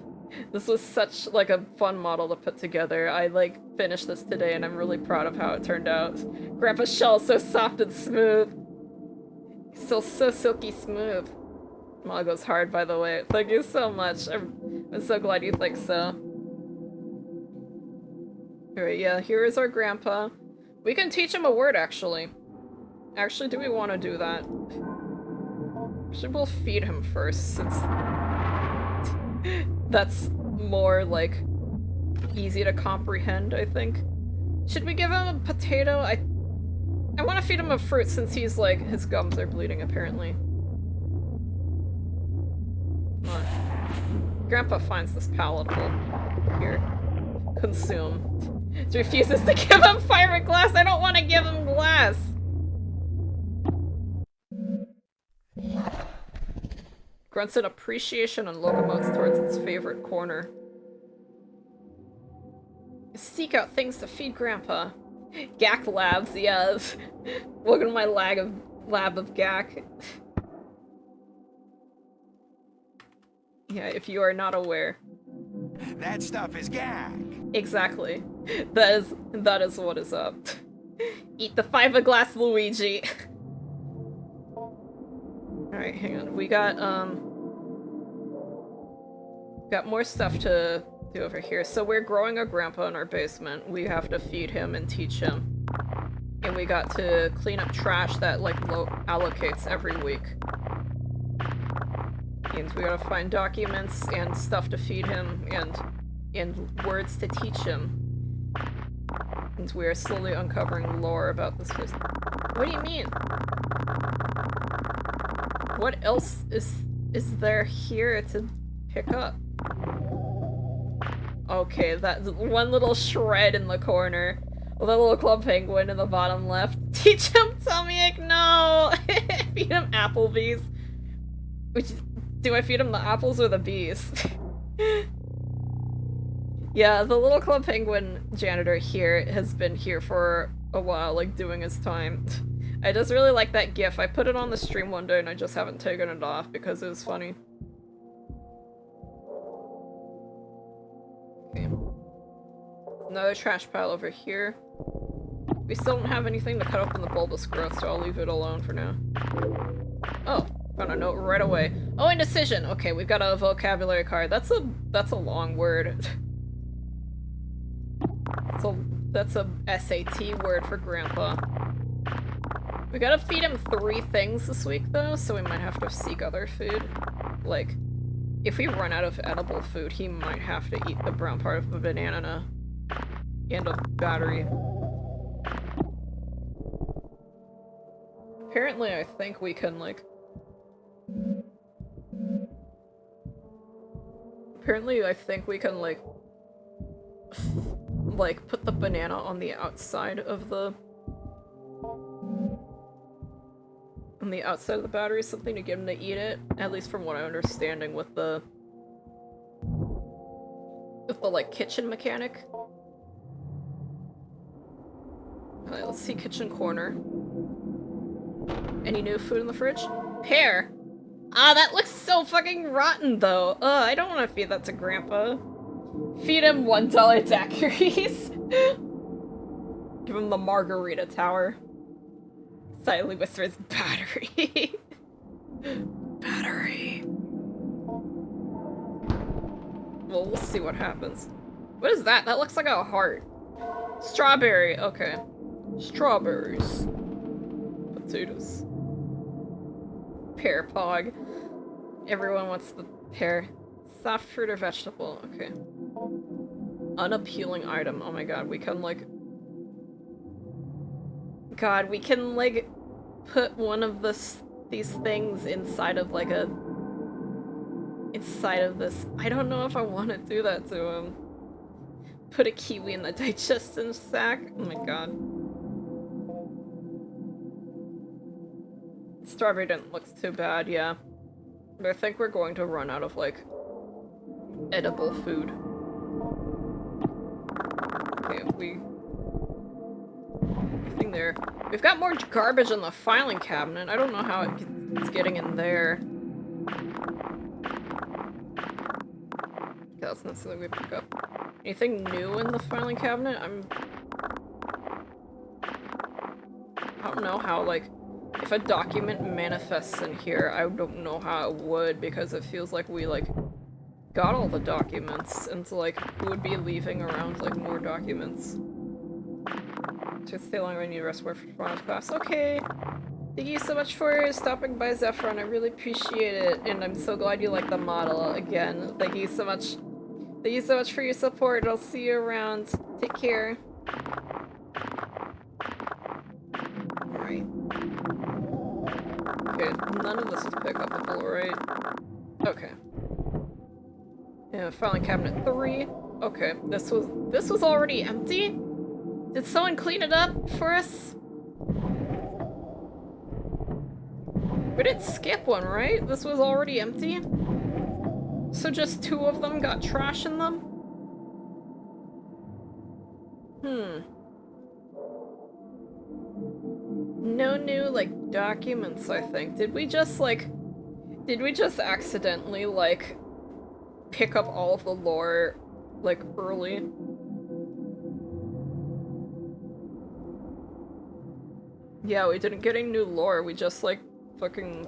This was such like a fun model to put together. I like finished this today and I'm really proud of how it turned out. Grandpa's shell is so soft and smooth. Still so silky smooth. Model goes hard, by the way. Thank you so much. I'm so glad you think so. Alright, yeah, here is our grandpa. We can teach him a word, actually. Actually, do we want to do that? Actually, we'll feed him first, since that's more, like, easy to comprehend, I think. Should we give him a potato? I want to feed him a fruit, since he's, like, his gums are bleeding, apparently. Come on. Grandpa finds this palatable. Here. Consume. He refuses to give him fiberglass. I don't want to give him glass. Grunts in appreciation and locomotes towards its favorite corner. Seek out things to feed Grandpa. Gak labs, yes. Welcome to my lab of Gak. Yeah, if you are not aware. That stuff is Gak. Exactly. That is what is up. Eat the fiberglass Luigi. Alright, hang on. We got more stuff to do over here. So we're growing a grandpa in our basement. We have to feed him and teach him. And we got to clean up trash that, like, allocates every week. And we gotta find documents and stuff to feed him and words to teach him. And we are slowly uncovering lore about this place. What do you mean? What else is there here to pick up? Okay, that one little shred in the corner. Well, the little club penguin in the bottom left. Teach him Tomiak, no! Feed him Applebee's. Do I feed him the apples or the bees? Yeah, the little club penguin janitor here has been here for a while, like, doing his time. I just really like that gif. I put it on the stream one day and I just haven't taken it off because it was funny. Okay. Another trash pile over here. We still don't have anything to cut open the bulbous growth, so I'll leave it alone for now. Oh, found a note right away. Oh, indecision! Okay, we've got a vocabulary card. That's a long word. That's a SAT word for Grandpa. We gotta feed him 3 things this week, though, so we might have to seek other food. Like, if we run out of edible food, he might have to eat the brown part of a banana and a battery. Apparently, I think we can, like... like, put the banana on the outside of the... on the outside of the battery, something to get him to eat it, at least from what I'm understanding with the like kitchen mechanic. Alright, let's see kitchen corner. Any new food in the fridge? Pear! Ah, that looks so fucking rotten though. I don't want to feed that to Grandpa. Feed him $1 daiquiris. Give him the margarita tower. Silently whispers, battery. Battery. Well, we'll see what happens. What is that? That looks like a heart. Strawberry. Okay. Strawberries. Potatoes. Pear pog. Everyone wants the pear. Soft fruit or vegetable. Okay. Unappealing item. Oh my god, we can like... God, we can like put one of these things inside of like a... inside of this. I don't know if I want to do that to him. Put a kiwi in the digestion sack. Oh my god. Strawberry didn't look too bad, yeah. But I think we're going to run out of like edible food. Okay, anything there. We've got more garbage in the filing cabinet. I don't know how it's getting in there. Okay, that's not something we pick up. Anything new in the filing cabinet? I don't know how, like, if a document manifests in here, I don't know how it would, because it feels like we, like, got all the documents, and so, like, who would be leaving around, like, more documents? Just stay long, I need to rest more for tomorrow's class. Okay! Thank you so much for stopping by, Zephron. I really appreciate it, and I'm so glad you like the model again. Thank you so much. Thank you so much for your support. I'll see you around. Take care. Alright. Okay, none of this is pick-upable, right? Okay. Yeah, filing cabinet 3. Okay, this was already empty? Did someone clean it up for us? We didn't skip one, right? This was already empty? So just 2 of them got trash in them? No new, like, documents, I think. Did we just accidentally, like, pick up all of the lore, like, early? Yeah, we didn't get any new lore, we just, like, fucking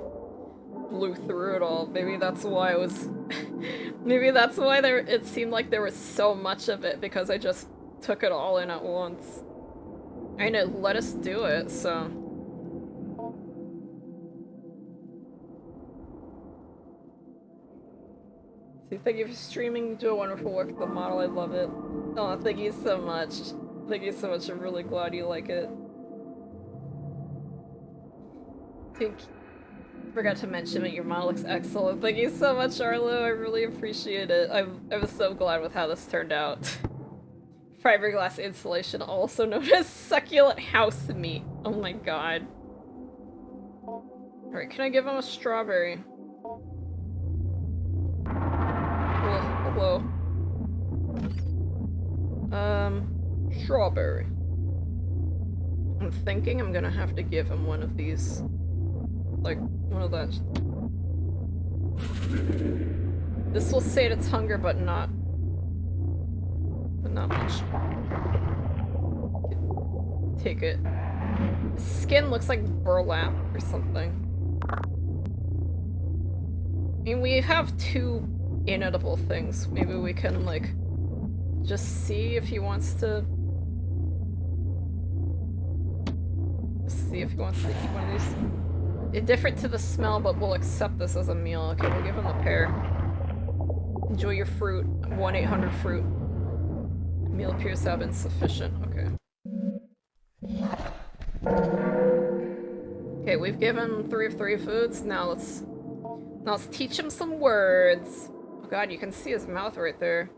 blew through it all. Maybe that's why it was... Maybe that's why it seemed like there was so much of it, because I just took it all in at once. I know, let us do it, so... So thank you for streaming, you do a wonderful work with the model, I love it. Oh, thank you so much. Thank you so much, I'm really glad you like it. Forgot to mention that your model looks excellent. Thank you so much, Arlo, I really appreciate it. I was so glad with how this turned out. Fiberglass insulation, also known as succulent house meat. Oh my god. Alright, can I give him a strawberry? Hello. Strawberry. I'm thinking I'm gonna have to give him one of these. Like, one of those. This will sate its hunger, but not much. Take it. Skin looks like burlap or something. I mean, we have 2 inedible things. Maybe we can, like, just see if he wants to... see if he wants to eat one of these. It's different to the smell, but we'll accept this as a meal. Okay, we'll give him a pear. Enjoy your fruit. 1-800-FRUIT. Meal appears to have been sufficient. Okay. Okay, we've given 3 of 3 foods. Now let's teach him some words. Oh god, you can see his mouth right there.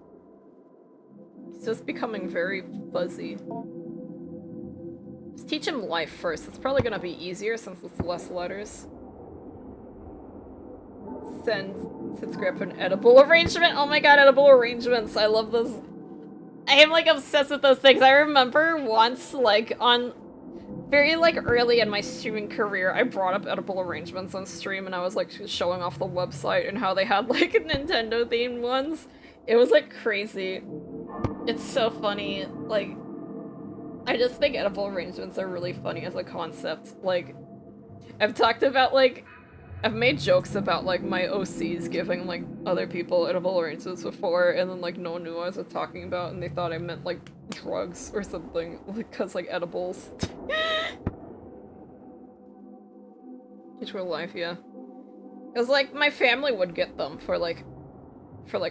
He's just becoming very fuzzy. Let's teach him life first. It's probably gonna be easier since it's less letters. Since grab an edible arrangement. Oh my god, edible arrangements. I love those. I am like obsessed with those things. I remember once, like, on very, like, early in my streaming career, I brought up edible arrangements on stream and I was, like, showing off the website and how they had, like, Nintendo-themed ones. It was, like, crazy. It's so funny. Like, I just think edible arrangements are really funny as a concept. Like, I've talked about, like, I've made jokes about, like, my OCs giving, like, other people edible arrangements before, and then, like, no one knew what I was talking about, and they thought I meant, like, drugs or something, because, like, edibles. Which were life, yeah. It was, like, my family would get them for, like,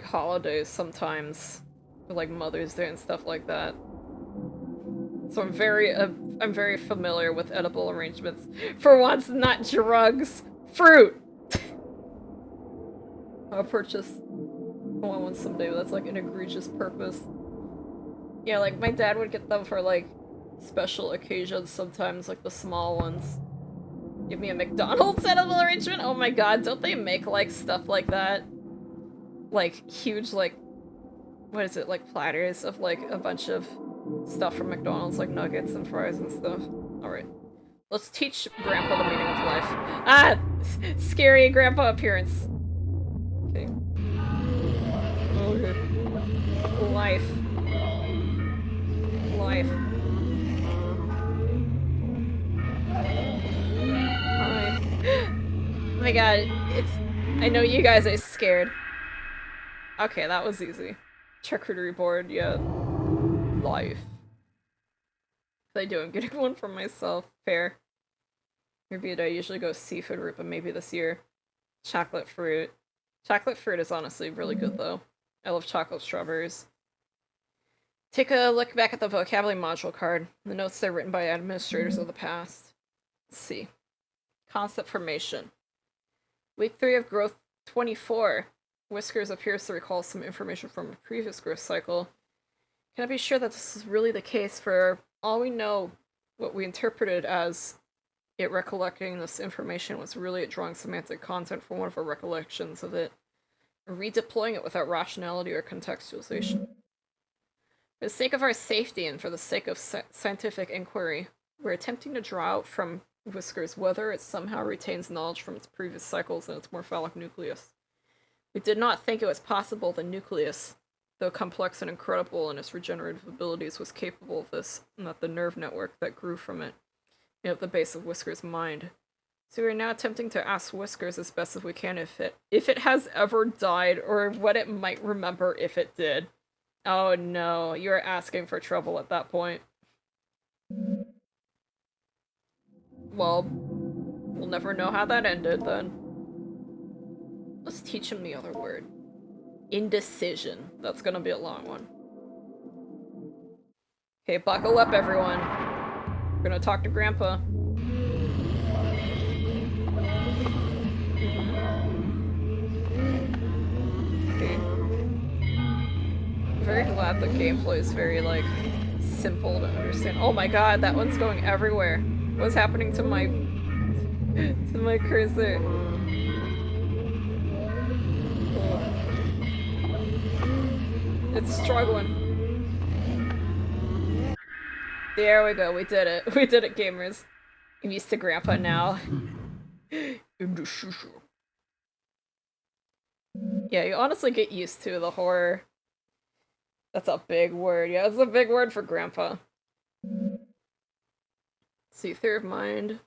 holidays sometimes. For, like, Mother's Day and stuff like that. So I'm very familiar with edible arrangements. For once, not drugs. Fruit! I'll purchase one someday, but that's like an egregious purpose. Yeah, like my dad would get them for like special occasions sometimes, like the small ones. Give me a McDonald's edible arrangement? Oh my god, don't they make like stuff like that? Like huge like, what is it, like platters of like a bunch of stuff from McDonald's, like nuggets and fries and stuff. Alright. Let's teach Grandpa the meaning of life. Ah! Scary Grandpa appearance. Okay. Okay. Life. Life. Hi. Oh my god, I know you guys are scared. Okay, that was easy. Charcuterie board, yeah. Life. I do, I'm getting one for myself. Fair. Maybe I usually go seafood route, but maybe this year. Chocolate fruit. Chocolate fruit is honestly really good, though. I love chocolate strawberries. Take a look back at the vocabulary module card. The notes are written by administrators of the past. Let's see. Concept formation. Week 3 of growth 24. Whiskers appears to recall some information from a previous growth cycle. Can I be sure that this is really the case? For all we know, what we interpreted as it recollecting this information was really drawing semantic content from one of our recollections of it, and redeploying it without rationality or contextualization. For the sake of our safety and for the sake of scientific inquiry, we're attempting to draw out from Whiskers whether it somehow retains knowledge from its previous cycles in its morphalic nucleus. We did not think it was possible the nucleus, though complex and incredible in its regenerative abilities, was capable of this, and that the nerve network that grew from it at the base of Whiskers' mind. So we are now attempting to ask Whiskers as best as we can if it has ever died, or what it might remember if it did. Oh no, you're asking for trouble at that point. Well, we'll never know how that ended, then. Let's teach him the other word. Indecision. That's gonna be a long one. Okay, buckle up, everyone. We're gonna talk to Grandpa. Okay. I'm very glad the gameplay is very, like, simple to understand. Oh my god, that one's going everywhere. What's happening to my cursor? Oh. It's struggling. There we go, we did it. We did it, gamers. I'm used to Grandpa now. Yeah, you honestly get used to the horror. That's a big word. Yeah, it's a big word for Grandpa. See, theory of mind.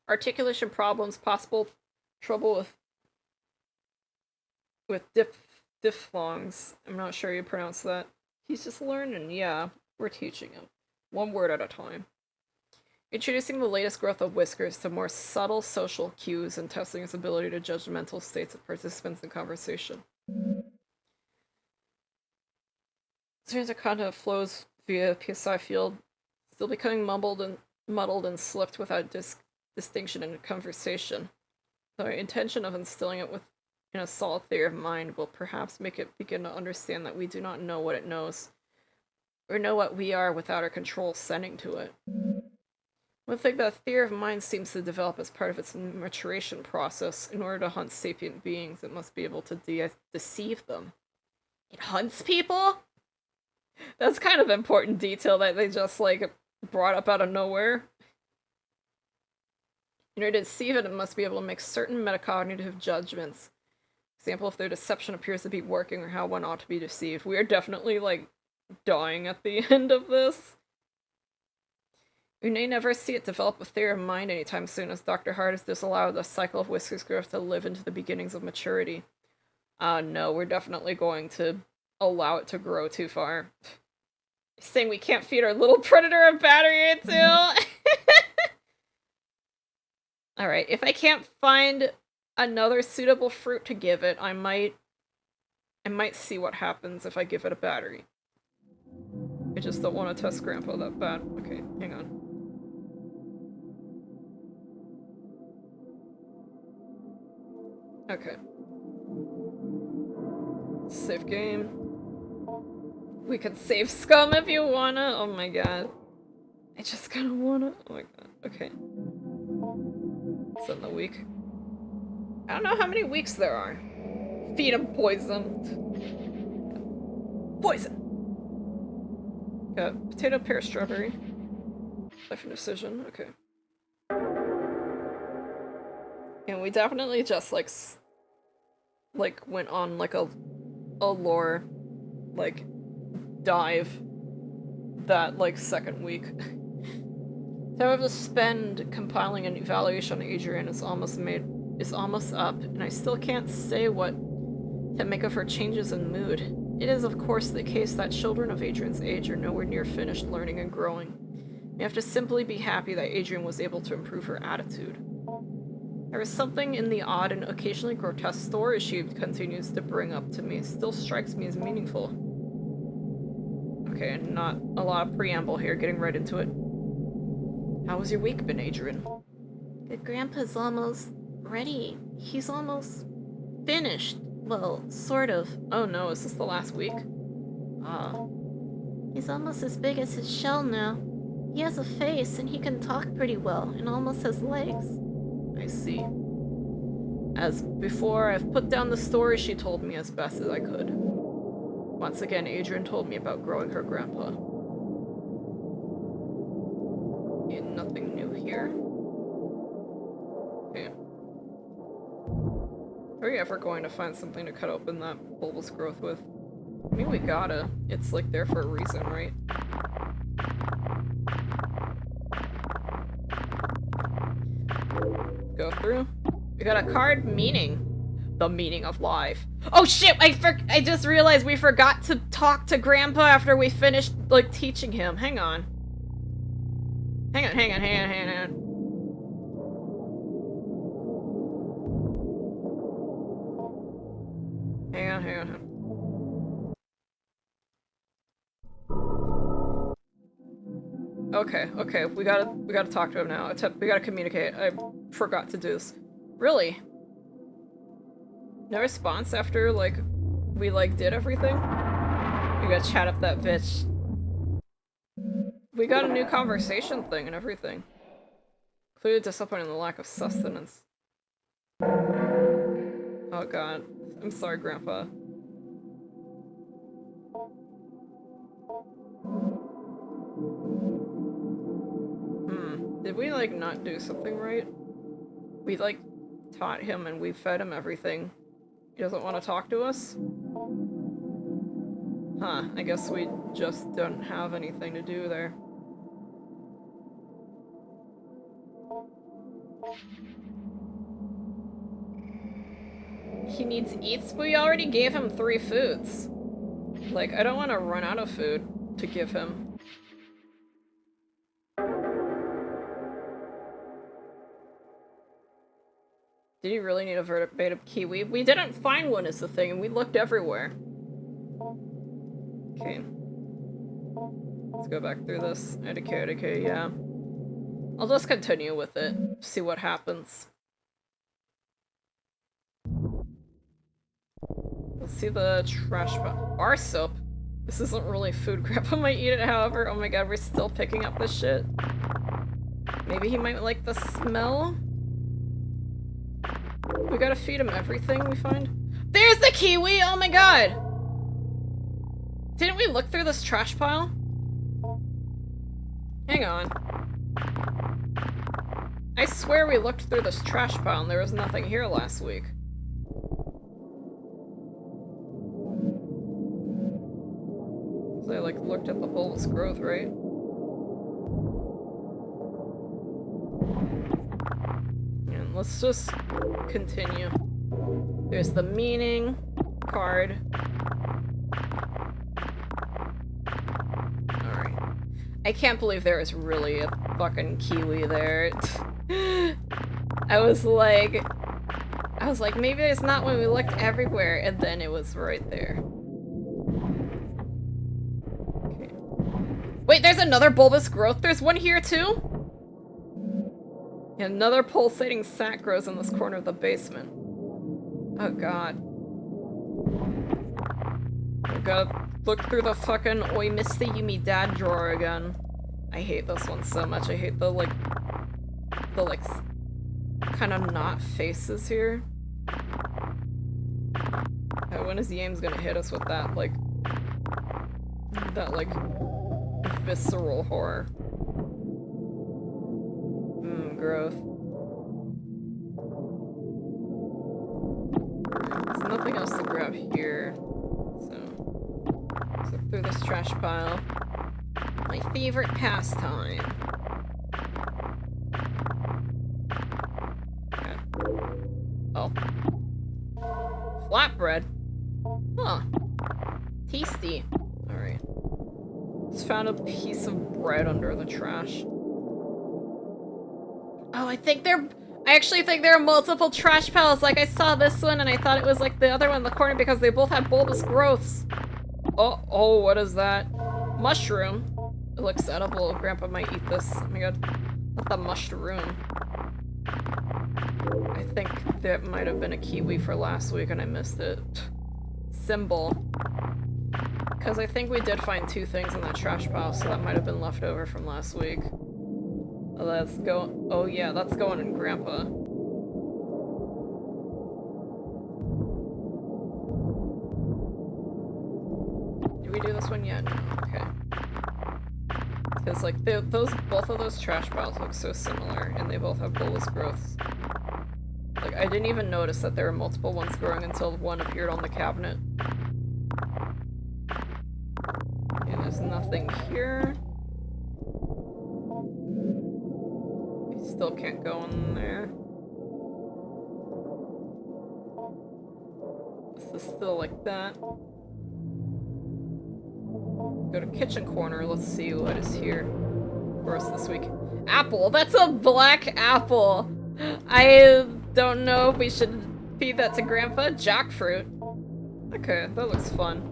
Articulation problems, possible trouble with diphthongs. I'm not sure you pronounce that. He's just learning. Yeah, we're teaching him. One word at a time. Introducing the latest growth of Whiskers to more subtle social cues and testing his ability to judge the mental states of participants in conversation. As the content flows via PSI field, still becoming muddled and slipped without distinction in a conversation. The intention of instilling it in a solid theory of mind will perhaps make it begin to understand that we do not know what it knows, or know what we are without our control sending to it. One thing that theory of mind seems to develop as part of its maturation process. In order to hunt sapient beings, it must be able to deceive them. It hunts people? That's kind of important detail that they just, like, brought up out of nowhere. In order to deceive it, it must be able to make certain metacognitive judgments. For example, if their deception appears to be working or how one ought to be deceived. We are definitely, like, dying at the end of this. We may never see it develop a theory of mind anytime soon, as Dr. Hart has disallowed the cycle of Whiskers' growth to live into the beginnings of maturity. No, we're definitely going to allow it to grow too far. Saying we can't feed our little predator a battery or two. Alright, if I can't find another suitable fruit to give it, I might see what happens if I give it a battery. I just don't want to test Grandpa that bad. Okay, hang on. Okay. Save game. We could save Scum if you wanna. Oh my god. I just kinda wanna. Oh my god. Okay. Send the week. I don't know how many weeks there are. Feed him poison. Poison! Got potato, pear, strawberry. Life and decision. Okay. And we definitely just, like went on, like, a lore, like, dive that, like, second week. However, the spend compiling an evaluation on Adrian is almost up, and I still can't say what to make of her changes in mood. It is, of course, the case that children of Adrian's age are nowhere near finished learning and growing. We have to simply be happy that Adrian was able to improve her attitude. There is something in the odd and occasionally grotesque stories she continues to bring up to me. It still strikes me as meaningful. Okay, not a lot of preamble here, getting right into it. How has your week been, Adrian? Good Grandpa's almost ready. He's almost finished. Well, sort of. Oh no, is this the last week? He's almost as big as his shell now. He has a face and he can talk pretty well and almost has legs. I see. As before, I've put down the story she told me as best as I could. Once again, Adrian told me about growing her grandpa. And nothing new here. Okay. Are we ever going to find something to cut open that bulbous growth with? I mean, we gotta. It's like there for a reason, right? Go through. We got a card meaning. The meaning of life. Oh shit! I just realized we forgot to talk to Grandpa after we finished, like, teaching him. Hang on. Hang on. Hang on. Okay, we gotta talk to him now. We gotta communicate. I forgot to do this. Really? No response after, like, we, like, did everything? We gotta chat up that bitch. We got a new conversation thing and everything. Clearly disappointing the lack of sustenance. Oh god. I'm sorry, Grandpa. Did we, like, not do something right? We, like, taught him and we fed him everything. He doesn't want to talk to us? Huh, I guess we just don't have anything to do there. He needs eats? We already gave him 3 foods. Like, I don't want to run out of food to give him. Did he really need a verbatim kiwi? We didn't find one is the thing, and we looked everywhere. Okay. Let's go back through this. Okay, yeah. I'll just continue with it. See what happens. Let's see the trash bar soap. This isn't really food. Grandpa might eat it, however. Oh my god, we're still picking up this shit. Maybe he might like the smell? We gotta feed him everything we find. There's the kiwi! Oh my god! Didn't we look through this trash pile? Hang on. I swear we looked through this trash pile and there was nothing here last week. So I, like, looked at the bulbous growth, right? And let's just continue. There's the meaning card. Alright. I can't believe there is really a fucking kiwi there. I was like, maybe it's not when we looked everywhere, and then it was right there. Okay. Wait, there's another bulbous growth? There's one here too? Another pulsating sac grows in this corner of the basement. Oh god. I gotta look through the fucking Oi Mr. Yumi Dad drawer again. I hate this one so much. I hate the kind of knot faces here. When is Yames gonna hit us with that, like, visceral horror? Growth. There's nothing else to grab here, so let's look through this trash pile. My favorite pastime. Okay. Oh. Flatbread? Huh. Tasty. Alright. Just found a piece of bread under the trash. Oh, I actually think there are multiple trash piles. Like, I saw this one and I thought it was like the other one in the corner because they both have bulbous growths. Oh, what is that? Mushroom. It looks edible. Grandpa might eat this. Oh my god. Not the mushroom. I think that might have been a kiwi for last week and I missed it. Symbol. Because I think we did find 2 things in that trash pile, so that might have been left over from last week. Let's go. Oh yeah, that's going in Grandpa. Did we do this one yet? Okay. Because like both of those trash piles look so similar, and they both have bulbous growths. Like I didn't even notice that there were multiple ones growing until one appeared on the cabinet. And there's nothing here. We still can't go in there. This is still like that. Go to kitchen corner, let's see what is here for us this week. Apple! That's a black apple! I don't know if we should feed that to Grandpa. Jackfruit. Okay, that looks fun.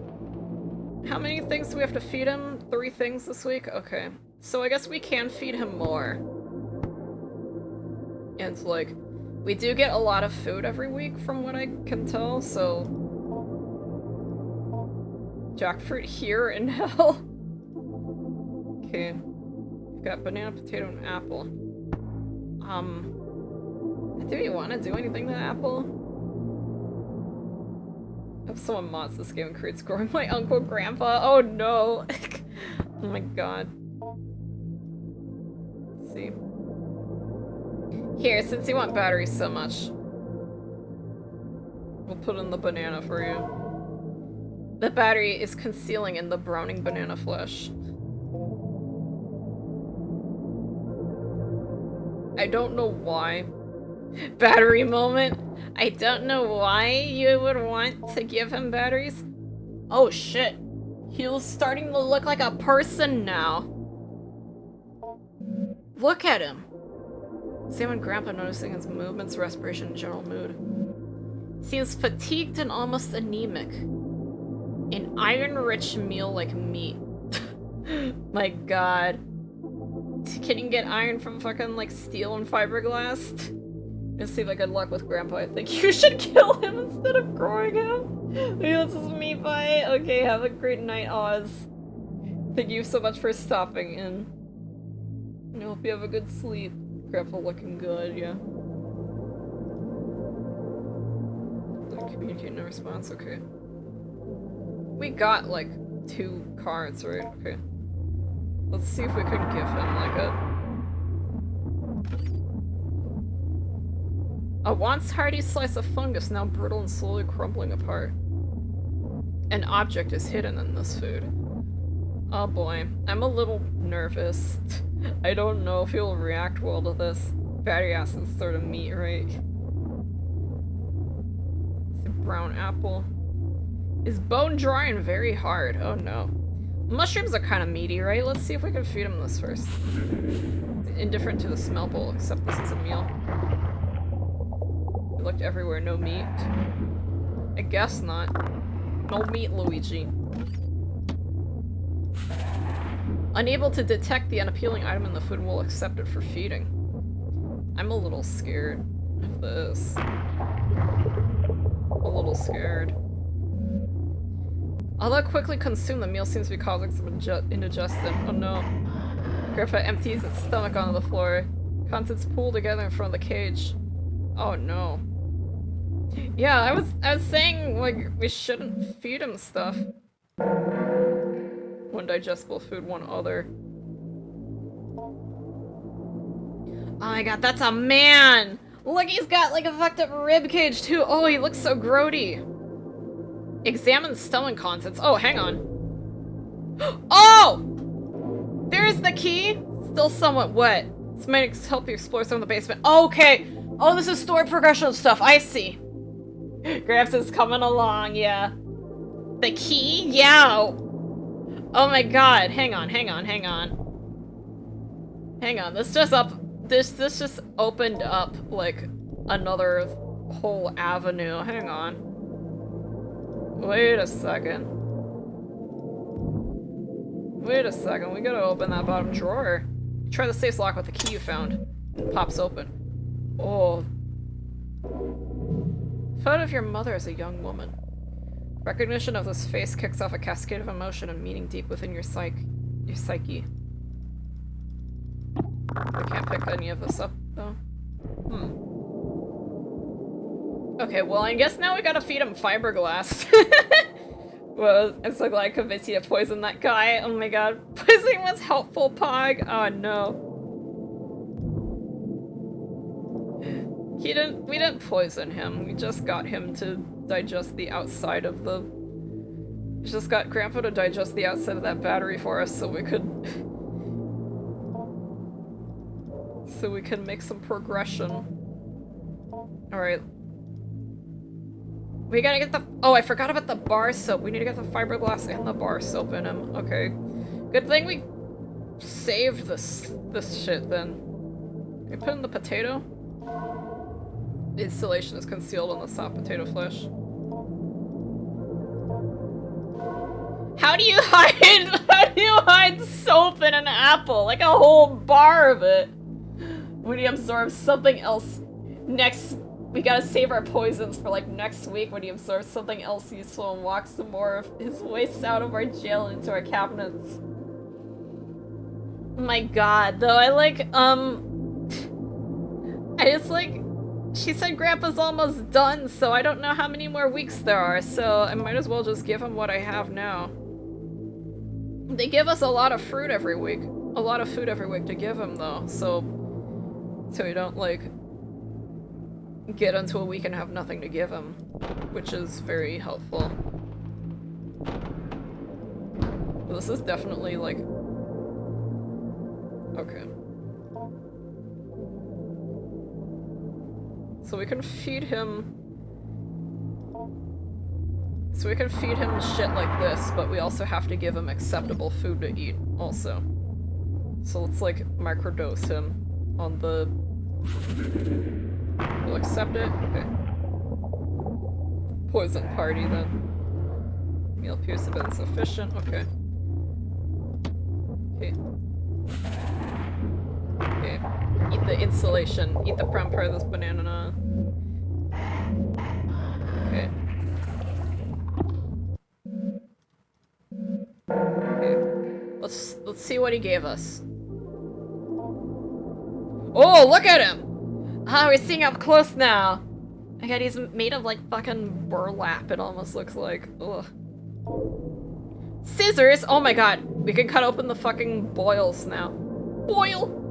How many things do we have to feed him? 3 things this week? Okay. So I guess we can feed him more. And like, we do get a lot of food every week from what I can tell, so... Jackfruit here in hell. Okay. We've got banana, potato, and apple. Do we want to do anything to apple? If someone mods this game and creates growing my uncle grandpa. Oh no! Oh my god. Let's see. Here, since you want batteries so much, we'll put in the banana for you. The battery is concealing in the browning banana flesh. I don't know why. Battery moment. I don't know why you would want to give him batteries. Oh shit. He was starting to look like a person now. Look at him. Sam and Grandpa noticing his movements, respiration, and general mood. Seems fatigued and almost anemic. An iron-rich meal like meat. My god. Can you get iron from fucking like steel and fiberglass? Let's see if I good luck with Grandpa. I think you should kill him instead of growing him. Maybe that's just me bye. Okay, have a great night, Oz. Thank you so much for stopping in. I hope you have a good sleep. Grandpa looking good, yeah. Communicate no response, okay. We got like 2 cards, right? Okay. Let's see if we could give him like a once hearty slice of fungus, now brittle and slowly crumbling apart. An object is hidden in this food. Oh boy, I'm a little nervous. I don't know if he'll react well to this. Fatty acid sort of meat, right? It's a brown apple. Is bone dry and very hard? Oh no. Mushrooms are kind of meaty, right? Let's see if we can feed him this first. Indifferent to the smell bowl, except this is a meal. It looked everywhere, no meat. I guess not. No meat, Luigi. Unable to detect the unappealing item in the food, will accept it for feeding. I'm a little scared of this. A little scared. Although quickly consumed, the meal seems to be causing some indigestion. Oh no. Grandpa empties its stomach onto the floor. Contents pool together in front of the cage. Oh no. Yeah, I was saying, like, we shouldn't feed him stuff. One digestible food, one other. Oh my god, that's a man! Look, he's got like a fucked up rib cage too. Oh, he looks so grody. Examine stomach contents. Oh, hang on. Oh! There's the key. Still somewhat wet. This might help you explore some of the basement. Oh, okay. Oh, this is story progression stuff. I see. Gramps is coming along, yeah. The key? Yeah. Oh my god. Hang on. Hang on. This just opened up like another whole avenue. Hang on. Wait a second. We gotta open that bottom drawer. Try the safe lock with the key you found. It pops open. Oh. Photo of your mother as a young woman. Recognition of this face kicks off a cascade of emotion and meaning deep within your psyche. I can't pick any of this up, though. Okay, well, I guess now we gotta feed him fiberglass. Well, I'm so glad I convinced you to poison that guy. Oh my god. Poisoning was helpful, Pog. Oh no. We didn't poison him. We just got him to digest the outside of the... We just got Grandpa to digest the outside of that battery for us so we could... so we can make some progression. Alright. We gotta get the- oh, I forgot about the bar soap. We need to get the fiberglass and the bar soap in him. Okay. Good thing we saved this shit then. Can we put in the potato? The installation is concealed on the soft potato flesh. How do you hide soap in an apple? Like a whole bar of it. When he absorbs something else we gotta save our poisons for like next week when he absorbs something else useful and walks some more of his waste out of our jail into our cabinets. My god, though, she said Grandpa's almost done, so I don't know how many more weeks there are, so I might as well just give him what I have now. They give us a lot of fruit every week. A lot of food every week to give him, though, so we don't, like, get into a week and have nothing to give him, which is very helpful. This is definitely, like... okay. So we can feed him... so we can feed him shit like this, but we also have to give him acceptable food to eat, also. So let's, like, microdose him on the... We'll accept it? Okay. Poison party, then. Meal appears to have been sufficient. Okay. Okay. Okay. Eat the insulation. Eat the brown part of this banana. Okay. Okay. Let's see what he gave us. Oh, look at him! Ah, we're seeing up close now. My god, he's made of like fucking burlap, it almost looks like. Ugh. Scissors! Oh my god, we can cut open the fucking boils now. Boil!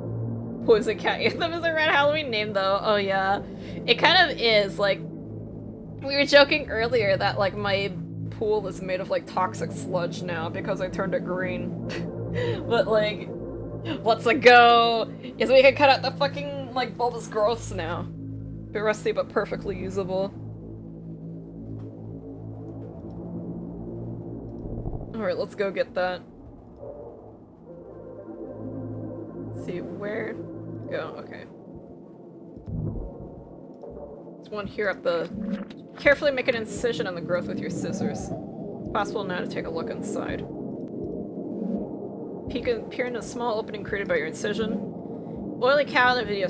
Poison Cat Anthem is a red Halloween name though. Oh yeah. It kind of is, like, we were joking earlier that like my pool is made of like toxic sludge now because I turned it green. But like, let's go! Yes, we can cut out the fucking like bulbous growths now. Bit rusty but perfectly usable. Alright, let's go get that. Let's see, where go? Okay. There's one here at the... Carefully make an incision on the growth with your scissors. It's possible now to take a look inside. Peer into a small opening created by your incision. Oily cavity, a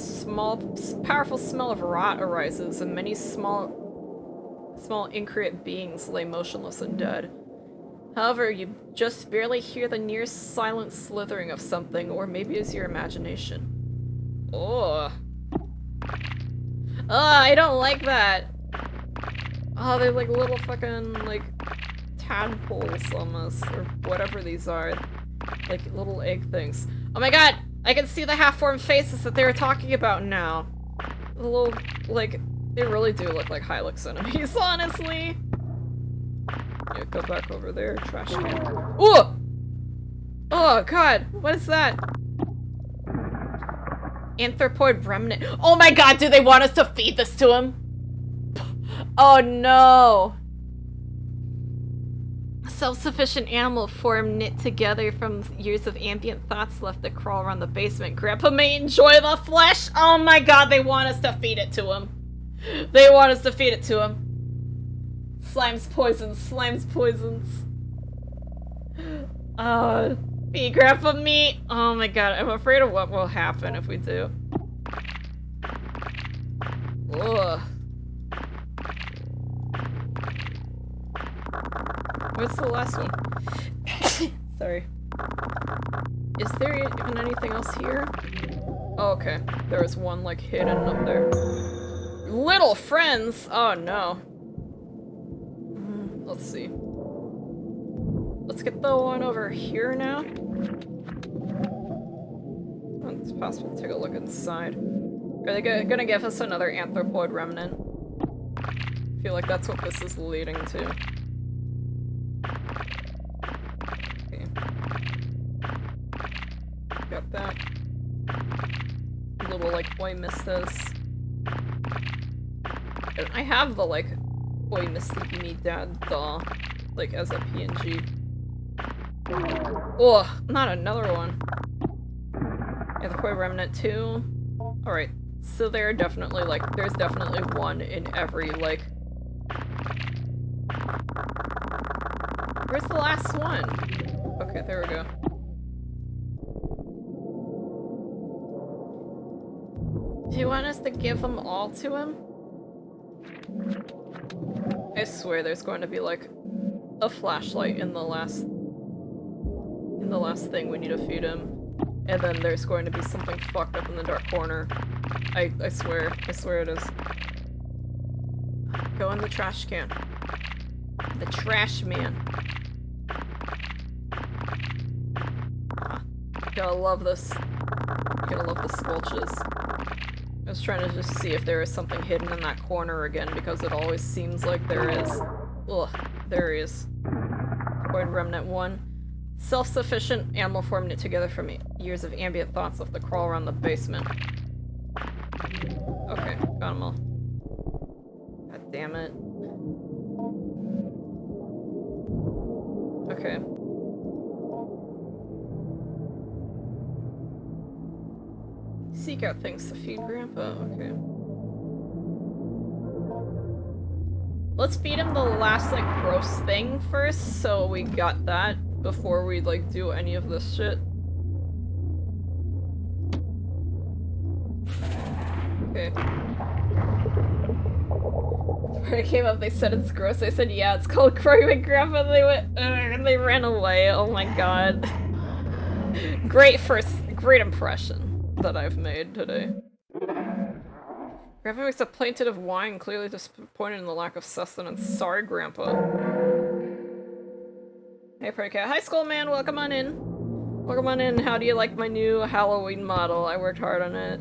powerful smell of rot arises, and many small increate beings lay motionless and dead. However, you just barely hear the near silent slithering of something, or maybe it's your imagination. Oh. I don't like that. Oh, they're like little fucking, like, tadpoles almost, or whatever these are. Like, little egg things. Oh my god! I can see the half-formed faces that they were talking about now. The little, like, they really do look like Hylix enemies, honestly. Yeah, go back over there, trash can. Ooh! Oh god, what is that? Anthropoid remnant. Oh my god, do they want us to feed this to him? Oh no! Self-sufficient animal form knit together from years of ambient thoughts left that crawl around the basement. Grandpa may enjoy the flesh! Oh my god, they want us to feed it to him. They want us to feed it to him. Slime's poisons, slime's poisons. Feed Grandpa meat! Oh my god, I'm afraid of what will happen if we do. Ugh. What's the last one? Sorry. Is there even anything else here? Oh, okay. There was one, like, hidden up there. Little friends! Oh, no. Let's see. Let's get the one over here now. Oh, it's possible to take a look inside. Are they gonna give us another anthropoid remnant? I feel like that's what this is leading to. Okay. Got that. Little, like, boy mistas. I have the, like, boy misty me dad doll, like, as a PNG. Ugh, not another one. Anthropoid remnant 2. Alright, so there are definitely, like, there's definitely one in every, like... Where's the last one? Okay, there we go. Do you want us to give them all to him? I swear there's going to be, like, a flashlight in the last thing we need to feed him. And then there's going to be something fucked up in the dark corner. I swear it is. Go in the trash can. The trash man. Gotta love this. Gotta love the squelches. I was trying to just see if there is something hidden in that corner again, because it always seems like there is. Ugh, there is. Void Remnant 1. Self-sufficient animal form knit together from years of ambient thoughts of the crawl around the basement. Okay, got them all. God damn it. Okay. Seek out things to feed Grandpa, okay. Let's feed him the last, like, gross thing first, so we got that before we, like, do any of this shit. Okay. When it came up, they said it's gross. I said, yeah, it's called Crying Grandpa, and they went, ugh, and they ran away. Oh my god. Great impression that I've made today. Grandpa makes a plaintive whine, clearly disappointed in the lack of sustenance. Sorry, Grandpa. Hey, PartyCat. Hi, Skull Man. Welcome on in. Welcome on in. How do you like my new Halloween model? I worked hard on it.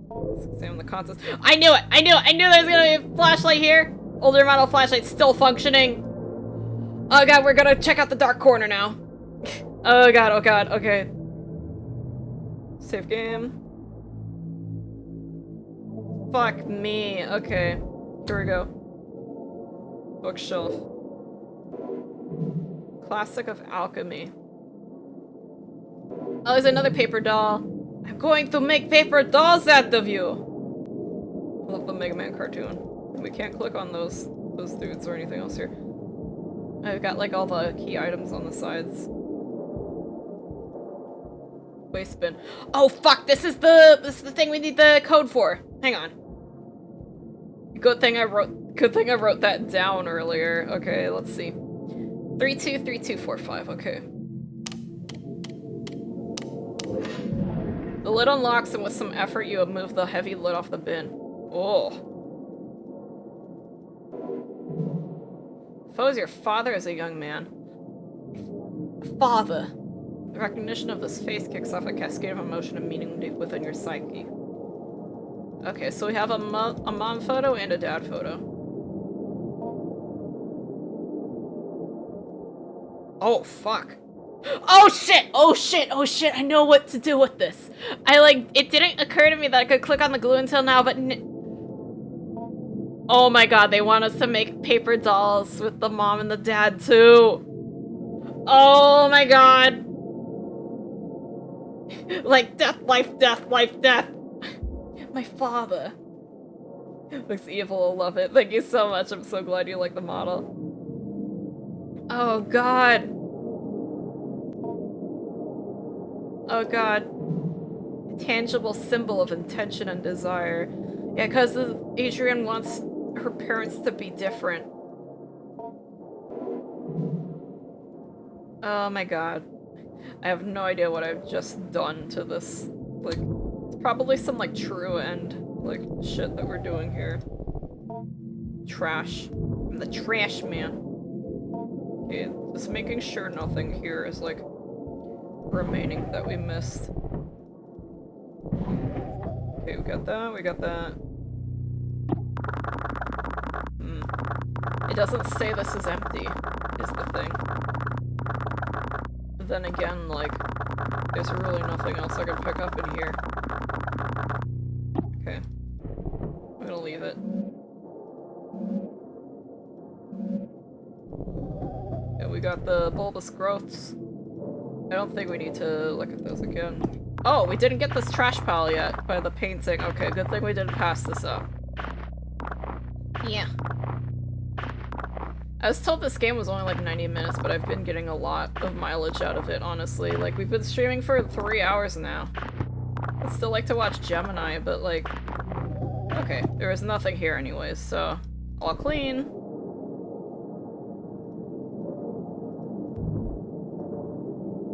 Let's examine the contents. I knew it! I knew there was gonna be a flashlight here! Older model flashlight still functioning. Oh god, we're gonna check out the dark corner now. Oh god, okay. Save game. Fuck me. Okay. Here we go. Bookshelf. Classic of Alchemy. Oh, there's another paper doll. I'm going to make paper dolls out of you! I love the Mega Man cartoon. We can't click on those dudes or anything else here. I've got, like, all the key items on the sides. Waste bin. Oh fuck! This is the thing we need the code for. Hang on. Good thing I wrote that down earlier. Okay, let's see. 323245. Okay. The lid unlocks, and with some effort, you have moved the heavy lid off the bin. Oh. If I was your father as a young man. Father. The recognition of this face kicks off a cascade of emotion and meaning deep within your psyche. Okay, so we have a mom photo and a dad photo. Oh, fuck. Oh shit! Oh shit! Oh shit! I know what to do with this. It didn't occur to me that I could click on the glue until now, but oh my god, they want us to make paper dolls with the mom and the dad too. Oh my god. Like death, life, death, life, death. My father. Looks evil, I'll love it. Thank you so much, I'm so glad you like the model. Oh god. Oh god. A tangible symbol of intention and desire. Yeah, because Adrienne wants her parents to be different. Oh my god. I have no idea what I've just done to this. Like, it's probably some, like, true end, like, shit that we're doing here. Trash. I'm the trash man. Okay, just making sure nothing here is, like, remaining that we missed. Okay, we got that, we got that. It doesn't say this is empty, is the thing. But then again, like, there's really nothing else I can pick up in here. Okay. I'm gonna leave it. Yeah, we got the bulbous growths. I don't think we need to look at those again. Oh, we didn't get this trash pile yet by the painting. Okay, good thing we didn't pass this up. Yeah. I was told this game was only like 90 minutes, but I've been getting a lot of mileage out of it, honestly. Like, we've been streaming for 3 hours now. I'd still like to watch Gemini, but like... Okay, there is nothing here anyways, so... all clean.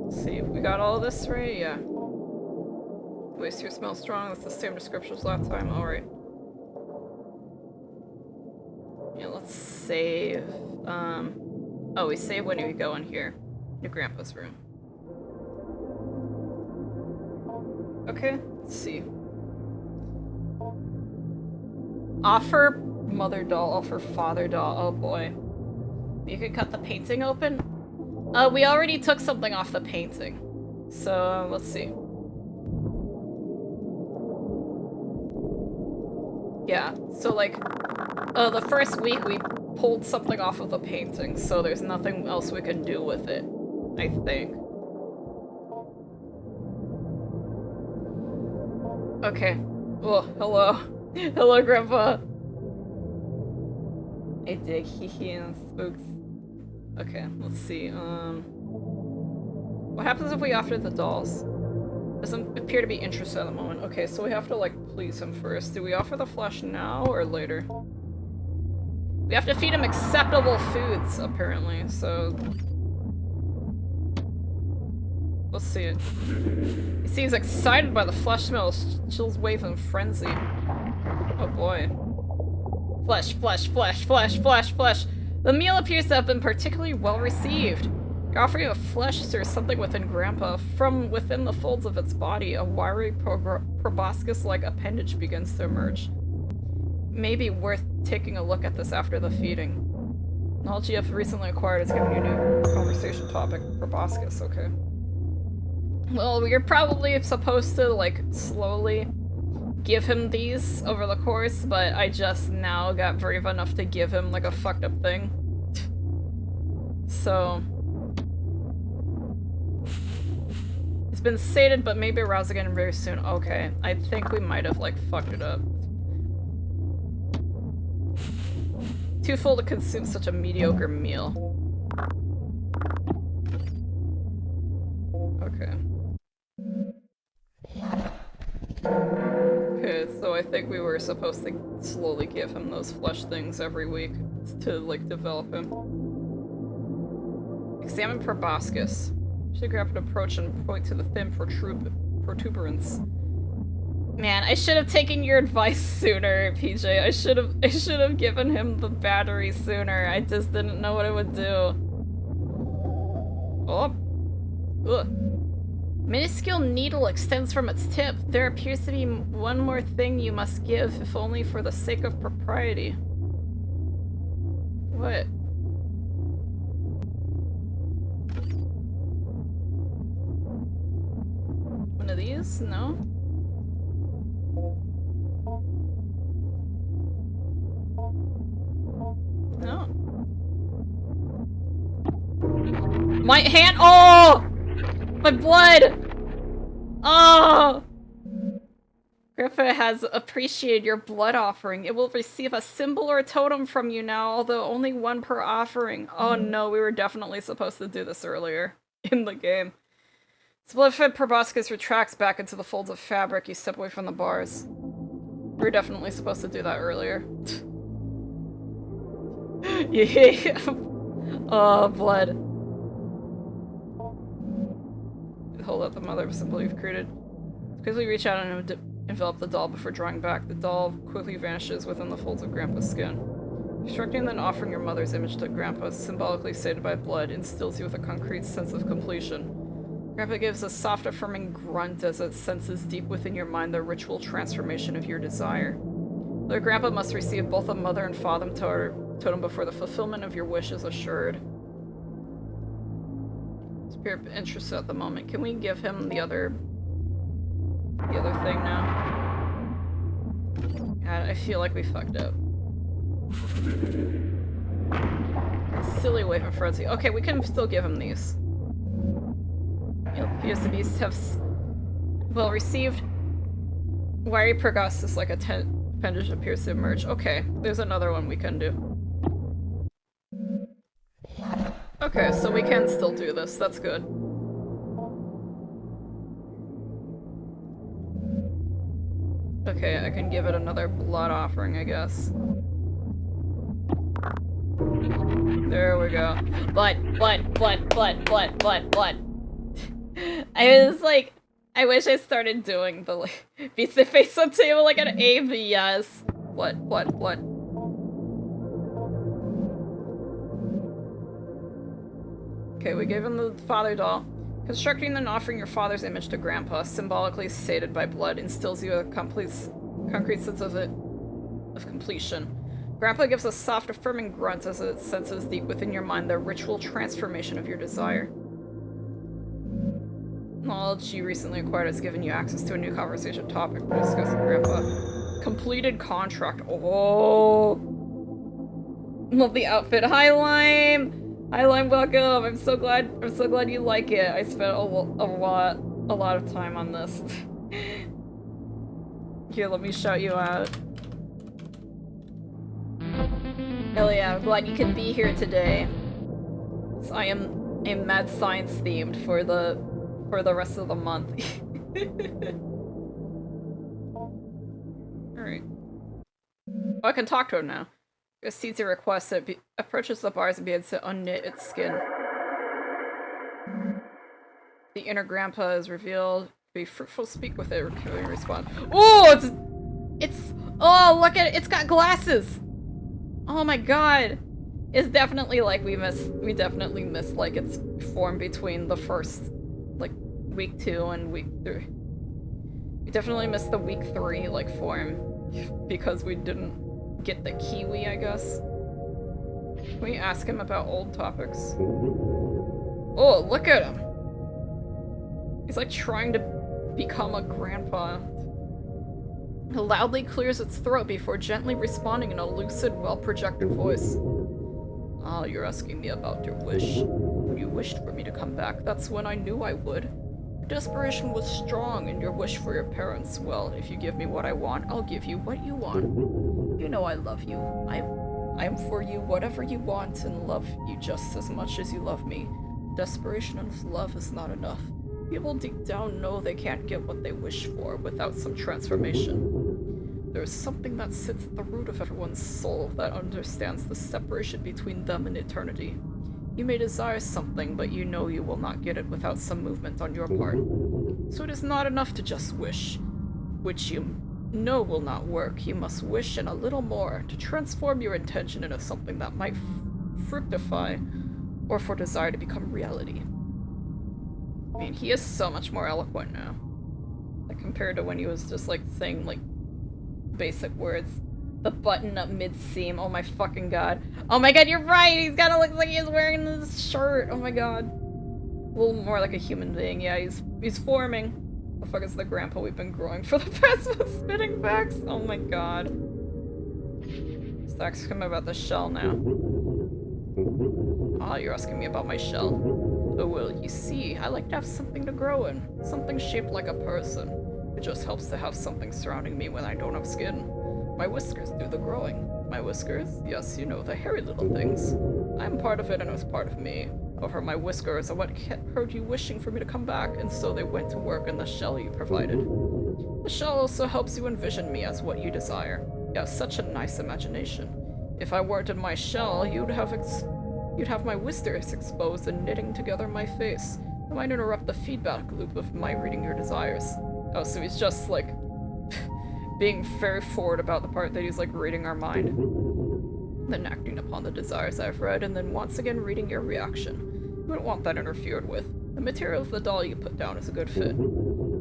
Let's see if we got all of this right? Yeah. Waste here smells strong, that's the same description as last time, alright. Yeah, let's save. Oh, we save when we go in here. Your grandpa's room. Okay, let's see. Offer mother doll, offer father doll. Oh boy. You can cut the painting open? We already took something off the painting. So, let's see. Yeah, so like, the first week we pulled something off of the painting, so there's nothing else we can do with it, I think. Okay. Oh, hello. Hello, Grandpa. I dig hee and spooks. Okay, let's see, what happens if we offer the dolls? Doesn't appear to be interested at the moment. Okay, so we have to, like, please him first. Do we offer the flesh now or later? We have to feed him acceptable foods, apparently, so... Let's see. He seems excited by the flesh smell. Chills wave in frenzy. Oh boy. Flesh, flesh, flesh, flesh, flesh, flesh. The meal appears to have been particularly well received. Your offering of flesh stirs something within Grandpa. From within the folds of its body, a wiry proboscis-like appendage begins to emerge. Maybe worth taking a look at this after the feeding. Knowledge you have recently acquired has given you a new conversation topic. Proboscis, okay. Well, we're probably supposed to, like, slowly give him these over the course, but I just now got brave enough to give him, like, a fucked up thing. So... It's been sated, but maybe aroused again very soon. Okay, I think we might have, like, fucked it up. Too full to consume such a mediocre meal. Okay. Okay, so I think we were supposed to slowly give him those flesh things every week to, like, develop him. Examine proboscis. Should grab an approach and point to the thin protuberance. Man, I should have taken your advice sooner, PJ. I should have given him the battery sooner. I just didn't know what it would do. Oh. Ugh. Minuscule needle extends from its tip. There appears to be one more thing you must give, if only for the sake of propriety. What? One of these? No? No. My hand- oh! My blood! Oh! Grandpa has appreciated your blood offering. It will receive a symbol or a totem from you now, although only one per offering. Oh no, we were definitely supposed to do this earlier in the game. Blood-fed proboscis retracts back into the folds of fabric. You step away from the bars. We were definitely supposed to do that earlier. Yeah. Oh, blood. hold up the mother symbol you've created. Quickly reach out and envelop the doll before drawing back. The doll quickly vanishes within the folds of Grandpa's skin. Constructing then offering your mother's image to Grandpa, symbolically sated by blood, instills you with a concrete sense of completion. Grandpa gives a soft, affirming grunt as it senses deep within your mind the ritual transformation of your desire. The Grandpa must receive both a mother and father totem before the fulfillment of your wish is assured. Spirit interested at the moment. Can we give him the other thing now? God, I feel like we fucked up. Silly wave of frenzy. Okay, we can still give him these. It appears to be well received. Wiry Pergostus like a appendage appears to emerge. Okay, there's another one we can do. Okay, so we can still do this. That's good. Okay, I can give it another blood offering, I guess. There we go. Blood. I was like, I wish I started doing the like beats the face on table like an ABS. What? Okay, we gave him the father doll. Constructing and offering your father's image to Grandpa, symbolically sated by blood, instills you a concrete sense of completion. Grandpa gives a soft, affirming grunt as it senses deep within your mind the ritual transformation of your desire. Knowledge you recently acquired has given you access to a new conversation topic to discuss with Grandpa. Completed contract. Oh, love the outfit. Hi, Lime. Hi, Lime. Welcome. I'm so glad you like it. I spent a lot of time on this. Here, let me shout you out. Hell yeah! I'm glad you can be here today. So I am mad science themed for the rest of the month. Alright. Oh, I can talk to him now. Proceeds to request it. Approaches the bars and begins to unknit its skin. The inner Grandpa is revealed. Be fruitful, speak with it, recurring respond. Oh, it's oh, look at it, it's got glasses! Oh my god! It's definitely like we definitely missed like its form between the first like week 2 and week 3. We definitely missed the week 3 like form because we didn't get the kiwi, I guess. Can we ask him about old topics? Oh, look at him! He's like trying to become a grandpa. It loudly clears its throat before gently responding in a lucid, well-projected voice. Oh, you're asking me about your wish. When you wished for me to come back, that's when I knew I would. Your desperation was strong, and your wish for your parents, well, if you give me what I want, I'll give you what you want. You know I love you. I'm for you whatever you want, and love you just as much as you love me. Desperation of love is not enough. People deep down know they can't get what they wish for without some transformation. There's something that sits at the root of everyone's soul that understands the separation between them and eternity. You may desire something, but you know you will not get it without some movement on your part. So it is not enough to just wish, which you know will not work. You must wish and a little more to transform your intention into something that might fructify, or for desire to become reality. I mean, he is so much more eloquent now. Like, compared to when he was just, like, saying, like, basic words. The button-up mid-seam, oh my fucking god. Oh my god, you're right! He's kinda looks like he's wearing this shirt! Oh my god. A little more like a human being, yeah, he's forming. The fuck is the grandpa we've been growing for the past spitting facts? Oh my god. Let's ask him about the shell now. Ah, you're asking me about my shell. Oh well, you see, I like to have something to grow in. Something shaped like a person. It just helps to have something surrounding me when I don't have skin. My whiskers do the growing. My whiskers? Yes, you know, the hairy little things. I'm part of it and it was part of me. However, my whiskers are what heard you wishing for me to come back, and so they went to work in the shell you provided. The shell also helps you envision me as what you desire. You have such a nice imagination. If I weren't in my shell, you'd have my whiskers exposed and knitting together my face. I might interrupt the feedback loop of my reading your desires. Oh, so he's just, like, being very forward about the part that he's, like, reading our mind. Then acting upon the desires I've read, and then once again reading your reaction. You wouldn't want that interfered with. The material of the doll you put down is a good fit.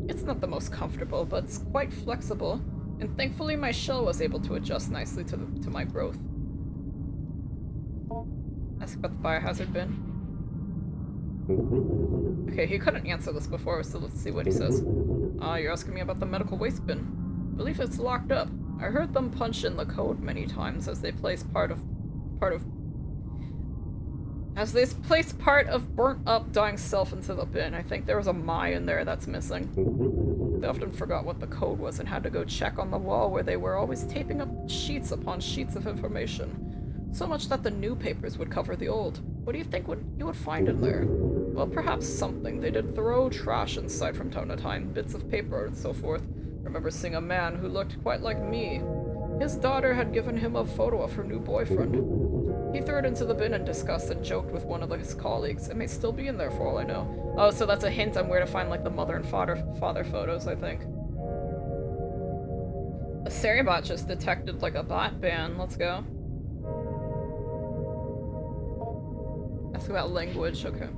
It's not the most comfortable, but it's quite flexible, and thankfully my shell was able to adjust nicely to my growth. Ask about the biohazard bin. Okay, he couldn't answer this before, so let's see what he says. You're asking me about the medical waste bin. I believe it's locked up. I heard them punch in the code many times as they place part of burnt up dying self into the bin. I think there was a my in there that's missing. They often forgot what the code was and had to go check on the wall where they were always taping up sheets upon sheets of information. So much that the new papers would cover the old. What do you think you would find in there? Well, perhaps something. They did throw trash inside from time to time, bits of paper and so forth. I remember seeing a man who looked quite like me. His daughter had given him a photo of her new boyfriend. He threw it into the bin in disgust and joked with one of his colleagues. It may still be in there for all I know. Oh, so that's a hint on where to find, like, the mother and father photos, I think. A Seribot just detected, like, a bot ban. Let's go. Ask about language, okay.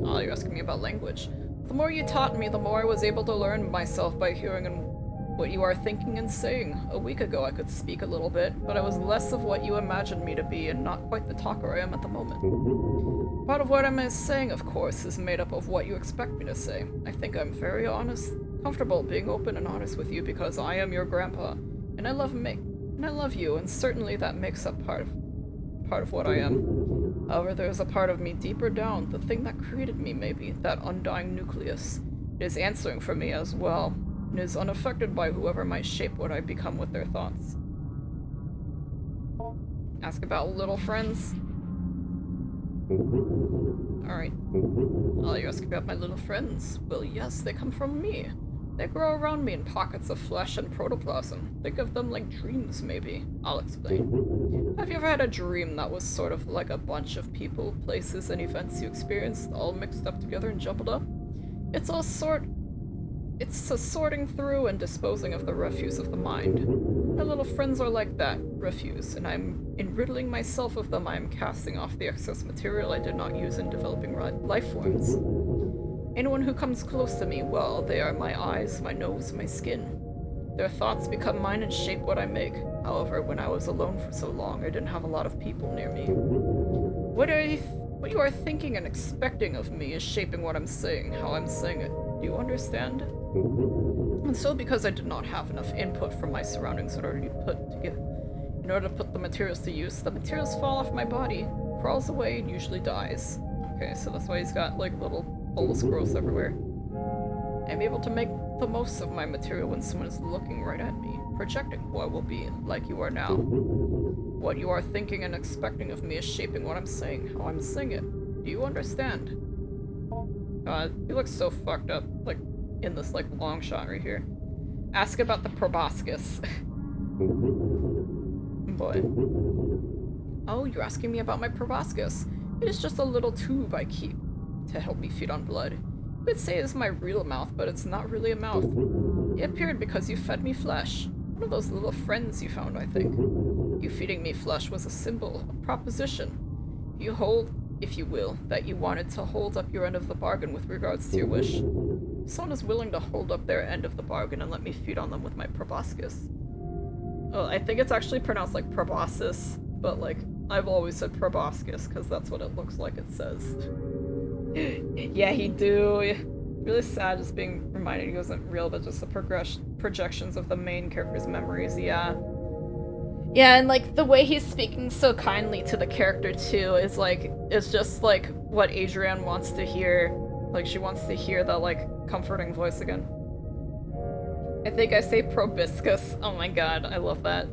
Oh, you're asking me about language. The more you taught me, the more I was able to learn myself by hearing what you are thinking and saying. A week ago I could speak a little bit, but I was less of what you imagined me to be and not quite the talker I am at the moment. Part of what I'm saying, of course, is made up of what you expect me to say. I think I'm very comfortable being open and honest with you because I am your grandpa, and I love you, and certainly that makes up part of what I am. However, there is a part of me deeper down, the thing that created me maybe, that undying nucleus. It is answering for me as well, and is unaffected by whoever might shape what I become with their thoughts. Ask about little friends. Alright. Oh, you ask about my little friends? Well, yes, they come from me. They grow around me in pockets of flesh and protoplasm. Think of them like dreams, maybe. I'll explain. Have you ever had a dream that was sort of like a bunch of people, places, and events you experienced, all mixed up together and jumbled up? It's a sorting through and disposing of the refuse of the mind. My little friends are like that, refuse, and in riddling myself of them I am casting off the excess material I did not use in developing life forms. Anyone who comes close to me, well, they are my eyes, my nose, my skin. Their thoughts become mine and shape what I make. However, when I was alone for so long, I didn't have a lot of people near me. What you are thinking and expecting of me is shaping what I'm saying, how I'm saying it. Do you understand? And so, because I did not have enough input from my surroundings in order to put the materials to use, the materials fall off my body, crawls away, and usually dies. Okay, so that's why he's got, like, little bulbous growths everywhere. I'm able to make the most of my material when someone is looking right at me, projecting who I will be, like you are now. What you are thinking and expecting of me is shaping what I'm saying, how I'm saying it. Do you understand? He looks so fucked up, like, in this, like, long shot right here. Ask about the proboscis. Boy. Oh, you're asking me about my proboscis. It is just a little tube I keep to help me feed on blood. You could say it's my real mouth, but it's not really a mouth. It appeared because you fed me flesh. One of those little friends you found, I think. You feeding me flesh was a symbol, a proposition. You hold, if you will, that you wanted to hold up your end of the bargain with regards to your wish. Someone is willing to hold up their end of the bargain and let me feed on them with my proboscis. Well, I think it's actually pronounced like proboscis, but like, I've always said proboscis because that's what it looks like it says. Yeah, he do. Really sad just being reminded he wasn't real, but just the projections of the main character's memories, yeah. Yeah, and like the way he's speaking so kindly to the character too is like, it's just like what Adrienne wants to hear. Like she wants to hear the like comforting voice again. I think I say proboscis. Oh my god, I love that.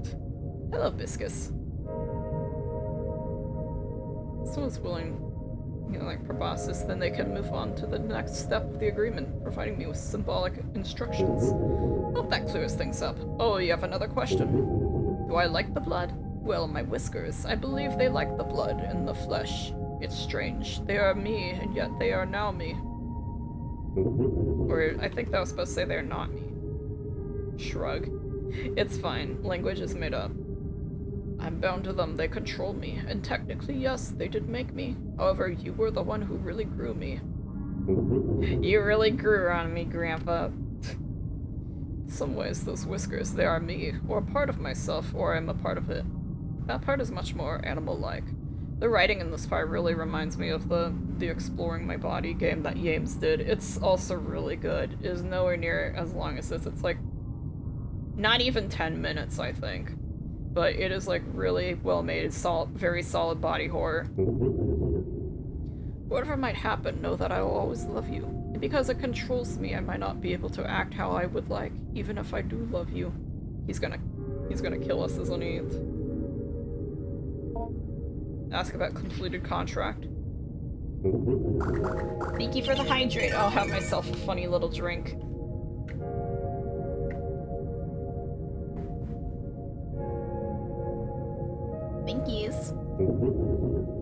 Hello, Biscus. Someone's willing, you know, like proboscis, then they can move on to the next step of the agreement, providing me with symbolic instructions. Hope that clears things up. Oh, you have another question? Do I like the blood? Well, my whiskers. I believe they like the blood and the flesh. It's strange. They are me, and yet they are now me. Or, I think that was supposed to say they're not me. Shrug. It's fine. Language is made up. I'm bound to them. They control me. And technically, yes, they did make me. However, you were the one who really grew me. You really grew on me, Grandpa. In some ways, those whiskers, they are me, or a part of myself, or I'm a part of it. That part is much more animal-like. The writing in this part really reminds me of the Exploring My Body game that Yames did. It's also really good. It is nowhere near as long as this. It's like not even 10 minutes, I think. But it is like really well made, very solid body horror. Whatever might happen, know that I will always love you. And because it controls me, I might not be able to act how I would like, even if I do love you. He's gonna kill us, isn't he? Ask about completed contract. Thank you for the hydrate. I'll have myself a funny little drink. Thank yous.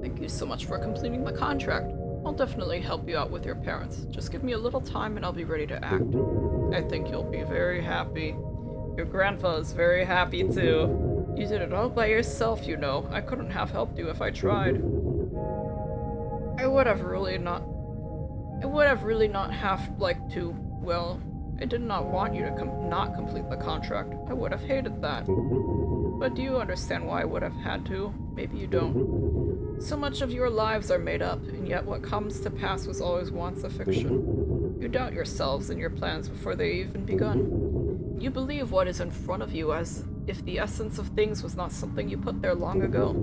Thank you so much for completing the contract. I'll definitely help you out with your parents. Just give me a little time and I'll be ready to act. I think you'll be very happy. Your grandpa is very happy too. You did it all by yourself, you know. I couldn't have helped you if I tried. I would have really not liked to, well, I did not want you to not complete the contract. I would have hated that. But do you understand why I would have had to? Maybe you don't. So much of your lives are made up, and yet what comes to pass was always once a fiction. You doubt yourselves and your plans before they even begun. You believe what is in front of you as if the essence of things was not something you put there long ago.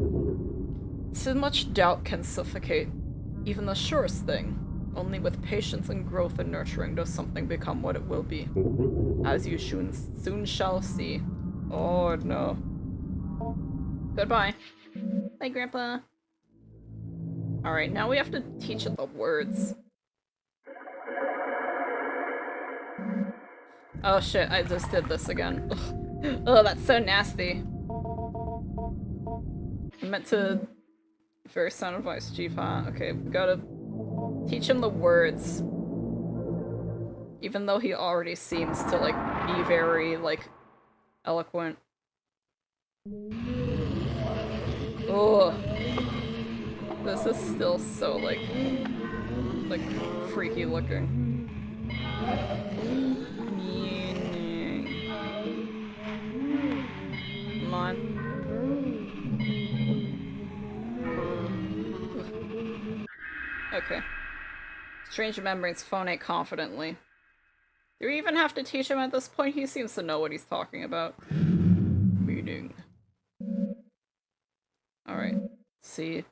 Too much doubt can suffocate even the surest thing. Only with patience and growth and nurturing does something become what it will be. As you soon shall see. Oh no. Goodbye. Bye, Grandpa. Alright, now we have to teach it the words. Oh shit, I just did this again. Ugh. Oh, that's so nasty. I meant to... Very sound advice, Chief, huh? Okay, we gotta teach him the words. Even though he already seems to, like, be very, like, eloquent. Oh, this is still so, like, freaky looking. Come on. Okay. Strange remembrance, phonate confidently. Do we even have to teach him at this point? He seems to know what he's talking about. Meaning. Alright. See.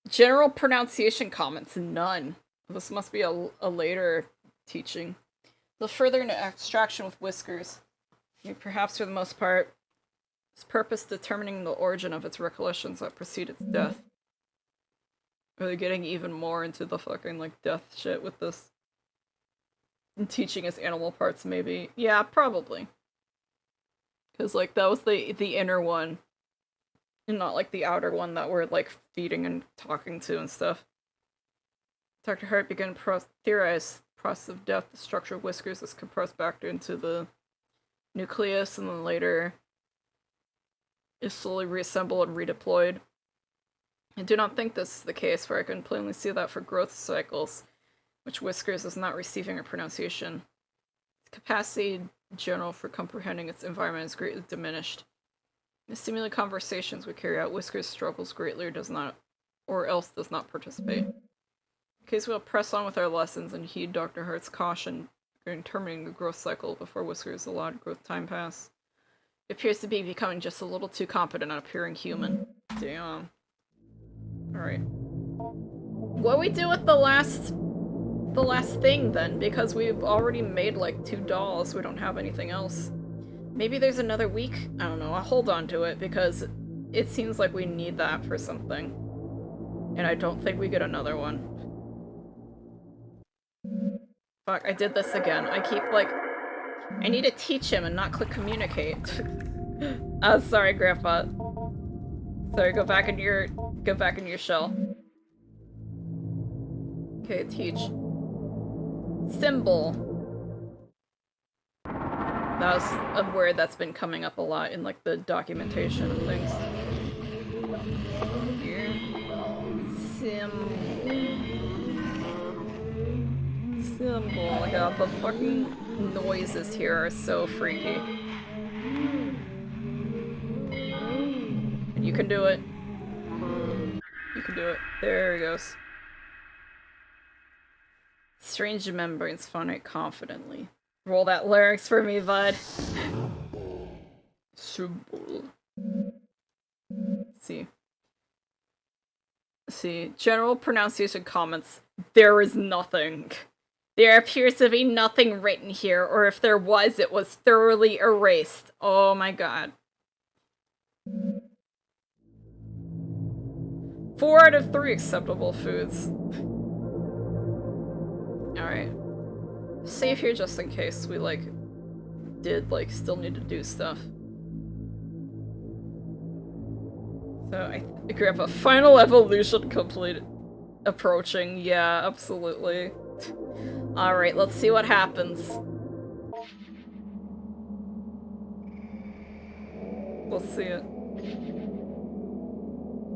General pronunciation comments, none. This must be a later teaching. The further into abstraction with whiskers. Perhaps for the most part, its purpose determining the origin of its recollections that precede its death. Are they getting even more into the fucking, like, death shit with this? And teaching us animal parts, maybe. Yeah, probably. Because, like, that was the inner one. And not, like, the outer one that we're, like, feeding and talking to and stuff. Dr. Hart began to theorize the process of death. The structure of whiskers is compressed back into the nucleus, and then later is slowly reassembled and redeployed. I do not think this is the case, for I can plainly see that for growth cycles, which whiskers is not receiving a pronunciation. Its capacity in general for comprehending its environment is greatly diminished. In the stimulated conversations we carry out, whiskers struggles greatly or else does not participate. In case we'll press on with our lessons and heed Dr. Hart's caution in terminating the growth cycle before whiskers allowed growth time pass. It appears to be becoming just a little too competent at appearing human. Damn. Alright. What do we do with the last thing, then? Because we've already made, like, 2 dolls. We don't have anything else. Maybe there's another week? I don't know. I'll hold on to it, because it seems like we need that for something. And I don't think we get another one. Fuck, I did this again. I keep, like... I need to teach him and not click communicate. Oh, sorry, Grandpa. Sorry, go back into your Get back in your shell. Okay, teach. Symbol. That was a word that's been coming up a lot in, like, the documentation and things. Here. Symbol. Yeah, the fucking noises here are so freaky. And you can do it. You can do it. There he goes. Strange remembrance, phonic confidently. Roll that lyrics for me, bud. Symbol. See. General pronunciation comments. There is nothing. There appears to be nothing written here, or if there was, it was thoroughly erased. Oh my god. 4 out of 3 acceptable foods. Alright. Save here just in case we, like, still need to do stuff. So, I grab a final evolution complete. Approaching, yeah, absolutely. Alright, let's see what happens. Let's see it.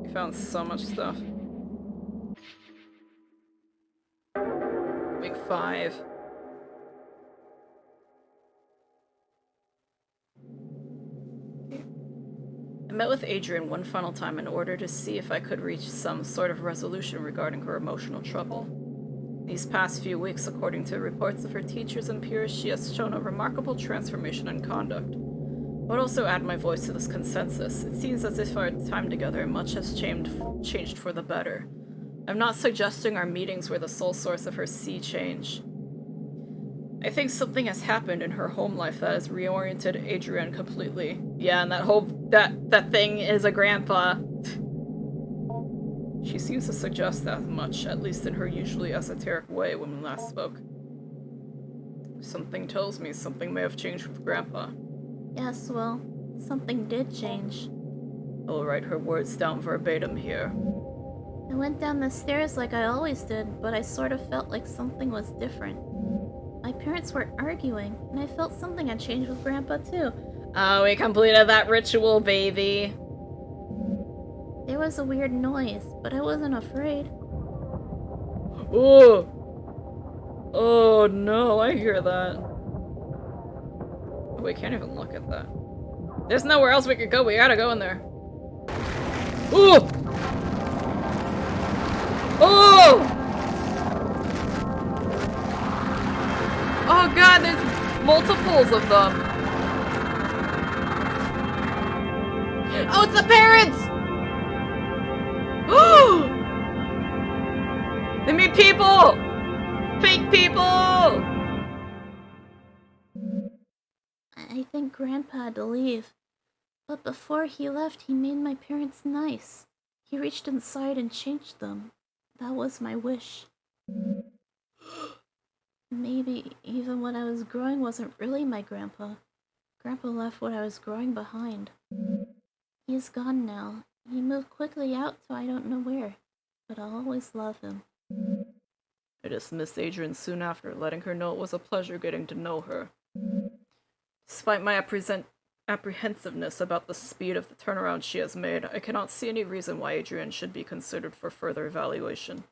We found so much stuff. Week 5. I met with Adrian one final time in order to see if I could reach some sort of resolution regarding her emotional trouble. These past few weeks, according to reports of her teachers and peers, she has shown a remarkable transformation in conduct. I would also add my voice to this consensus. It seems as if our time together much has changed for the better. I'm not suggesting our meetings were the sole source of her sea change. I think something has happened in her home life that has reoriented Adrienne completely. Yeah, and that thing is a grandpa. She seems to suggest that much, at least in her usually esoteric way when we last spoke. Something tells me something may have changed with Grandpa. Yes, well, something did change. I'll write her words down verbatim here. I went down the stairs like I always did, but I sort of felt like something was different. My parents were arguing, and I felt something had changed with Grandpa too. Oh, we completed that ritual, baby. There was a weird noise, but I wasn't afraid. Oh! Oh no, I hear that. Oh, we can't even look at that. There's nowhere else we could go, we gotta go in there. Ooh! Oh! Oh god, there's multiples of them. Oh, it's the parents! Oh! They meet people! Fake people! I think Grandpa had to leave. But before he left, he made my parents nice. He reached inside and changed them. That was my wish. Maybe even what I was growing wasn't really my grandpa. Grandpa left what I was growing behind. He is gone now. He moved quickly out to I don't know where, but I'll always love him. I dismissed Adrian soon after, letting her know it was a pleasure getting to know her. Despite my apprehensiveness about the speed of the turnaround she has made, I cannot see any reason why Adrian should be considered for further evaluation.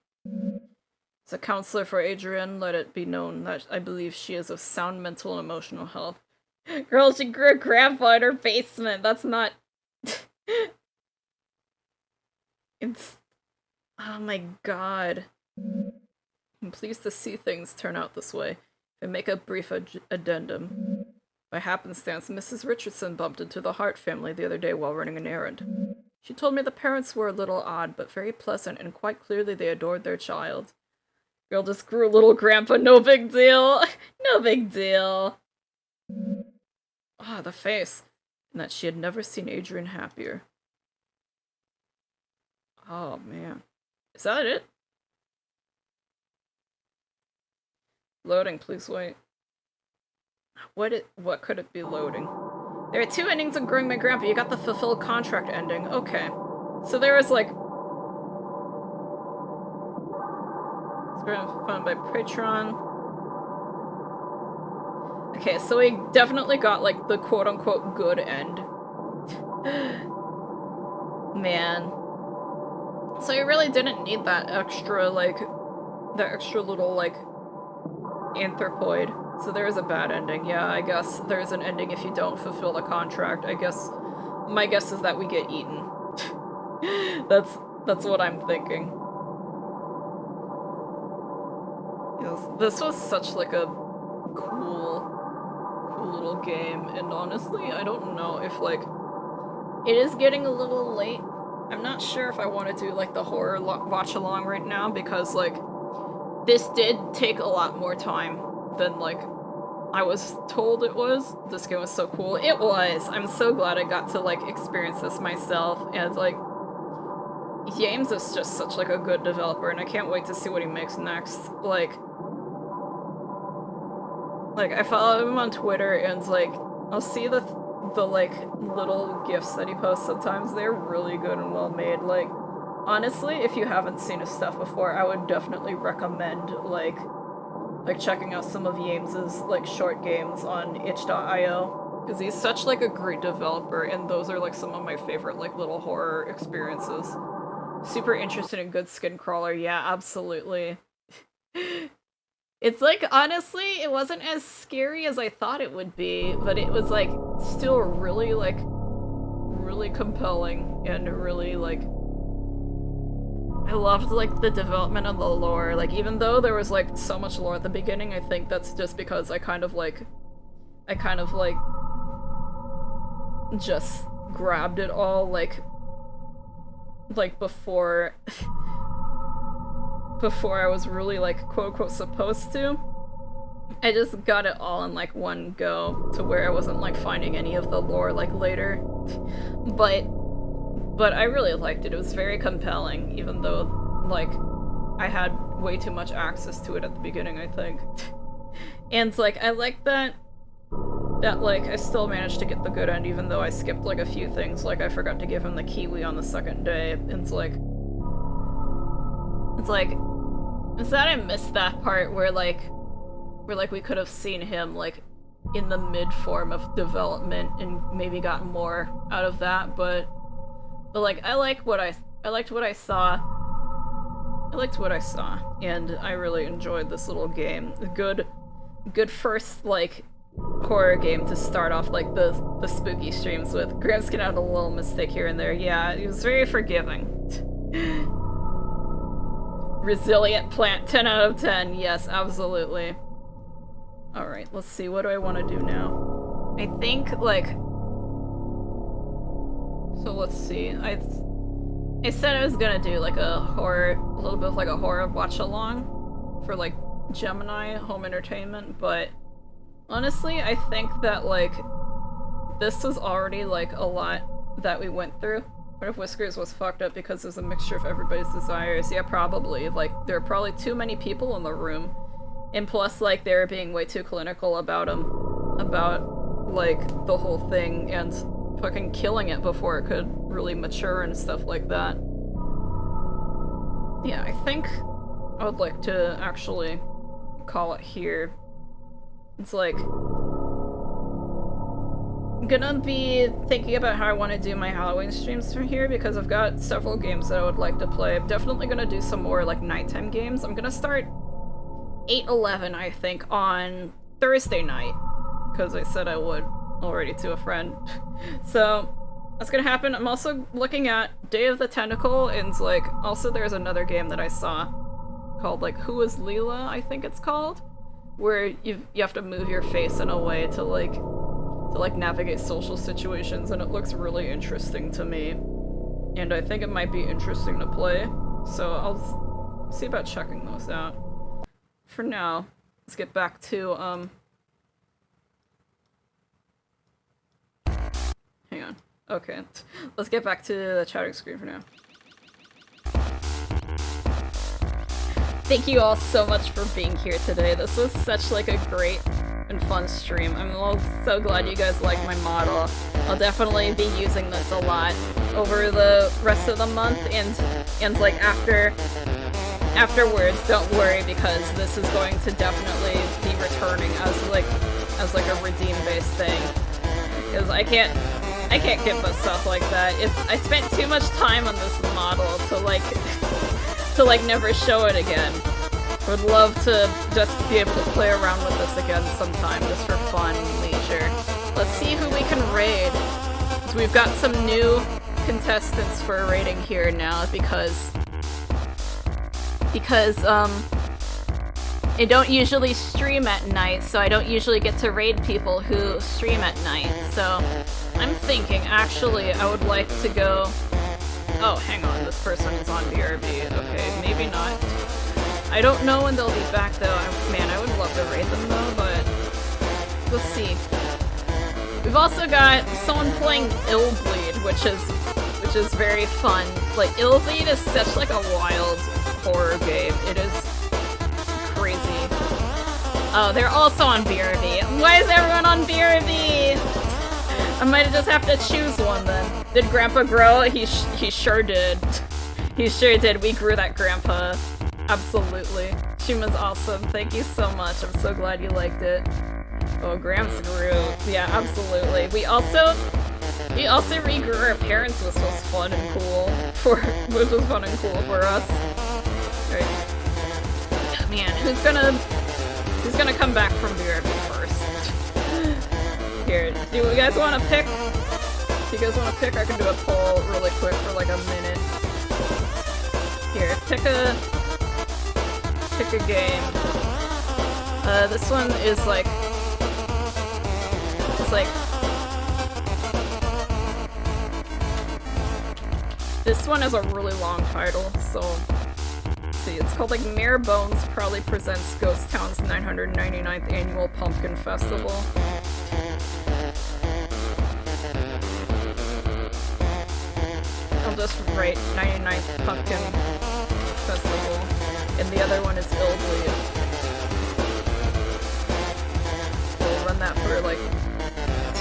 As a counselor for Adrian, let it be known that I believe she is of sound mental and emotional health. Girl, she grew a grandpa in her basement. That's not... It's... Oh my god. I'm pleased to see things turn out this way. I make a brief addendum. By happenstance, Mrs. Richardson bumped into the Hart family the other day while running an errand. She told me the parents were a little odd, but very pleasant, and quite clearly they adored their child. Girl just grew a little grandpa, no big deal. No big deal. Ah, the face. And that she had never seen Adrian happier. Oh, man. Is that it? Loading, please wait. What could it be loading? There are 2 endings of Growing My Grandpa. You got the fulfilled contract ending. Okay. So there was, like, Found by Patreon. Okay, so we definitely got, like, the quote-unquote good end. Man. So you really didn't need that extra, like, that extra little, like, anthropoid. So there is a bad ending. Yeah, I guess there's an ending if you don't fulfill the contract. I guess, my guess is that we get eaten. That's what I'm thinking. Yes, this was such, like, a cool little game, and honestly, I don't know if, like, it is getting a little late. I'm not sure if I want to do, like, the horror watch-along right now, because, like, this did take a lot more time than, like, I was told it was. This game was so cool. It was! I'm so glad I got to, like, experience this myself, and, like, James is just such, like, a good developer, and I can't wait to see what he makes next. Like, I follow him on Twitter, and, like, I'll see the like, little GIFs that he posts sometimes. They're really good and well made. Like, honestly, if you haven't seen his stuff before, I would definitely recommend, like checking out some of James's, like, short games on itch.io. Because he's such, like, a great developer, and those are, like, some of my favorite, like, little horror experiences. Super interested in good skin crawler, yeah, absolutely. It's like, honestly, it wasn't as scary as I thought it would be, but it was, like, still really, like, really compelling, and really, like, I loved, like, the development of the lore. Like, even though there was, like, so much lore at the beginning, I think that's just because I kind of, like, just grabbed it all, like, before I was really, like, quote-unquote supposed to. I just got it all in, like, one go, to where I wasn't, like, finding any of the lore, like, later. But I really liked it. It was very compelling, even though, like, I had way too much access to it at the beginning, I think. And, like, I like that, like, I still managed to get the good end, even though I skipped, like, a few things. Like, I forgot to give him the kiwi on the second day. And it's like, instead I missed that part where we could have seen him, like, in the mid-form of development and maybe gotten more out of that, but like, I liked what I saw. I liked what I saw, and I really enjoyed this little game. A good first, like, horror game to start off, like, the spooky streams with. Gramps can have a little mistake here and there. Yeah, it was very forgiving. Resilient plant, 10 out of 10. Yes, absolutely. Alright, let's see. What do I want to do now? I think, like... So let's see. I said I was gonna do, like, a little bit of, like, a horror watch-along for, like, Gemini home entertainment, but honestly, I think that, like, this was already, like, a lot that we went through. What if Whiskers was fucked up because there's a mixture of everybody's desires? Yeah, probably. Like, there are probably too many people in the room. And plus, like, they were being way too clinical about like, the whole thing, and fucking killing it before it could really mature and stuff like that. Yeah, I think I would like to actually call it here. It's like, I'm gonna be thinking about how I want to do my Halloween streams from here, because I've got several games that I would like to play. I'm definitely gonna do some more, like, nighttime games. I'm gonna start 8/11, I think, on Thursday night, because I said I would already to a friend. So that's gonna happen. I'm also looking at Day of the Tentacle, and, like, also there's another game that I saw called, like, Who is Leela, I think it's called, where you have to move your face in a way to navigate social situations, and it looks really interesting to me, and I think it might be interesting to play, so I'll see about checking those out. For now, let's get back to, hang on. Okay, let's get back to the chatting screen for now. Thank you all so much for being here today. This was such, like, a great and fun stream. I'm so glad you guys like my model. I'll definitely be using this a lot over the rest of the month, and like, after afterwards, don't worry, because this is going to definitely be returning as like a redeem-based thing. Because I can't give us stuff like that. I spent too much time on this model to like never show it again. I would love to just be able to play around with this again sometime, just for fun and leisure. Let's see who we can raid. So we've got some new contestants for raiding here now because I don't usually stream at night, so I don't usually get to raid people who stream at night. So I'm thinking, actually, I would like to go... Oh, hang on, this person is on BRB. Okay, maybe not. I don't know when they'll be back, though. Man, I would love to raid them, though, but... We'll see. We've also got someone playing Illbleed, which is very fun. Like, Illbleed is such, like, a wild horror game. It is crazy. Oh, they're also on BRB. Why is everyone on BRB? I might just have to choose one then. Did Grandpa grow? He sure did. He sure did. We grew that Grandpa. Absolutely. Shuma's awesome. Thank you so much. I'm so glad you liked it. Oh, Gramps grew. Yeah, absolutely. We also regrew our parents, which was fun and cool for us. Right. Man, who's gonna come back from BRB first? Here, do you guys want to pick? If you guys want to pick, I can do a poll really quick for like a minute. Here, pick a game. This one is like, this one is a really long title, so let's see, it's called like Mare Bones Proudly Presents Ghost Town's 999th Annual Pumpkin Festival. I'll just write 99th Pumpkin Festival, and the other one is Illbleed. We'll run that for like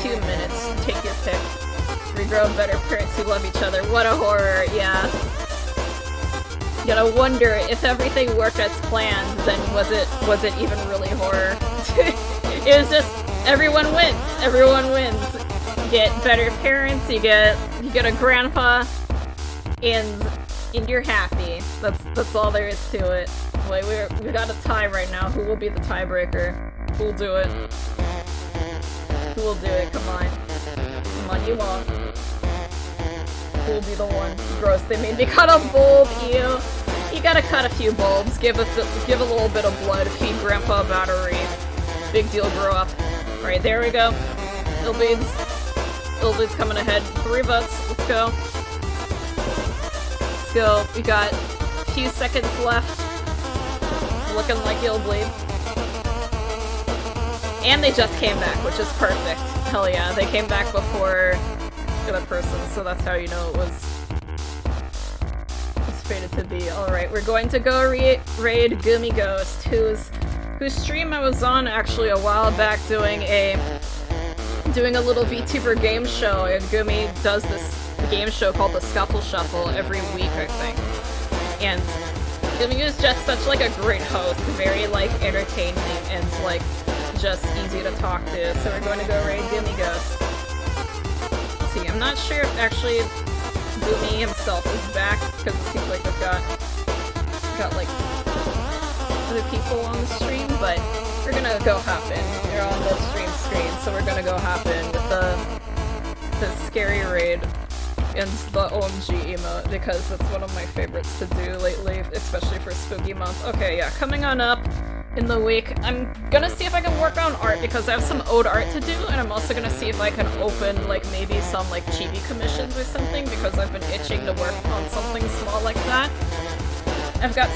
2 minutes, take your pick. Regrow better parents who love each other. What a horror, yeah. You gotta wonder, if everything worked as planned, then was it even really horror? It was just, everyone wins. Everyone wins. You get better parents, you get a grandpa, and you're happy. That's all there is to it. Wait, we got a tie right now. Who will be the tiebreaker? Who'll do it? Who will do it? Come on. Come on, you won't. Who will be the one? Gross, they made me cut a bulb, ew. You gotta cut a few bulbs, give a little bit of blood, feed Grandpa a battery. Big deal, grow up. Alright, there we go. Illbleed's coming ahead. 3 votes, let's go. Let's go, we got a few seconds left. It's looking like Illbleed. And they just came back, which is perfect. Hell yeah, they came back before the other person, so that's how you know it was fated to be. Alright, we're going to go raid Gummy Ghost, whose stream I was on actually a while back doing a little VTuber game show, and Gummy does this game show called the Scuffle Shuffle every week, I think. And Gummy is just such like a great host, very like entertaining and like just easy to talk to, so we're going to go raid Gummy Ghost. Let's see, I'm not sure if actually Gummy himself is back, because it seems like we've got like other people on the stream, but we're gonna go hop in. You're on the stream screen, so we're gonna go hop in with the scary raid and the OMG emote, because that's one of my favorites to do lately, especially for spooky month. Okay, yeah, coming on up in the week, I'm gonna see if I can work on art, because I have some ode art to do, and I'm also gonna see if I can open, like, maybe some, like, chibi commissions or something, because I've been itching to work on something small like that. I've got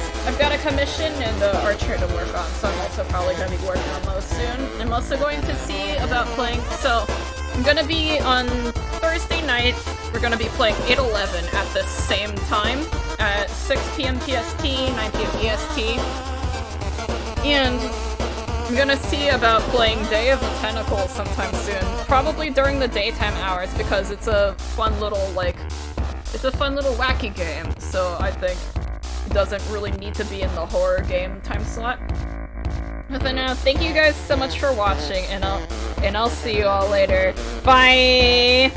a commission and an art tray to work on, so I'm also probably gonna be working on those soon. I'm also going to see about playing, so I'm gonna be on Thursday night, we're gonna be playing 8/11 at the same time, at 6 PM PST, 9 PM EST. And I'm gonna see about playing Day of the Tentacle sometime soon. Probably during the daytime hours, because it's a fun little, like, wacky game. So I think doesn't really need to be in the horror game time slot. But for now, thank you guys so much for watching, and I'll see you all later. Bye!